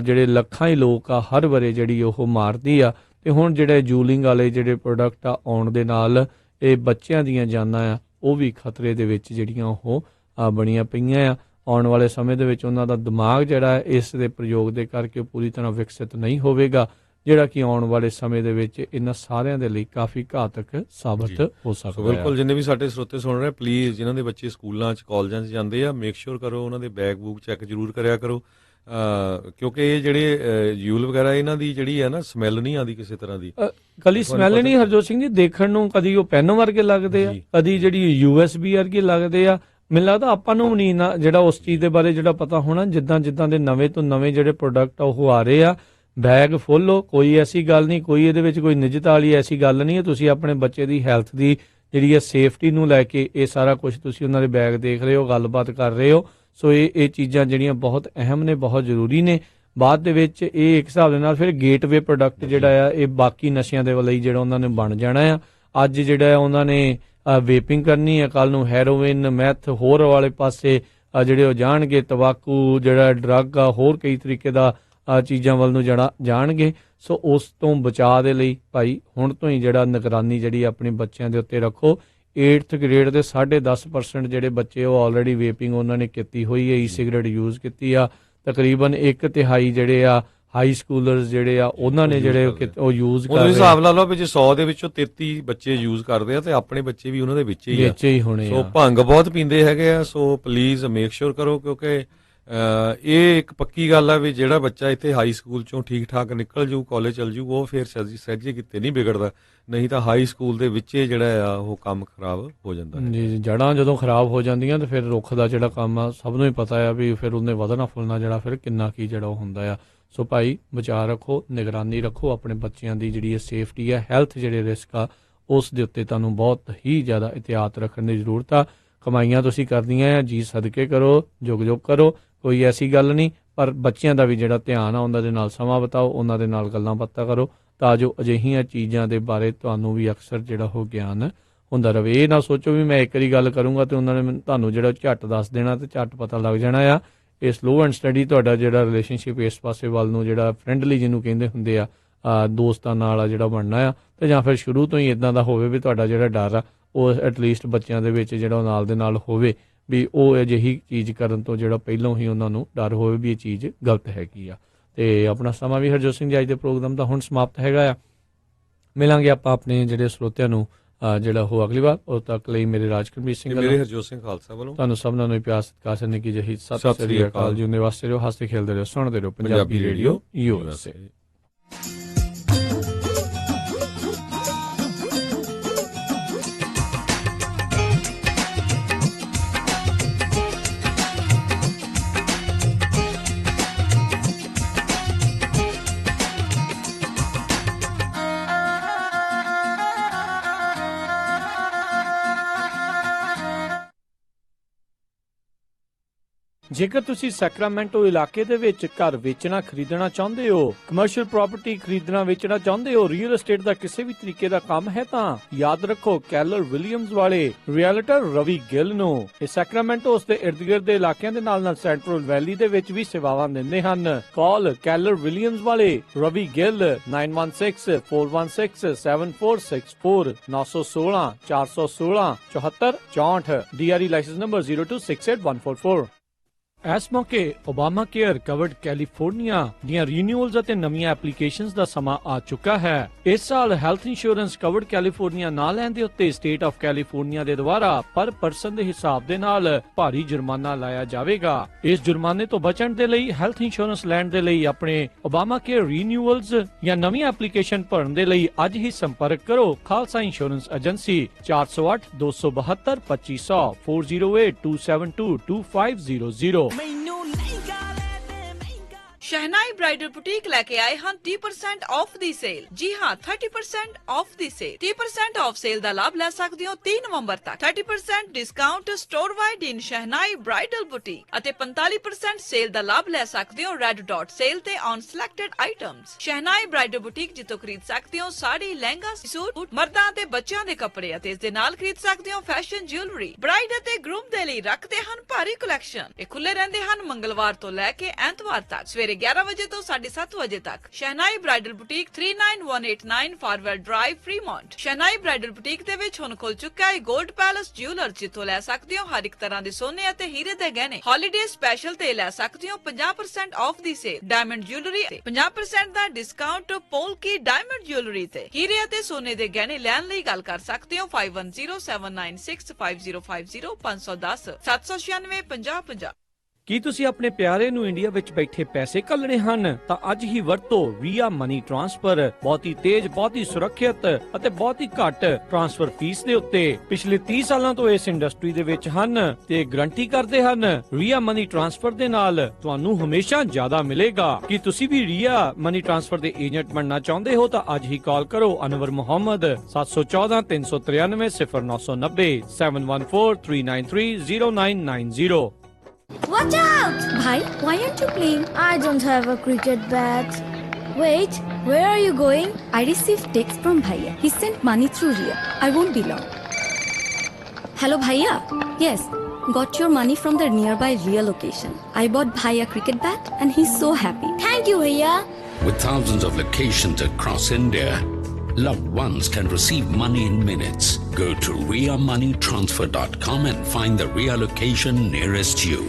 ਜਿਹੜੇ ਲੱਖਾਂ ਹੀ ਲੋਕ ਆ ਹਰ ਵਾਰੇ ਜਿਹੜੀ ਉਹ ਮਾਰਦੀ ਆ, ਤੇ ਹੁਣ ਜਿਹੜੇ ਜੂਲਿੰਗ ਵਾਲੇ ਜਿਹੜੇ ਪ੍ਰੋਡਕਟ ਆ ਆਉਣ ਦੇ ਨਾਲ ਇਹ ਬੱਚਿਆਂ ਦੀਆਂ ਜਾਨਾਂ ਆ ਉਹ ਵੀ ਖਤਰੇ ਦੇ ਵਿੱਚ ਜਿਹੜੀਆਂ ਉਹ ਬਣੀਆਂ ਪਈਆਂ ਆ। ਆਉਣ ਵਾਲੇ ਸਮੇਂ ਦੇ ਵਿੱਚ ਉਹਨਾਂ ਦਾ ਦਿਮਾਗ ਜਿਹੜਾ ਇਸ ਦੇ ਪ੍ਰਯੋਗ ਦੇ ਕਰਕੇ ਪੂਰੀ ਤਰ੍ਹਾਂ ਵਿਕਸਿਤ ਨਹੀਂ ਹੋਵੇਗਾ, ਜਿਹੜਾ ਕਿ ਆਉਣ ਵਾਲੇ ਸਮੇਂ ਦੇ ਵਿੱਚ ਇਹਨਾਂ ਸਾਰਿਆਂ ਦੇ ਲਈ ਕਾਫੀ ਘਾਤਕ ਸਾਬਤ ਹੋ ਸਕਦਾ ਹੈ। ਬਿਲਕੁਲ, ਜਿੰਨੇ ਵੀ ਸਾਡੇ ਸਰੋਤੇ ਸੁਣ ਰਹੇ ਪਲੀਜ਼, ਜਿਨ੍ਹਾਂ ਦੇ ਬੱਚੇ ਸਕੂਲਾਂ 'ਚ ਕਾਲਜਾਂ 'ਚ ਜਾਂਦੇ ਆ, ਮੇਕ ਸ਼ੋਰ ਕਰੋ ਉਹਨਾਂ ਦੇ ਬੈਗ ਬੂਕ ਚੈੱਕ ਜ਼ਰੂਰ ਕਰਿਆ ਕਰੋ, ਕਿਉਂਕਿ ਇਹ ਜਿਹੜੇ ਜੂਲ ਵਗੈਰਾ ਇਹਨਾਂ ਦੀ ਜਿਹੜੀ ਹੈ ਨਾ ਸਮੈਲ ਨਹੀਂ ਆਉਂਦੀ ਕਿਸੇ ਤਰ੍ਹਾਂ ਦੀ। ਕਦੀ ਸਮੈਲ ਨਹੀਂ ਹਰਜੋਤ ਸਿੰਘ ਜੀ, ਦੇਖਣ ਨੂੰ ਕਦੀ ਉਹ ਪੈਨ ਵਰਗੇ ਲੱਗਦੇ ਆ, ਕਦੀ ਜਿਹੜੀ USB ਵਰਗੇ ਲੱਗਦੇ ਆ। ਮੈਨੂੰ ਲੱਗਦਾ ਆਪਾਂ ਨੂੰ ਨਹੀਂ ਨਾ ਜਿਹੜਾ ਉਸ ਚੀਜ਼ ਦੇ ਬਾਰੇ ਜਿਹੜਾ ਪਤਾ ਹੋਣਾ, ਜਿੱਦਾਂ ਦੇ ਨਵੇਂ ਤੋਂ ਨਵੇਂ ਜਿਹੜੇ ਪ੍ਰੋਡਕਟ ਉਹ ਆ ਰਹੇ ਆ, ਬੈਗ ਫੁੱਲ, ਕੋਈ ਐਸੀ ਗੱਲ ਨਹੀਂ, ਕੋਈ ਇਹਦੇ ਵਿੱਚ ਕੋਈ ਨਿਜਤਾ ਵਾਲੀ ਐਸੀ ਗੱਲ ਨਹੀਂ ਹੈ। ਤੁਸੀਂ ਆਪਣੇ ਬੱਚੇ ਦੀ ਹੈਲਥ ਦੀ ਜਿਹੜੀ ਹੈ ਸੇਫਟੀ ਨੂੰ ਲੈ ਕੇ ਇਹ ਸਾਰਾ ਕੁਝ ਤੁਸੀਂ ਉਹਨਾਂ ਦੇ ਬੈਗ ਦੇਖ ਰਹੇ ਹੋ, ਗੱਲਬਾਤ ਕਰ ਰਹੇ ਹੋ। ਸੋ ਇਹ ਚੀਜ਼ਾਂ ਜਿਹੜੀਆਂ ਬਹੁਤ ਅਹਿਮ ਨੇ, ਬਹੁਤ ਜ਼ਰੂਰੀ ਨੇ। ਬਾਅਦ ਦੇ ਵਿੱਚ ਇਹ ਇੱਕ ਹਿਸਾਬ ਦੇ ਨਾਲ ਫਿਰ ਗੇਟਵੇ ਪ੍ਰੋਡਕਟ ਜਿਹੜਾ ਆ ਇਹ ਬਾਕੀ ਨਸ਼ਿਆਂ ਦੇ ਲਈ ਜਿਹੜਾ ਉਹਨਾਂ ਨੇ ਬਣ ਜਾਣਾ ਆ। ਅੱਜ ਜਿਹੜਾ ਉਹਨਾਂ ਨੇ ਵੇਪਿੰਗ ਕਰਨੀ ਆ, ਕੱਲ ਨੂੰ ਹੈਰੋਇਨ, ਮੈਥ, ਹੋਰ ਵਾਲੇ ਪਾਸੇ ਜਿਹੜੇ ਉਹ ਜਾਣਗੇ, ਤੰਬਾਕੂ ਜਿਹੜਾ ਡਰੱਗ ਆ, ਹੋਰ ਕਈ ਤਰੀਕੇ ਦਾ ਚੀਜ਼ਾਂ ਵੱਲ ਨੂੰ ਜਾਣਗੇ। ਸੋ ਉਸ ਤੋਂ ਬਚਾਅ ਦੇ ਲਈ ਭਾਈ ਹੁਣ ਤੋਂ ਹੀ ਜਿਹੜਾ ਨਿਗਰਾਨੀ ਜਿਹੜੀ ਆਪਣੇ ਬੱਚਿਆਂ ਦੇ ਉੱਤੇ ਰੱਖੋ। 8th ਗ੍ਰੇਡ ਦੇ 10.5% ਜਿਹੜੇ ਬੱਚੇ ਉਹ ਆਲਰੇਡੀ ਵੇਪਿੰਗ ਉਹਨਾਂ ਨੇ ਕੀਤੀ ਹੋਈ ਹੈ, ਈ ਸਿਗਰਟ ਯੂਜ਼ ਕੀਤੀ ਆ। ਤਕਰੀਬਨ 1/3 ਜਿਹੜੇ ਆ ਹਾਈ ਸਕੂਲਰਸ ਜਿਹੜੇ ਆ ਉਹਨਾਂ ਨੇ ਜਿਹੜੇ ਉਹ ਯੂਜ਼ ਕਰ ਰਹੇ ਆ। ਹਿਸਾਬ ਲਾ ਲਓ ਵੀ ਜੇ 100 ਦੇ ਵਿੱਚੋਂ 33 ਬੱਚੇ ਯੂਜ਼ ਕਰਦੇ ਆ ਤੇ ਆਪਣੇ ਬੱਚੇ ਵੀ ਉਹਨਾਂ ਦੇ ਵਿੱਚ ਹੀ ਹੋਣੇ ਆ। ਸੋ ਭੰਗ ਬਹੁਤ ਪੀਂਦੇ ਹੈਗੇ ਆ। ਸੋ ਪਲੀਜ਼ ਮੇਕ ਸ਼ੋਰ ਕਰੋ, ਕਿਉਂਕਿ ਇਹ ਇੱਕ ਪੱਕੀ ਗੱਲ ਆ ਵੀ ਜਿਹੜਾ ਬੱਚਾ ਇੱਥੇ ਹਾਈ ਸਕੂਲ ਚੋਂ ਠੀਕ ਠਾਕ ਨਿਕਲ ਜੂ, ਕਾਲਜ ਚਲ ਜੂ, ਉਹ ਫਿਰ ਸਹਿਜੇ ਕਿਤੇ ਨਹੀਂ ਵਿਗੜਦਾ, ਨਹੀਂ ਤਾਂ ਹਾਈ ਸਕੂਲ ਦੇ ਵਿੱਚ ਜਿਹੜਾ ਆ ਉਹ ਕੰਮ ਖਰਾਬ ਹੋ ਜਾਂਦਾ ਜੀ। ਜੜ੍ਹਾਂ ਜਦੋਂ ਖਰਾਬ ਹੋ ਜਾਂਦੀਆਂ ਤੇ ਫਿਰ ਰੁੱਖ ਦਾ ਜਿਹੜਾ ਕੰਮ ਆ ਸਭ ਨੂੰ ਹੀ ਪਤਾ ਆ ਵੀ ਫਿਰ ਉਹਨੇ ਵਧਣਾ ਫੁੱਲਣਾ ਜਿਹੜਾ ਫਿਰ ਕਿੰਨਾ ਕੀ ਜਿਹੜਾ ਉਹ ਹੁੰਦਾ ਆ। ਸੋ ਭਾਈ ਬਚਾਅ ਰੱਖੋ, ਨਿਗਰਾਨੀ ਰੱਖੋ ਆਪਣੇ ਬੱਚਿਆਂ ਦੀ ਜਿਹੜੀ ਸੇਫਟੀ ਆ, ਹੈਲਥ ਜਿਹੜੇ ਰਿਸਕ ਆ ਉਸ ਦੇ ਉੱਤੇ ਤੁਹਾਨੂੰ ਬਹੁਤ ਹੀ ਜ਼ਿਆਦਾ ਇhtiyat ਰੱਖਣ ਦੀ ਜ਼ਰੂਰਤ ਆ। ਕਮਾਈਆਂ ਤੁਸੀਂ ਕਰਦੀਆਂ ਆ, ਜੀ ਸਦਕੇ ਕਰੋ, ਜੁਗ ਕਰੋ, ਕੋਈ ਐਸੀ ਗੱਲ ਨਹੀਂ, ਪਰ ਬੱਚਿਆਂ ਦਾ ਵੀ ਜਿਹੜਾ ਧਿਆਨ ਆ ਉਹਨਾਂ ਦੇ ਨਾਲ ਸਮਾਂ ਬਿਤਾਓ, ਉਹਨਾਂ ਦੇ ਨਾਲ ਗੱਲਾਂ ਬਾਤਾਂ ਕਰੋ, ਤਾਂ ਜੋ ਅਜਿਹੀਆਂ ਚੀਜ਼ਾਂ ਦੇ ਬਾਰੇ ਤੁਹਾਨੂੰ ਵੀ ਅਕਸਰ ਜਿਹੜਾ ਉਹ ਗਿਆਨ ਹੁੰਦਾ ਰਵੇ। ਇਹ ਨਾ ਸੋਚੋ ਵੀ ਮੈਂ ਇੱਕ ਵਾਰੀ ਗੱਲ ਕਰੂੰਗਾ ਤੇ ਉਹਨਾਂ ਨੇ ਤੁਹਾਨੂੰ ਜਿਹੜਾ ਝੱਟ ਦੱਸ ਦੇਣਾ ਤੇ ਝੱਟ ਪਤਾ ਲੱਗ ਜਾਣਾ ਆ। ਇਹ ਸਲੋ ਐਂਡ ਸਟੱਡੀ ਤੁਹਾਡਾ ਜਿਹੜਾ ਰਿਲੇਸ਼ਨਸ਼ਿਪ ਇਸ ਪਾਸੇ ਵੱਲ ਨੂੰ ਜਿਹੜਾ ਫਰੈਂਡਲੀ ਜਿਹਨੂੰ ਕਹਿੰਦੇ ਹੁੰਦੇ ਆ ਦੋਸਤਾਂ ਨਾਲ ਆ ਜਿਹੜਾ ਬਣਨਾ ਆ, ਤੇ ਜਾਂ ਫਿਰ ਸ਼ੁਰੂ ਤੋਂ ਹੀ ਇਦਾਂ ਦਾ ਹੋਵੇ ਵੀ ਤੁਹਾਡਾ ਜਿਹੜਾ ਡਰ ਆ ਉਹ ਐਟਲੀਸਟ ਬੱਚਿਆਂ ਦੇ ਵਿੱਚ ਜਿਹੜਾ ਉਹ ਨਾਲ ਦੇ ਨਾਲ ਹੋਵੇ ਵੀ ਉਹ ਅਜਿਹੀ ਚੀਜ਼ ਕਰਨ ਤੋਂ ਜਿਹੜਾ ਪਹਿਲਾਂ ਹੀ ਉਹਨਾਂ ਨੂੰ ਡਰ ਹੋਵੇ ਵੀ ਇਹ ਚੀਜ਼ ਗਲਤ ਹੈਗੀ ਆ। ਤੇ ਆਪਣਾ ਸਮਾਂ ਵੀ ਹਰਜੋਤ ਸਿੰਘ ਜੀ ਅੱਜ ਦੇ ਪ੍ਰੋਗਰਾਮ ਦਾ ਹੁਣ ਸਮਾਪਤ ਹੈਗਾ ਆ। ਮਿਲਾਂਗੇ ਆਪਾਂ ਆਪਣੇ ਜਿਹੜੇ ਸਰੋਤਿਆਂ ਨੂੰ ਜਿਹੜਾ ਉਹ ਅਗਲੀ ਵਾਰ। ਉਦੋਂ ਤੱਕ ਲਈ ਮੇਰੇ ਰਾਜਕਰਮਜੀਤ ਸਿੰਘ ਮੇਰੇ ਹਰਜੋਤ ਸਿੰਘ ਖਾਲਸਾ ਵੱਲੋਂ ਤੁਹਾਨੂੰ ਸਭਨਾਂ ਨੂੰ ਪਿਆਰ ਸਤਿਕਾਰ ਕਰਨੇ ਕੀ ਜਹੀ ਸਤਿ ਸ੍ਰੀ ਅਕਾਲ ਜੀ। ਉਹਦੇ ਵਾਸਤੇ ਰਹੋ, ਹੱਸਦੇ ਖੇਲਦੇ ਰਹੋ, ਸੁਣਦੇ ਰਹੋ ਪੰਜਾਬੀ ਰੇਡੀਓ USA। ਜੇਕਰ ਤੁਸੀਂ ਸੈਕਰਾਮੈਂਟੋ ਇਲਾਕੇ ਦੇ ਵਿੱਚ ਘਰ ਵੇਚਣਾ ਖਰੀਦਣਾ ਚਾਹੁੰਦੇ ਹੋ, ਕਮਰਸ਼ੀਅਲ ਪ੍ਰਾਪਰਟੀ ਖਰੀਦਣਾ ਵੇਚਣਾ ਚਾਹੁੰਦੇ ਹੋ, ਰੀਅਲ ਏਸਟੇਟ ਦਾ ਕਿਸੇ ਵੀ ਤਰੀਕੇ ਦਾ ਕੰਮ ਹੈ ਤਾਂ ਯਾਦ ਰੱਖੋ ਕੈਲਰ ਵਿਲੀਅਮਸ ਵਾਲੇ ਰੀਅਲਟਰ ਰਵੀ ਗਿੱਲ ਨੂੰ। ਇਹ ਸੈਕਰਾਮੈਂਟੋ ਉਸ ਦੇ ਇਰਦ-ਗਿਰਦ ਦੇ ਇਲਾਕਿਆਂ ਦੇ ਨਾਲ ਸੈਂਟਰਲ ਵੈਲੀ ਦੇ ਵਿੱਚ ਵੀ ਸੇਵਾਵਾਂ ਦਿੰਦੇ ਹਨ। ਕਾਲ ਕੈਲਰ ਵਿਲੀਅਮਸ ਵਾਲੇ Ravi Gill 9164167464 916 416 74 64 DRE licence number 0268144144। ਇਸ ਮੌਕੇ ਓਬਾਮਾ ਕੇਅਰ ਕਵਰਡ ਕੈਲੀਫੋਰਨੀਆ ਦੀਆਂ ਰੀਨਿਊਅਲਸ ਅਤੇ ਨਵੀਆਂ ਐਪਲੀਕੇਸ਼ਨਸ ਦਾ ਸਮਾਂ ਆ ਚੁੱਕਾ ਹੈ। ਇਸ ਸਾਲ ਹੈਲਥ ਇੰਸ਼ੋਰੈਂਸ ਕਵਰਡ ਕੈਲੀਫੋਰਨੀਆ ਨਾ ਲੈਣ ਦੇ ਉੱਤੇ ਸਟੇਟ ਆਫ ਕੈਲੀਫੋਰਨੀਆ ਦੇ ਦੁਆਰਾ ਪਰ ਪਰਸਨ ਦੇ ਹਿਸਾਬ ਦੇ ਨਾਲ ਭਾਰੀ ਜੁਰਮਾਨਾ ਲਾਇਆ ਜਾਵੇਗਾ। ਇਸ ਜੁਰਮਾਨੇ ਤੋਂ ਬਚਣ ਦੇ ਲਈ ਹੈਲਥ ਇੰਸ਼ੋਰੈਂਸ ਲੈਣ ਦੇ ਲਈ ਆਪਣੇ ਓਬਾਮਾ ਕੇਅਰ ਰੀਨਿਊਅਲਸ ਜਾਂ ਨਵੀਂ ਐਪਲੀਕੇਸ਼ਨ ਭਰਨ ਦੇ ਲਈ ਅੱਜ ਹੀ ਸੰਪਰਕ ਕਰੋ ਖਾਲਸਾ ਇੰਸ਼ੋਰੈਂਸ ਏਜੰਸੀ 408 272 2500 408 272 2500। ਸ਼ਹਿਨਾਈ ਬ੍ਰਾਈਡਲ ਬੁਟੀਕ ਲੈ ਕੇ ਆਏ ਹਨ 30% ਆਫ ਦੀ ਸੇਲ। ਜੀ ਹਾਂ, 30% ਆਫ ਦੀ ਸੇਲ। 30% ਆਫ ਸੇਲ ਦਾ ਲਾਭ ਲੈ ਸਕਦੇ ਹੋ 3 ਨਵੰਬਰ ਤੱਕ। 30% discount store wide in Shehnai bridal boutique ਅਤੇ 45% ਸੇਲ ਦਾ ਲਾਭ ਲੈ ਸਕਦੇ ਹੋ ਰੈਡ ਡਾਟ ਸੇਲ ਤੇ on selected items. Shehnai bridal boutique ਜਿੱਥੋਂ ਖਰੀਦ ਸਕਦੇ ਹੋ ਸਾੜੀ, ਲਹਿੰਗਾ, ਸੂਟ, ਮਰਦਾਂ ਤੇ ਬੱਚਿਆਂ ਦੇ ਕੱਪੜੇ ਅਤੇ ਇਸ ਦੇ ਨਾਲ ਖਰੀਦ ਸਕਦੇ ਹੋ ਫੈਸ਼ਨ ਜਿਊਲਰੀ। ਬ੍ਰਾਈਡ ਅਤੇ ਗਰੂਮ ਦੇ ਲਈ ਰੱਖਦੇ ਹਨ ਭਾਰੀ ਕਲੈਕਸ਼ਨ। ਇਹ ਖੁੱਲੇ ਰਹਿੰਦੇ ਹਨ ਮੰਗਲਵਾਰ ਤੋਂ ਲੈ ਕੇ ਐਤਵਾਰ ਤੱਕ ਸਵੇਰੇ 11 ਵਜੇ ਤੋਂ 7:30 ਵਜੇ ਤੱਕ। ਸ਼ਹਿਨਾਈ ਬ੍ਰਾਈਡਲ ਬੁਟੀਕ 39189 ਫਾਰਵੈਲ ਡਰਾਈਵ, ਫ੍ਰੀਮੌਂਟ। ਸ਼ਹਿਨਾਈ ਬ੍ਰਾਈਡਲ ਬੁਟੀਕ ਦੇ ਵਿੱਚ ਹੁਣ ਖੁੱਲ ਚੁੱਕਾ ਹੈ 골ਡ ਪੈਲੇਸ ਜਿਊਲਰ, ਜਿੱਥੋਂ ਲੈ ਸਕਦੇ ਹੋ ਹਰ ਇੱਕ ਤਰ੍ਹਾਂ ਦੇ ਸੋਨੇ ਅਤੇ ਹੀਰੇ ਦੇ ਗਹਿਣੇ। ਹੌਲੀਡੇ ਸਪੈਸ਼ਲ ਤੇ ਲੈ ਸਕਦੇ ਹੋ 50% ਆਫ ਦੀ ਸੇਲ। ਡਾਇਮੰਡ ਜਿਊਲਰੀ 50% ਦਾ ਡਿਸਕਾਊਂਟ ਪੋਲਕੀ ਡਾਇਮੰਡ ਜਿਊਲਰੀ ਤੇ। ਹੀਰੇ ਅਤੇ ਸੋਨੇ ਦੇ ਗਹਿਣੇ ਲੈਣ ਲਈ ਗੱਲ ਕਰ ਸਕਦੇ ਹੋ 5107965050 510 796 5050। ਕੀ ਤੁਸੀਂ ਆਪਣੇ ਪਿਆਰੇ ਨੂੰ ਇੰਡੀਆ ਵਿੱਚ ਬੈਠੇ ਪੈਸੇ ਘੱਲਣੇ ਹਨ ਤਾਂ ਅੱਜ ਹੀ ਵਰਤੋ ਵੀਆ ਮਨੀ ਟ੍ਰਾਂਸਫਰ। ਬਹੁਤੀ ਤੇਜ਼, ਬਹੁਤੀ ਸੁਰੱਖਿਅਤ ਅਤੇ ਬਹੁਤੀ ਘੱਟ ਟ੍ਰਾਂਸਫਰ ਫੀਸ ਦੇ ਉੱਤੇ ਪਿਛਲੇ 30 ਸਾਲਾਂ ਤੋਂ ਇਸ ਇੰਡਸਟਰੀ ਦੇ ਵਿੱਚ ਹਨ ਤੇ ਗਰੰਟੀ ਕਰਦੇ ਹਨ ਵੀਆ ਮਨੀ ਟ੍ਰਾਂਸਫਰ ਦੇ ਨਾਲ ਤੁਹਾਨੂੰ ਹਮੇਸ਼ਾ ਜ਼ਿਆਦਾ ਮਿਲੇਗਾ। ਕੀ ਤੁਸੀਂ ਵੀ ਵੀਆ ਮਨੀ ਟ੍ਰਾਂਸਫਰ ਦੇ ਏਜੰਟ ਬਣਨਾ ਚਾਹੁੰਦੇ ਹੋ ਤਾਂ ਅੱਜ ਹੀ ਕਾਲ ਕਰੋ Anwar Muhammad 714 393 0990 714 393 0990। Watch out! Bhai, why aren't you playing? I don't have a cricket bat. Wait, where are you going? I received text from Bhaiya. He sent money through Ria. I won't be long. Hello, Bhaiya. Yes, got your money from the nearby Ria location. I bought Bhaiya cricket bat and he's so happy. Thank you, Bhaiya. With thousands of locations across India, Loved ones can receive money in minutes. Go to riamoneytransfer.com and find the RIA location nearest you.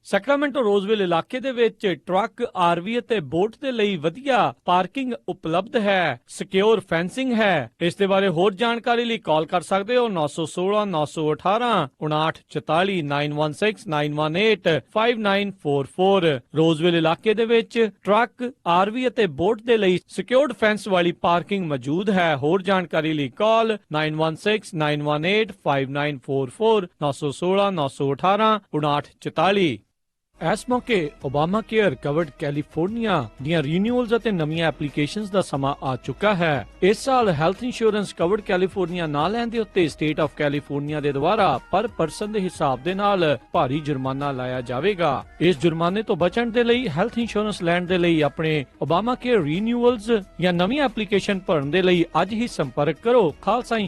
Sacramento Roseville ਇਲਾਕੇ ਦੇ ਵਿੱਚ ਟਰੱਕ, ਆਰਵੀ ਅਤੇ ਬੋਟ ਦੇ ਲਈ ਵਧੀਆ ਪਾਰਕਿੰਗ ਉਪਲਬਧ ਹੈ। ਸਿਕਿਉਰ ਫੈਂਸਿੰਗ ਹੈ। ਇਸ ਦੇ ਬਾਰੇ ਹੋਰ ਜਾਣਕਾਰੀ ਲਈ ਕਾਲ ਕਰ ਸਕਦੇ ਹੋ 916 918 5944 916 918 5944। ਰੋਜ਼ਵਿਲ ਇਲਾਕੇ ਦੇ ਵਿੱਚ ਟਰੱਕ, ਆਰਵੀ ਅਤੇ ਬੋਟ ਦੇ ਲਈ ਸਿਕਿਉਰਡ ਫੈਂਸ ਵਾਲੀ ਪਾਰਕਿੰਗ ਮੌਜੂਦ ਹੈ। ਹੋਰ ਜਾਣਕਾਰੀ ਲਈ ਕਾਲ 916 918 5944 916 918 5944। ਇਸ ਮੌਕੇ ਓਬਾਮਾ ਕੇਅਰ ਕਵਰਡ ਕੈਲੀਫੋਰਨੀਆ ਦੀਆਂ ਰੀਨਿਊਅਲਸ ਅਤੇ ਨਵੀਆਂ ਐਪਲੀਕੇਸ਼ਨਸ ਦਾ ਸਮਾਂ ਆ ਚੁੱਕਾ ਹੈ। ਇਸ ਸਾਲ ਹੈਲਥ ਇੰਸ਼ੋਰੈਂਸ ਕਵਰਡ ਕੈਲੀਫੋਰਨੀਆ ਨਾ ਲੈਣ ਦੇ ਉੱਤੇ ਸਟੇਟ ਆਫ ਕੈਲੀਫੋਰਨੀਆ ਦੇ ਦੁਆਰਾ ਪਰ ਪਰਸਨ ਦੇ ਹਿਸਾਬ ਦੇ ਨਾਲ ਭਾਰੀ ਜੁਰਮਾਨਾ ਲਾਇਆ ਜਾਵੇਗਾ। ਇਸ ਜੁਰਮਾਨੇ ਤੋਂ ਬਚਣ ਦੇ ਲਈ ਹੈਲਥ ਇੰਸ਼ੋਰੈਂਸ ਲੈਣ ਦੇ ਲਈ ਆਪਣੇ ਓਬਾਮਾ ਕੇਅਰ ਰੀਨਿਊਅਲਸ ਜਾਂ ਨਵੀਂ ਐਪਲੀਕੇਸ਼ਨ ਭਰਨ ਦੇ ਲਈ ਅੱਜ ਹੀ ਸੰਪਰਕ ਕਰੋ। ਖਾਲਸਾ